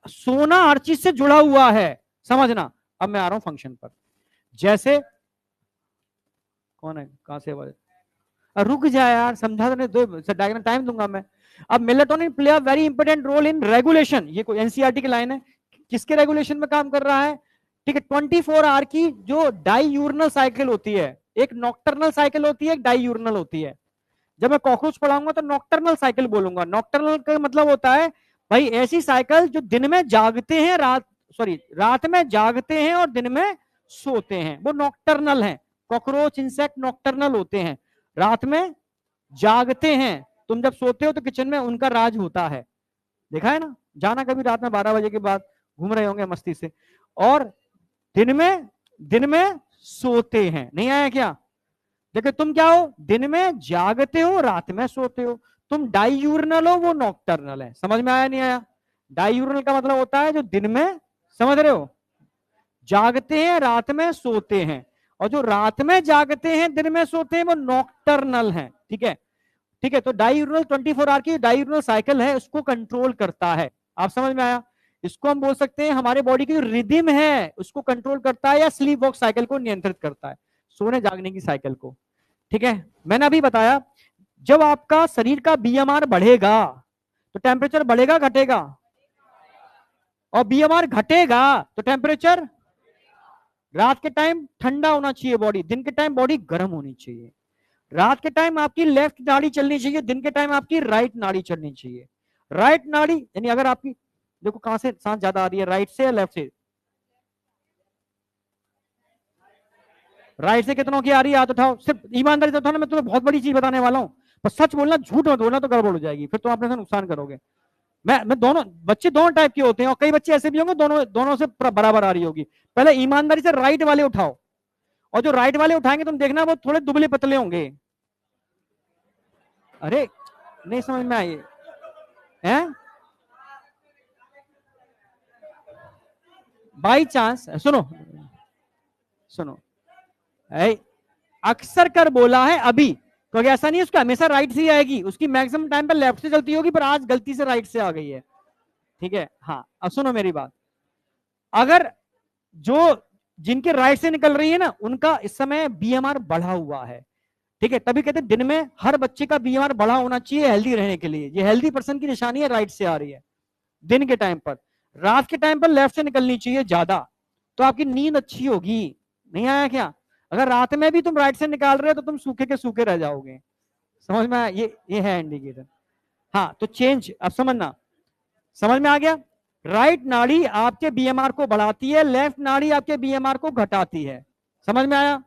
Speaker 1: सोना हर चीज से जुड़ा हुआ है, समझना। अब मैं आ रहा हूं फंक्शन पर। जैसे कौन है, कहां से आवाज? रुक जा यार, समझा दो, डायग्राम टाइम दूंगा मैं। अब melatonin play a very important role in regulation, ये कोई एनसीईआरटी की लाइन है। किसके रेगुलेशन में काम कर रहा है? ठीक है, 24 आवर की जो डाईयूरनल साइकिल होती है, एक नॉक्टर्नल साइकिल होती है, एक डाईयूरनल होती है। जब मैं कॉकरोच पढ़ाऊंगा तो नॉक्टर्नल साइकिल बोलूंगा। नॉक्टर्नल का मतलब होता है भाई ऐसी साइकिल जो दिन में जागते हैं, रात में जागते हैं और दिन में सोते हैं, वो नॉक्टर्नल है। कॉकरोच इंसेक्ट नॉक्टर्नल होते हैं, रात में जागते हैं। तुम जब सोते हो तो किचन में उनका राज होता है, देखा है ना? जाना कभी रात में 12 बजे के बाद, घूम रहे होंगे मस्ती से। और दिन में सोते हैं। नहीं आया क्या? देखो तुम क्या हो, दिन में जागते हो, रात में सोते हो। तुम डाईयूरनल हो, वो नॉक्टर्नल है। समझ में आया नहीं आया? डाईयूरनल का मतलब होता है जो दिन में, समझ रहे हो, जागते हैं, रात में सोते हैं। और जो रात में जागते हैं, दिन में सोते हैं, वो नॉक्टर्नल है। ठीक है, ठीक है। तो डाईयूरनल 24 आवर की डाईयूरनल साइकिल है, उसको कंट्रोल करता है। आप समझ में आया? इसको हम बोल सकते हैं हमारे बॉडी की रिदम है उसको कंट्रोल करता है, या स्लीप वॉक साइकिल को नियंत्रित करता है, सोने जागने की साइकिल को। ठीक है, मैंने अभी बताया जब आपका शरीर का बीएमआर बढ़ेगा तो टेम्परेचर बढ़ेगा घटेगा, और बीएमआर घटेगा तो टेम्परेचर, रात के टाइम ठंडा होना चाहिए बॉडी, दिन के टाइम बॉडी गर्म होनी चाहिए। रात के टाइम आपकी लेफ्ट नाड़ी चलनी चाहिए, दिन के टाइम आपकी राइट नाड़ी चलनी चाहिए। राइट नाड़ी यानी अगर आपकी, देखो कहां से सांस ज्यादा आ रही है, राइट से या लेफ्ट से? राइट से कितनों की आ रही है, हाथ उठाओ, सिर्फ ईमानदारी से उठाओ ना, मैं तुम्हें बहुत बड़ी चीज बताने वाला हूं, पर सच बोलना, झूठ मत बोलना, तो गड़बड़ हो जाएगी, फिर तुम अपने से नुकसान करोगे। मैं दोनों बच्चे दोनों टाइप के होते हैं, और कई बच्चे ऐसे भी होंगे दोनों दोनों से बराबर आ रही होगी। पहले ईमानदारी से राइट वाले उठाओ, और जो राइट वाले उठाएंगे तुम देखना वो थोड़े दुबले पतले होंगे। अरे नहीं समझ में आई है? बाई चांस सुनो सुनो, अक्सर कर बोला है अभी, क्योंकि ऐसा नहीं है उसका हमेशा राइट से ही आएगी, उसकी मैक्सिमम टाइम पर लेफ्ट से चलती होगी, पर आज गलती से राइट से आ गई है। ठीक है, हाँ अब सुनो मेरी बात, अगर जो जिनके राइट से निकल रही है ना उनका इस समय बीएमआर बढ़ा हुआ है। ठीक है, तभी कहते हैं दिन में हर बच्चे का बीएमआर बढ़ा होना चाहिए हेल्दी रहने के लिए, ये हेल्दी पर्सन की निशानी है, राइट से आ रही है दिन के टाइम पर। रात के टाइम पर लेफ्ट से निकलनी चाहिए ज्यादा, तो आपकी नींद अच्छी होगी। नहीं आया क्या? अगर रात में भी तुम राइट से निकाल रहे हो तो तुम सूखे के सूखे रह जाओगे। समझ में आया? ये है इंडिकेटर। हाँ तो चेंज अब समझना, समझ में आ गया? राइट नाड़ी आपके बीएमआर को बढ़ाती है, लेफ्ट नाड़ी आपके बीएमआर को घटाती है। समझ में आया?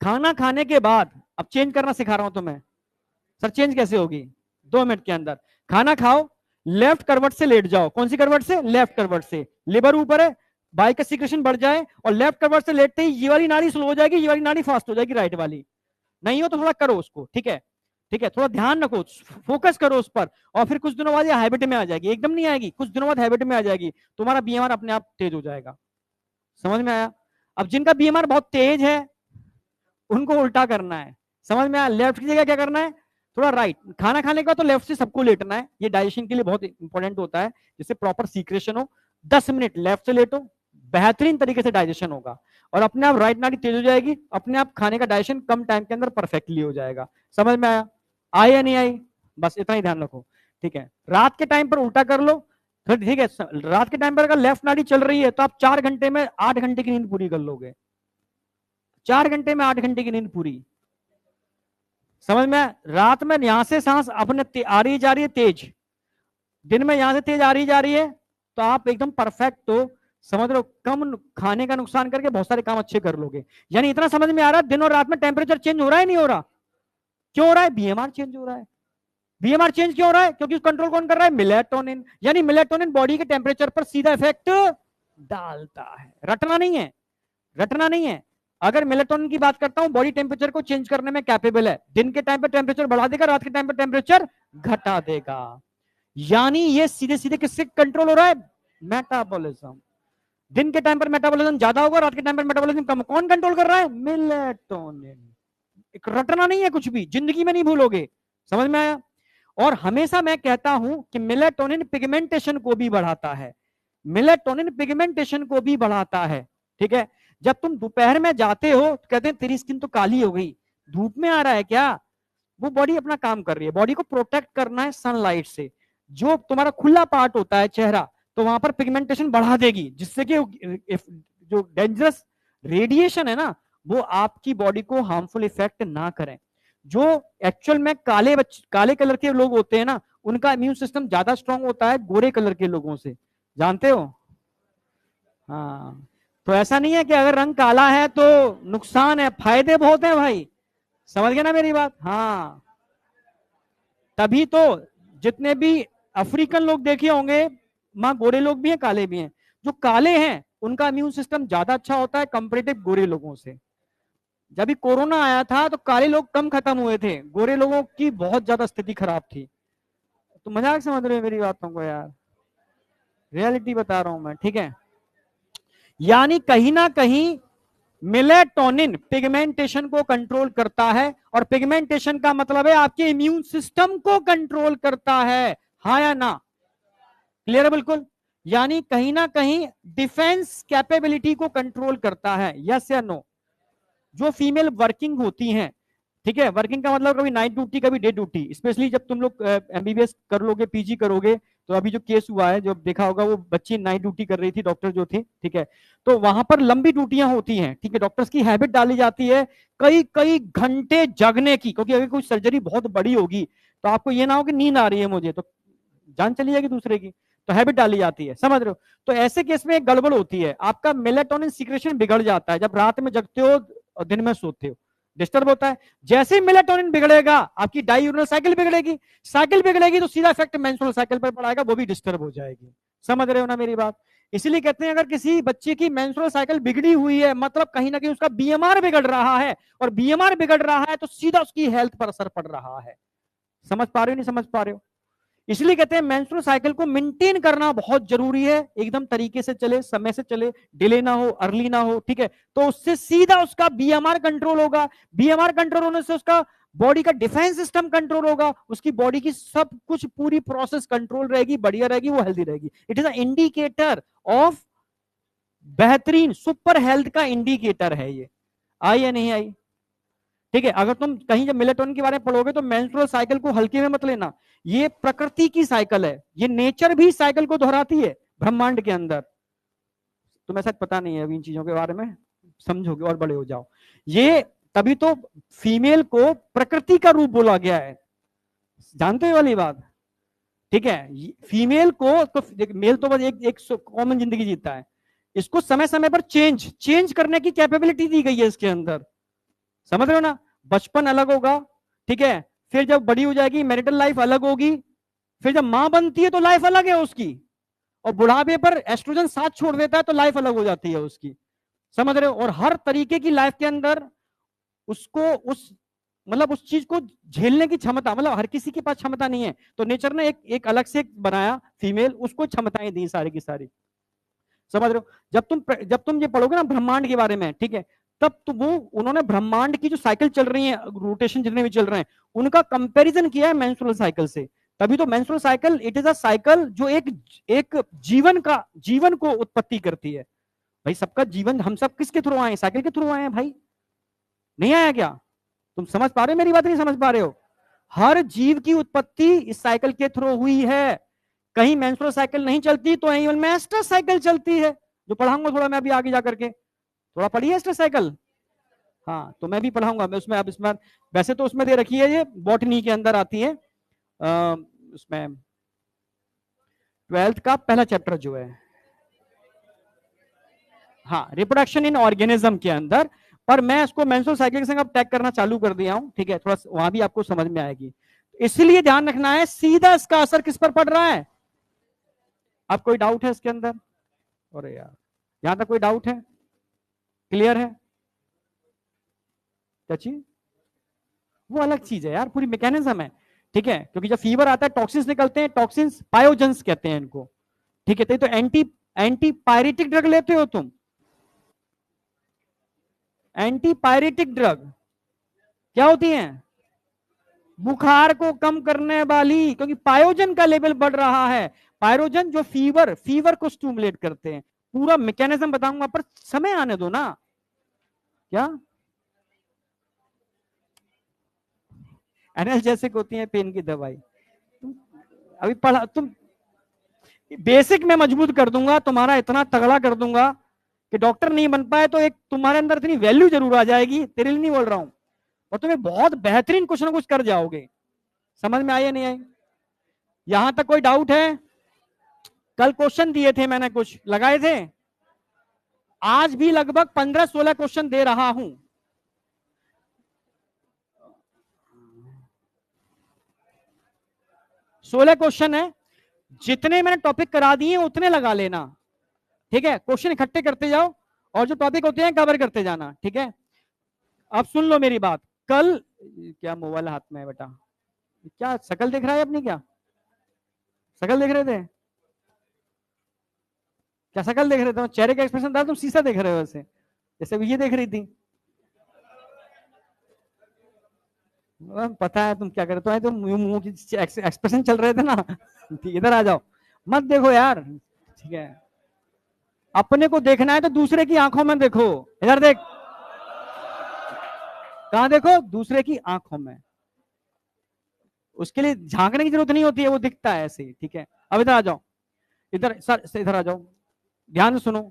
Speaker 1: खाना खाने के बाद, अब चेंज करना सिखा रहा हूं तुम्हें। सर चेंज कैसे होगी? 2 मिनट के अंदर खाना खाओ, लेफ्ट करवट से लेट जाओ। कौन सी करवट से? लेफ्ट करवट से। लिवर ऊपर है, बाई का सिक्रेशन बढ़ जाए, और लेफ्ट करवट से लेटते ही ये वाली नाड़ी स्लो हो जाएगी, ये वाली नाड़ी फास्ट हो जाएगी, राइट वाली। नहीं हो तो थोड़ा करो उसको, ठीक है? ठीक है, थोड़ा ध्यान रखो, फोकस करो उस पर, और फिर कुछ दिनों बाद ये हैबिट में आ जाएगी, एकदम नहीं आएगी, कुछ दिनों बाद हैबिट में आ जाएगी, तुम्हारा बीएमआर अपने आप तेज हो जाएगा। समझ में आया? अब जिनका बीएमआर बहुत तेज है उनको उल्टा करना है। समझ में आया? लेफ्ट की जगह क्या करना है? थोड़ा राइट। खाना खाने का तो लेफ्ट से सबको लेटना है, ये डाइजेशन के लिए बहुत इंपॉर्टेंट होता है, जिससे प्रॉपर सीक्रेशन हो। 10 मिनट लेफ्ट से लेटो, बेहतरीन तरीके से डाइजेशन होगा, और अपने आप राइट नाड़ी तेज हो जाएगी, अपने आप खाने का डाइजेशन कम टाइम के अंदर परफेक्टली हो जाएगा। समझ में आया? आई या नहीं आई? बस इतना ही ध्यान रखो। ठीक है, रात के टाइम पर उल्टा कर लो। ठीक है, रात के टाइम पर अगर लेफ्ट नाड़ी चल रही है तो आप 4 घंटे में 8 घंटे की नींद पूरी कर लोगे। 4 घंटे में 8 घंटे की नींद पूरी। समझ में? रात में यहां से सांस अपने आ रही जा रही है तेज, दिन में यहां से तेज आ रही जा रही है, तो आप एकदम परफेक्ट हो। समझ लो, कम खाने का नुकसान करके बहुत सारे काम अच्छे कर लोगे। यानी इतना समझ में आ रहा है, दिन और रात में टेम्परेचर चेंज हो रहा है नहीं हो रहा? क्यों हो रहा है? बीएमआर चेंज हो रहा है। बीएमआर चेंज क्यों हो रहा है? क्योंकि कंट्रोल कौन कर रहा है? मेलेटोनिन। यानी मेलेटोनिन बॉडी के टेम्परेचर पर सीधा इफेक्ट डालता है। रटना नहीं है, रटना नहीं है। अगर मेलेटोनिन की बात करता हूं, बॉडी टेम्परेचर को चेंज करने में कैपेबल है। दिन के टाइम पर टेम्परेचर बढ़ा देगा, रात के टाइम पर टेम्परेचर घटा देगा। यानी ये सीधे सीधे किससे कंट्रोल हो रहा है? मेटाबॉलिज्म। दिन के टाइम पर मेटाबॉलिज्म ज्यादा होगा, रात के टाइम पर मेटाबॉलिज्म कम। कौन कंट्रोल कर रहा है? मेलेटोनिन। एक रटना नहीं है, कुछ भी जिंदगी में नहीं भूलोगे। समझ में आया? और हमेशा मैं कहता हूं कि मेलेटोनिन पिगमेंटेशन को भी बढ़ाता है, मेलेटोनिन पिगमेंटेशन को भी बढ़ाता है। ठीक है, जब तुम दोपहर में जाते हो तो कहते हैं तेरी स्किन तो काली हो गई, धूप में आ रहा है क्या? वो बॉडी अपना काम कर रही है, बॉडी को प्रोटेक्ट करना है सनलाइट से। जो तुम्हारा खुला पार्ट होता है चेहरा, तो वहां पर पिगमेंटेशन बढ़ा देगी, जिससे कि जो डेंजरस रेडिएशन है ना, वो आपकी बॉडी को हार्मफुल इफेक्ट ना करें। जो एक्चुअल में काले कलर के लोग होते हैं ना, उनका इम्यून सिस्टम ज्यादा स्ट्रांग होता है गोरे कलर के लोगों से, जानते हो? हाँ, तो ऐसा नहीं है कि अगर रंग काला है तो नुकसान है, फायदे बहुत है भाई। समझ गए ना मेरी बात? हाँ, तभी तो जितने भी अफ्रीकन लोग देखे होंगे, वहां गोरे लोग भी हैं काले भी हैं। जो काले हैं उनका इम्यून सिस्टम ज्यादा अच्छा होता है कंपेरेटिव गोरे लोगों से। जब भी कोरोना आया था तो काले लोग कम खत्म हुए थे, गोरे लोगों की बहुत ज्यादा स्थिति खराब थी। तो मजाक समझ रहे हो मेरी बातों को यार? रियलिटी बता रहा हूं मैं, ठीक है? यानी कहीं ना कहीं मेलेटोनिन पिगमेंटेशन को कंट्रोल करता है, और पिगमेंटेशन का मतलब है आपके इम्यून सिस्टम को कंट्रोल करता है। हाँ या ना? क्लियर है बिल्कुल? यानी कहीं ना कहीं डिफेंस कैपेबिलिटी को कंट्रोल करता है, यस या नो। जो फीमेल वर्किंग होती हैं, ठीक है, वर्किंग का मतलब कभी नाइट ड्यूटी कभी डे ड्यूटी, स्पेशली जब तुम लोग एमबीबीएस कर लोगे, पीजी करोगे, तो अभी जो केस हुआ है जो देखा होगा, वो बच्ची नाइट ड्यूटी कर रही थी, डॉक्टर जो थी, ठीक है, तो वहां पर लंबी ड्यूटियां होती हैं, ठीक है, डॉक्टर्स की हैबिट डाली जाती है कई कई घंटे जगने की, क्योंकि अगर कोई सर्जरी बहुत बड़ी होगी तो आपको ये ना हो कि नींद आ रही है मुझे, तो जान चली जाएगी दूसरे की, तो हैबिट डाली जाती है, समझ रहे हो। तो ऐसे केस में एक गड़बड़ होती है, आपका मेलेटोनिन सीक्रेशन बिगड़ जाता है, जब रात में जगते हो और दिन में सोते हो, डिस्टर्ब होता है। जैसे ही मेलेटोनिन बिगड़ेगा आपकी डाययूरिनल साइकिल बिगड़ेगी, साइकिल बिगड़ेगी तो सीधा इफेक्ट मेंस्ट्रुअल साइकिल पर पड़ेगा, वो भी डिस्टर्ब हो जाएगी। समझ रहे हो ना मेरी बात। इसलिए कहते हैं अगर किसी बच्चे की मेंस्ट्रुअल साइकिल बिगड़ी हुई है, मतलब कहीं ना कहीं उसका बीएमआर बिगड़ रहा है, और बीएमआर बिगड़ रहा है तो सीधा उसकी हेल्थ पर असर पड़ रहा है। समझ पा रहे हो नहीं समझ पा रहे हो। इसलिए कहते हैं मेंस्ट्रुअल साइकिल को मेंटेन करना बहुत जरूरी है, एकदम तरीके से चले, समय से चले, डिले ना हो, अर्ली ना हो, ठीक है। तो उससे सीधा उसका बीएमआर कंट्रोल होगा, बीएमआर कंट्रोल होने से उसका बॉडी का डिफेंस सिस्टम कंट्रोल होगा, उसकी बॉडी की सब कुछ पूरी प्रोसेस कंट्रोल रहेगी, बढ़िया रहेगी, वो हेल्दी रहेगी। It is a indicator of बेहतरीन सुपर हेल्थ का इंडिकेटर है ये। आई या नहीं आई। ठीक है, अगर तुम कहीं जब मेलेटोनिन के बारे में पढ़ोगे तो मेंस्ट्रुअल साइकिल को हल्के में मत लेना, ये प्रकृति की साइकिल है, ये नेचर भी साइकिल को दोहराती है ब्रह्मांड के अंदर। तुम्हें शायद पता नहीं है अभी इन चीजों के बारे में, समझोगे और बड़े हो जाओ। ये तभी तो फीमेल को प्रकृति का रूप बोला गया है, जानते हो वाली बात। ठीक है, फीमेल को तो मेल तो बस एक कॉमन जिंदगी जीता है, इसको समय समय पर चेंज चेंज करने की कैपेबिलिटी दी गई है इसके अंदर। समझ रहे हो ना। बचपन अलग होगा, ठीक है, फिर जब बड़ी हो जाएगी मैरिटल लाइफ अलग होगी, फिर जब मां बनती है तो लाइफ अलग है उसकी, और बुढ़ापे पर एस्ट्रोजन साथ छोड़ देता है तो लाइफ अलग हो जाती है उसकी। समझ रहे हो। और हर तरीके की लाइफ के अंदर उसको उस मतलब उस चीज को झेलने की क्षमता, मतलब हर किसी के पास क्षमता नहीं है, तो नेचर ने एक अलग से बनाया फीमेल, उसको क्षमताएं दी सारी की सारी। समझ रहे हो। जब तुम ये पढ़ोगे ना ब्रह्मांड के बारे में, ठीक है, तब तो वो उन्होंने ब्रह्मांड की जो साइकिल चल रही है, रोटेशन जितने भी चल रहे हैं, उनका कंपैरिजन किया है मेंस्ट्रुअल साइकिल से। तभी तो menstrual cycle it is a cycle जो एक एक जीवन को उत्पत्ति करती है। भाई सबका जीवन, हम सब किसके थ्रू आए, साइकिल के थ्रू आए हैं भाई, नहीं आया क्या। तुम समझ पा रहे हो मेरी बात, नहीं समझ पा रहे हो। हर जीव की उत्पत्ति इस साइकिल के थ्रू हुई है। कहीं मेंस्ट्रुअल साइकिल नहीं चलती तो एनिमल में एस्टर साइकिल चलती है, जो पढ़ाऊंगा थोड़ा मैं अभी आगे जा करके। थोड़ा पढ़िए एस्टर साइकिल। हाँ तो मैं भी पढ़ाऊंगा, मैं उसमें अब इसमें वैसे तो उसमें दे रखी है, ये बॉटनी के अंदर आती है, उसमें 12th का पहला चैप्टर जो है, हाँ रिप्रोडक्शन इन ऑर्गेनिज्म के अंदर। पर मैं इसको मेंस्ट्रुअल साइकिल के संग अब टैग करना चालू कर दिया हूं, ठीक है, थोड़ा वहां भी आपको समझ में आएगी। इसलिए ध्यान रखना है सीधा इसका असर किस पर पड़ रहा है। अब कोई डाउट है इसके अंदर। अरे यार, यहां तक कोई डाउट है, क्लियर है। क्या चीज, वो अलग चीज है यार, पूरी मैकेनिज्म है, ठीक है। क्योंकि जब फीवर आता है टॉक्सिन्स निकलते हैं, टॉक्सिन्स पायोजेंस कहते हैं इनको, ठीक है। तो एंटी एंटी पायरेटिक ड्रग लेते हो तुम, एंटी पायरेटिक ड्रग क्या होती है, बुखार को कम करने वाली, क्योंकि पायोजन का लेवल बढ़ रहा है। पायरोजन जो फीवर को स्टिमुलेट करते हैं। पूरा मैकेनिज्म बताऊंगा पर समय आने दो ना। क्या एनाल्जेसिक होती है पेन की दवाई, अभी पढ़ा तुम, बेसिक में मजबूत कर दूंगा तुम्हारा, इतना तगड़ा कर दूंगा कि डॉक्टर नहीं बन पाए तो एक तुम्हारे अंदर इतनी वैल्यू जरूर आ जाएगी, तेरे लिए नहीं बोल रहा हूं, और तुम्हें बहुत बेहतरीन कुछ ना कुछ कर जाओगे। समझ में आई या नहीं आई। यहां तक कोई डाउट है। कल क्वेश्चन दिए थे मैंने, कुछ लगाए थे, आज भी लगभग 15-16 क्वेश्चन दे रहा हूं। सोलह क्वेश्चन है, जितने मैंने टॉपिक करा दिए उतने लगा लेना, ठीक है। क्वेश्चन इकट्ठे करते जाओ और जो टॉपिक होते हैं कवर करते जाना, ठीक है। अब सुन लो मेरी बात। कल क्या मोबाइल हाथ में है बेटा, क्या शकल देख रहा है अपनी, क्या शकल देख रहे थे, क्या शकल देख रहे थे, चेहरे का एक्सप्रेशन था, तुम शीशा देख रहे हो वैसे, जैसे ये देख रही थी। पता है तुम क्या कर रहे हो, तुम मुंह की एक्सप्रेशन चल रहे थे ना। इधर आ जाओ, मत देखो यार, ठीक है, अपने को देखना है तो दूसरे की आंखों में देखो, इधर देख, कहां देखो, दूसरे की आंखों में, उसके लिए झांकने की जरूरत नहीं होती है, वो दिखता है ऐसे ही, ठीक है। अब इधर आ जाओ, इधर सर से इधर आ जाओ, ध्यान से सुनो,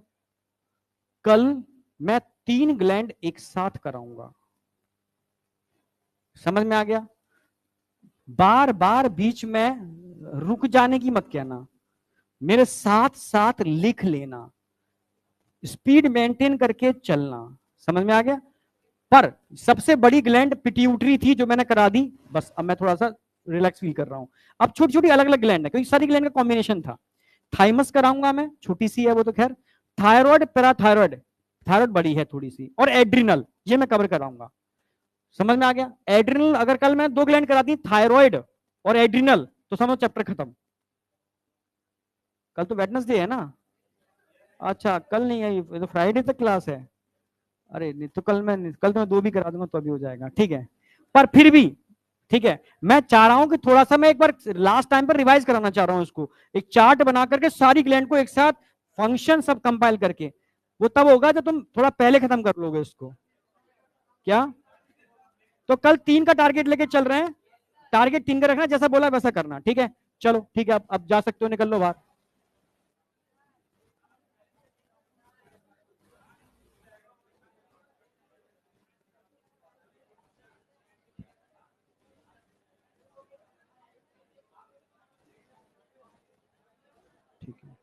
Speaker 1: कल मैं 3 ग्लैंड एक साथ कराऊंगा, समझ में आ गया? बार बार बीच में रुक जाने की मत कहना, मेरे साथ साथ लिख लेना, स्पीड मेंटेन करके चलना, समझ में आ गया? पर सबसे बड़ी ग्लैंड पिट्यूटरी थी जो मैंने करा दी, बस अब मैं थोड़ा सा रिलैक्स फील कर रहा हूं। अब छोटी छोटी अलग अलग ग्लैंड है क्योंकि सारी ग्लैंड का कॉम्बिनेशन था। थाइमस कराऊंगा मैं, छोटी सी है वो तो खैर, थायराइड, पैराथायराइड, थायराइड बड़ी है थोड़ी सी, और एड्रिनल, ये मैं कवर कराऊंगा, समझ में आ गया? एड्रिनल अगर कल मैं 2 ग्लैंड कराती, थायराइड और एड्रिनल, तो समझो चैप्टर खत्म। कल तो वेडनेसडे है ना? अच्छा कल नहीं है, ये तो फ्राइडे तक क्लास है। अरे नहीं तो कल तो मैं 2 भी करा दूंगा तो अभी हो जाएगा, ठीक है। पर फिर भी ठीक है, मैं चाह रहा हूं कि थोड़ा सा मैं एक बार लास्ट टाइम पर रिवाइज कराना चाह रहा हूं इसको, एक चार्ट बना करके सारी ग्लैंड को एक साथ, फंक्शन सब कंपाइल करके, वो तब होगा जब तुम थोड़ा पहले खत्म कर लोगे इसको। क्या? तो कल 3 का टारगेट लेके चल रहे हैं, टारगेट 3 का रखना, जैसा बोला वैसा करना, ठीक है? चलो ठीक है, अब जा सकते हो, निकल लो बाहर। ठीक है,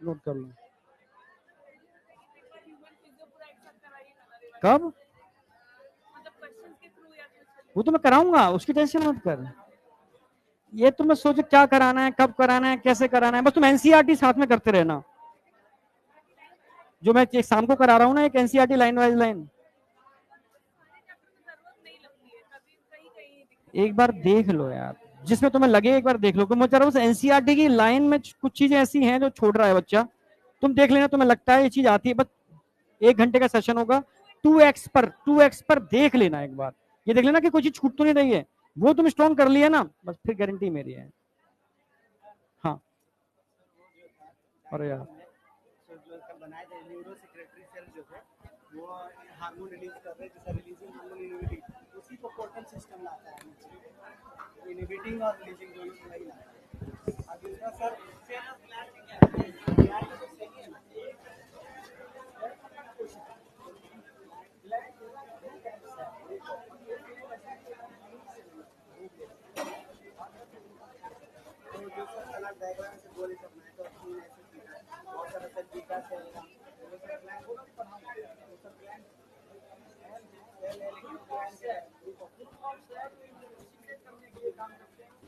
Speaker 1: नोट कर लो। कब? वो तो मैं कराऊंगा, उसकी टेंशन मत कर। ये तो मैं सोच क्या कराना है, कब कराना है, कैसे कराना है, बस तुम एनसीईआरटी साथ में करते रहना, जो मैं एक शाम को करा रहा हूँ ना, एक एनसीईआरटी लाइन वाइज लाइन, एक बार देख लो यार, जिसमें तुम्हें लगे एक बार देख लो। मुझे बस एनसीईआरटी की लाइन में कुछ चीजें ऐसी हैं जो छोड़ रहा है बच्चा, तुम देख लेना, तुम्हें लगता है ये चीज आती है, बस 1 घंटे का सेशन होगा, 2x पर देख लेना एक बार, ये देख लेना कि कोई चीज छूट तो नहीं रही है, वो तुम स्ट्रॉन्ग कर लिया ना, बस फिर गारंटी मेरी है। हाँ, अरे यार बनाए थे न्यूरो सेक्रेटरी सेल जो है, वो हार्मोन रिलीज कर रहे हैं, जैसा रिलीजिंग हार्मोन इनहिबिटिंग, उसी को पोर्टल सिस्टम लाता है, इनहिबिटिंग और रिलीजिंग दोनों को वही लाता है। अब इसका सर तो जो सर अलग डायग्राम से बोले सब मैं तो अपनी ऐसे सीखा है, बहुत सारा सर जीका से वो सर प्लान को भी पढ़ाऊंगा, वो सर प्लान है लेकिन प्लान से ग्रुप ऑफ काम करते हैं।